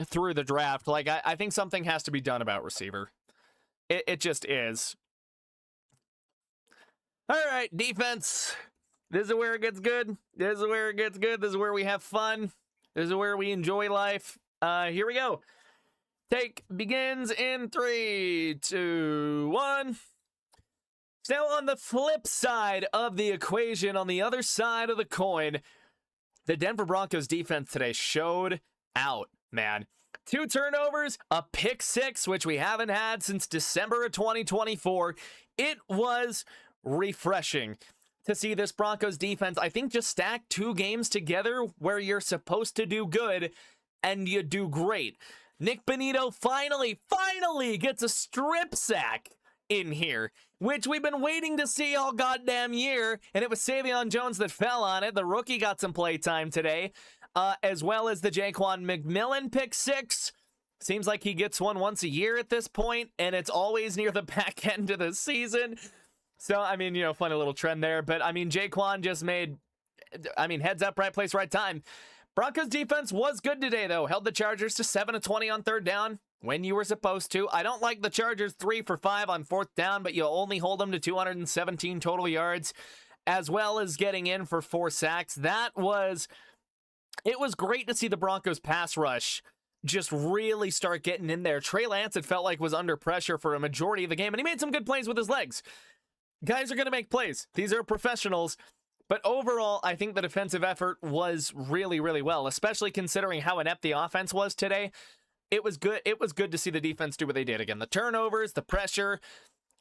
through the draft. Like, I think something has to be done about receiver. It just is. All right, defense. This is where it gets good. This is where it gets good. This is where we have fun. This is where we enjoy life. Here we go. Take begins in 3, 2, 1. Now on the flip side of the equation, on the other side of the coin, the Denver Broncos defense today showed out, man. 2 turnovers, a pick 6, which we haven't had since December of 2024. It was refreshing to see this Broncos defense, I think, just stack 2 games together where you're supposed to do good and you do great. Nick Bonito finally gets a strip sack in here, which we've been waiting to see all goddamn year, and it was Savion Jones that fell on it. The rookie got some play time today, as well as the Jaquan McMillan pick six. Seems like he gets one once a year at this point, and it's always near the back end of the season. So, I mean, you know, funny little trend there. But, I mean, Jaquan just made, I mean, heads up, right place, right time. Broncos defense was good today, though. Held the Chargers to 7 of 20 on third down when you were supposed to. I don't like the Chargers 3 for 5 on fourth down, but you only hold them to 217 total yards, as well as getting in for 4 sacks. It was great to see the Broncos pass rush just really start getting in there. Trey Lance, it felt like, was under pressure for a majority of the game, and he made some good plays with his legs. Guys are going to make plays. These are professionals. But overall, I think the defensive effort was really, really well, especially considering how inept the offense was today. It was good. It was good to see the defense do what they did. Again, the turnovers, the pressure.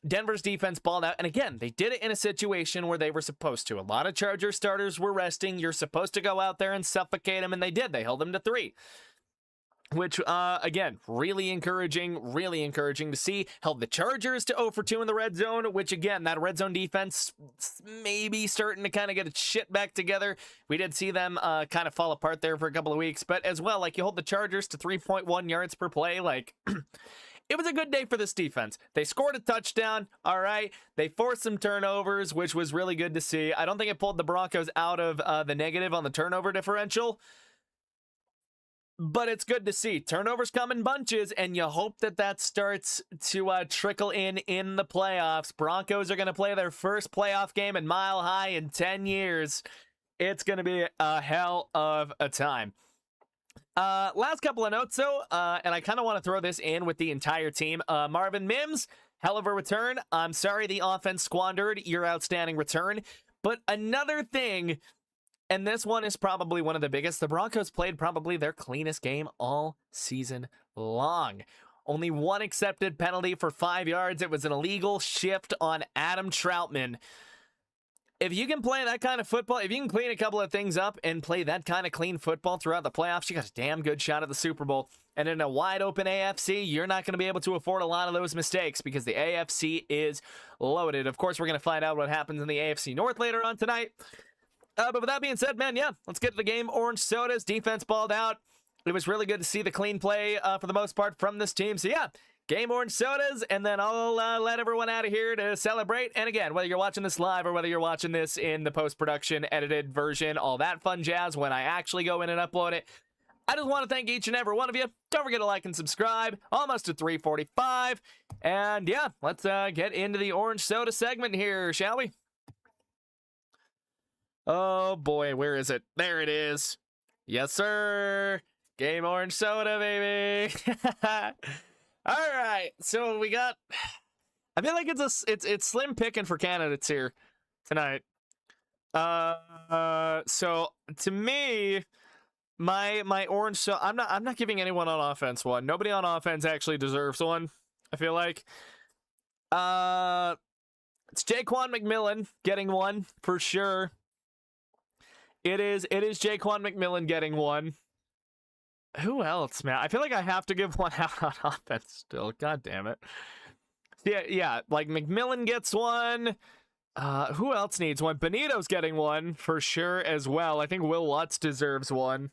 Denver's defense balled out. And again, they did it in a situation where they were supposed to. A lot of Charger starters were resting. You're supposed to go out there and suffocate them, and they did. They held them to 3. Which, again, really encouraging to see. Held the Chargers to 0 for 2 in the red zone, which, again, that red zone defense maybe starting to kind of get its shit back together. We did see them kind of fall apart there for a couple of weeks. But as well, like, you hold the Chargers to 3.1 yards per play. Like, it was a good day for this defense. They scored a touchdown, all right. They forced some turnovers, which was really good to see. I don't think it pulled the Broncos out of the negative on the turnover differential. But it's good to see. Turnovers come in bunches, and you hope that starts to trickle in the playoffs. Broncos are going to play their first playoff game in Mile High in 10 years. It's going to be a hell of a time. Last couple of notes, though, and I kind of want to throw this in with the entire team. Marvin Mims, hell of a return. I'm sorry the offense squandered your outstanding return. But another thing, and this one is probably one of the biggest. The Broncos played probably their cleanest game all season long. Only one accepted penalty for 5 yards. It was an illegal shift on Adam Troutman. If you can play that kind of football, if you can clean a couple of things up and play that kind of clean football throughout the playoffs, you got a damn good shot at the Super Bowl. And in a wide open AFC, you're not going to be able to afford a lot of those mistakes because the AFC is loaded. Of course, we're going to find out what happens in the AFC North later on tonight. But with that being said, man, yeah, let's get to the game. Orange Sodas, defense balled out. It was really good to see the clean play for the most part from this team. So, yeah, game Orange Sodas, and then I'll let everyone out of here to celebrate. And again, whether you're watching this live or whether you're watching this in the post-production edited version, all that fun jazz when I actually go in and upload it, I just want to thank each and every one of you. Don't forget to like and subscribe. Almost to 345. And, yeah, let's get into the Orange Soda segment here, shall we? Oh, boy, where is it? There it is. Yes, sir. Game Orange Soda, baby. All right, so we got, I feel like it's slim picking for candidates here tonight. So to me, my Orange Soda, I'm not giving anyone on offense one. Nobody on offense actually deserves one, I feel like. It's Jaquan McMillan getting one for sure. It is Jaquan McMillan getting one. Who else, man? I feel like I have to give one out on offense still. God damn it. Yeah, like McMillan gets one. Who else needs one? Benito's getting one for sure as well. I think Will Lutz deserves one.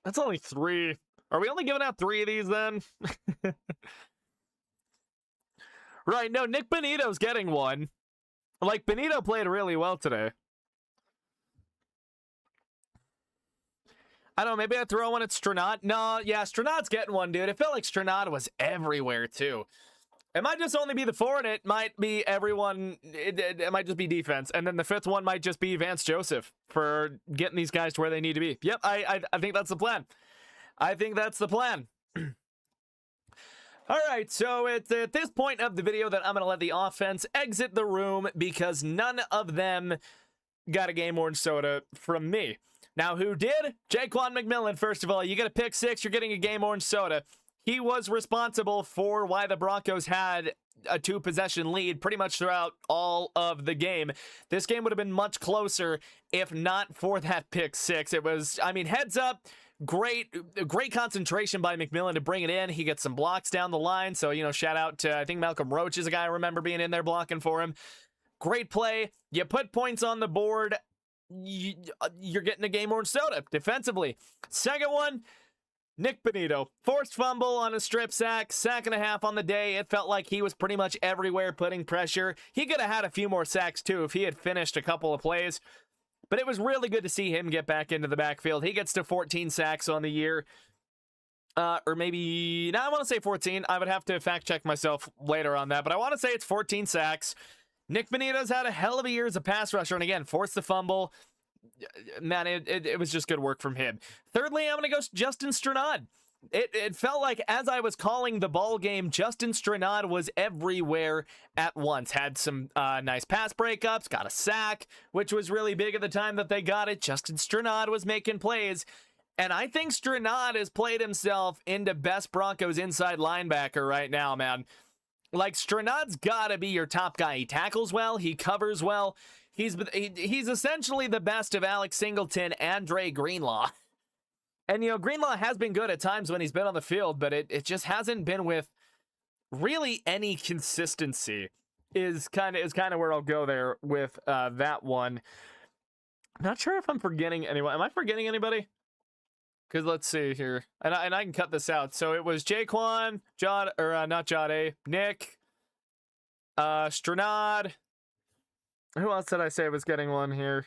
That's only 3. Are we only giving out 3 of these then? Right, no, Nick Benito's getting one. Like, Benito played really well today. I don't know, maybe I throw one at Stranad. No, yeah, Stranad's getting one, dude. It felt like Stranad was everywhere, too. It might just only be the 4, and it might be everyone. It might just be defense. And then the 5th one might just be Vance Joseph for getting these guys to where they need to be. Yep, I think that's the plan. I think that's the plan. All right, so it's at this point of the video that I'm going to let the offense exit the room because none of them got a game Orange Soda from me. Now, who did? Jaquan McMillan, first of all. You get a pick 6, you're getting a game Orange Soda. He was responsible for why the Broncos had a 2-possession lead pretty much throughout all of the game. This game would have been much closer if not for that pick 6. It was, I mean, heads up. great concentration by McMillan to bring it in. He gets some blocks down the line. So, shout out to, I think Malcolm Roach is a guy I remember being in there blocking for him. Great play. You put points on the board. You're getting a game orange soda defensively. Second one, Nick Benito. Forced fumble on a strip sack. Sack and a half on the day. It felt like he was pretty much everywhere putting pressure. He could have had a few more sacks too if he had finished a couple of plays. But it was really good to see him get back into the backfield. He gets to 14 sacks on the year. Or maybe, I want to say 14. I would have to fact check myself later on that. But I want to say it's 14 sacks. Nick Benito's had a hell of a year as a pass rusher. And again, forced the fumble. Man, it was just good work from him. Thirdly, I'm going to go Justin Stranad. It felt like as I was calling the ball game, Justin Stranad was everywhere at once. Had some nice pass breakups, got a sack, which was really big at the time that they got it. Justin Stranad was making plays. And I think Stranad has played himself into best Broncos inside linebacker right now, man. Like, Stranad's got to be your top guy. He tackles well, he covers well. He's essentially the best of Alex Singleton and Dre Greenlaw. And, Greenlaw has been good at times when he's been on the field, but it just hasn't been with really any consistency is kind of where I'll go there with that one. I'm not sure if I'm forgetting anyone. Am I forgetting anybody? Because let's see here. And I can cut this out. So it was Jaquan, not Jade, Nick, Stranad. Who else did I say was getting one here?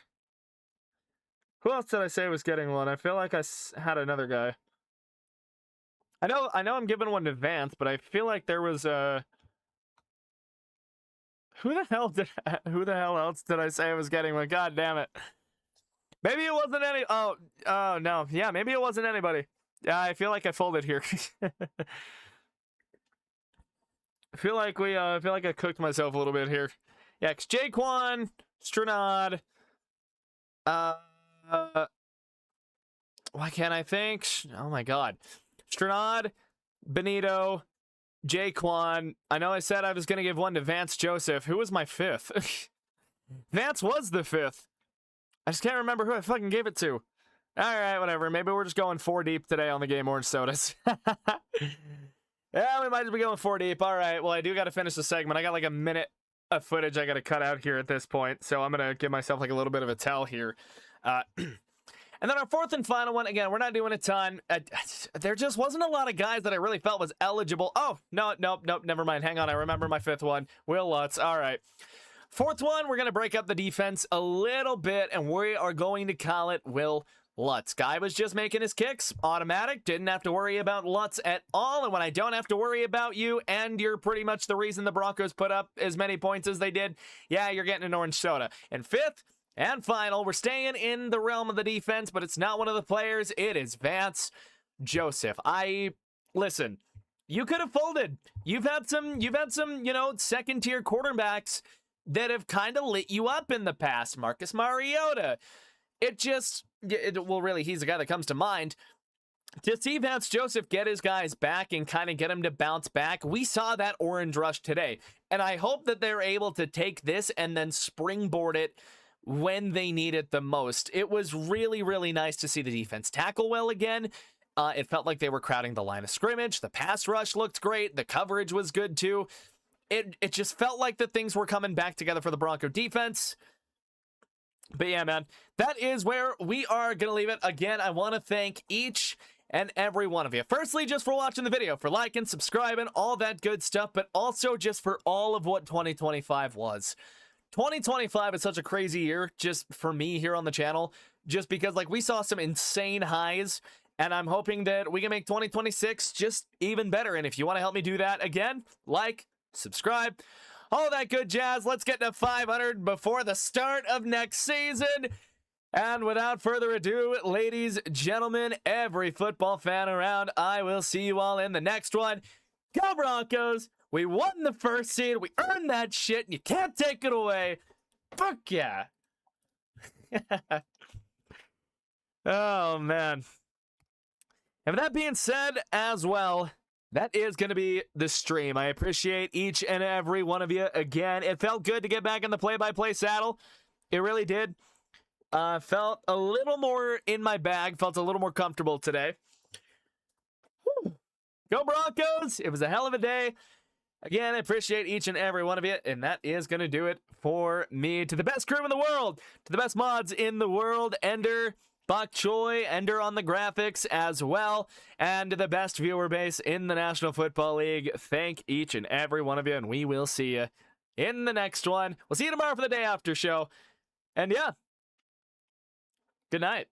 Who else did I say was getting one? I feel like I had another guy. I know I'm giving one to Vance, but I feel like there was a... Who the hell else did I say was getting one? God damn it. Maybe it wasn't any... Oh, no. Yeah, maybe it wasn't anybody. Yeah, I feel like I folded here. I feel like I cooked myself a little bit here. Yeah, because Jaquan, Stranad, why can't I think? Oh my God. Stranad, Benito, Jaquan. I know I said I was going to give one to Vance Joseph. Who was my fifth? Vance was the fifth. I just can't remember who I fucking gave it to. All right, whatever. Maybe we're just going 4 deep today on the Game Orange Sodas. Yeah, we might just be going 4 deep. All right, well, I do got to finish the segment. I got like a minute of footage I got to cut out here at this point, so I'm going to give myself like a little bit of a tell here. And then our fourth and final one, again, we're not doing a ton. There just wasn't a lot of guys that I really felt was eligible. Oh, no, never mind. Hang on, I remember my fifth one. Will Lutz, all right. Fourth one, we're going to break up the defense a little bit, and we are going to call it Will Lutz. Guy was just making his kicks, automatic, didn't have to worry about Lutz at all, and when I don't have to worry about you, and you're pretty much the reason the Broncos put up as many points as they did, yeah, you're getting an orange soda. And fifth, and final, we're staying in the realm of the defense, but it's not one of the players. It is Vance Joseph. Listen, you could have folded. You've had some, second-tier quarterbacks that have kind of lit you up in the past. Marcus Mariota. Really, he's the guy that comes to mind. To see Vance Joseph get his guys back and kind of get him to bounce back, we saw that orange rush today. And I hope that they're able to take this and then springboard it when they need it the most. It was really, really nice to see the defense tackle well again. It felt like they were crowding the line of scrimmage. The pass rush looked great. The coverage was good too. It just felt like that things were coming back together for the Bronco defense. But yeah, man, that is where we are going to leave it. Again, I want to thank each and every one of you. Firstly, just for watching the video, for liking, subscribing, all that good stuff, but also just for all of what 2025 was. 2025 is such a crazy year just for me here on the channel, just because like we saw some insane highs, and I'm hoping that we can make 2026 just even better. And if you want to help me do that, again, like, subscribe, all that good jazz. Let's get to 500 before the start of next season. And without further ado, ladies, gentlemen, every football fan around, I will see you all in the next one. Go Broncos! We won the first seed. We earned that shit, and you can't take it away. Fuck yeah. Oh, man. And with that being said as well, that is going to be the stream. I appreciate each and every one of you. Again, it felt good to get back in the play-by-play saddle. It really did. Felt a little more in my bag. Felt a little more comfortable today. Whew. Go Broncos! It was a hell of a day. Again, I appreciate each and every one of you, and that is going to do it for me. To the best crew in the world, to the best mods in the world, Ender, Bok Choy, Ender on the graphics as well, and to the best viewer base in the National Football League. Thank each and every one of you, and we will see you in the next one. We'll see you tomorrow for the day after show. And yeah, good night.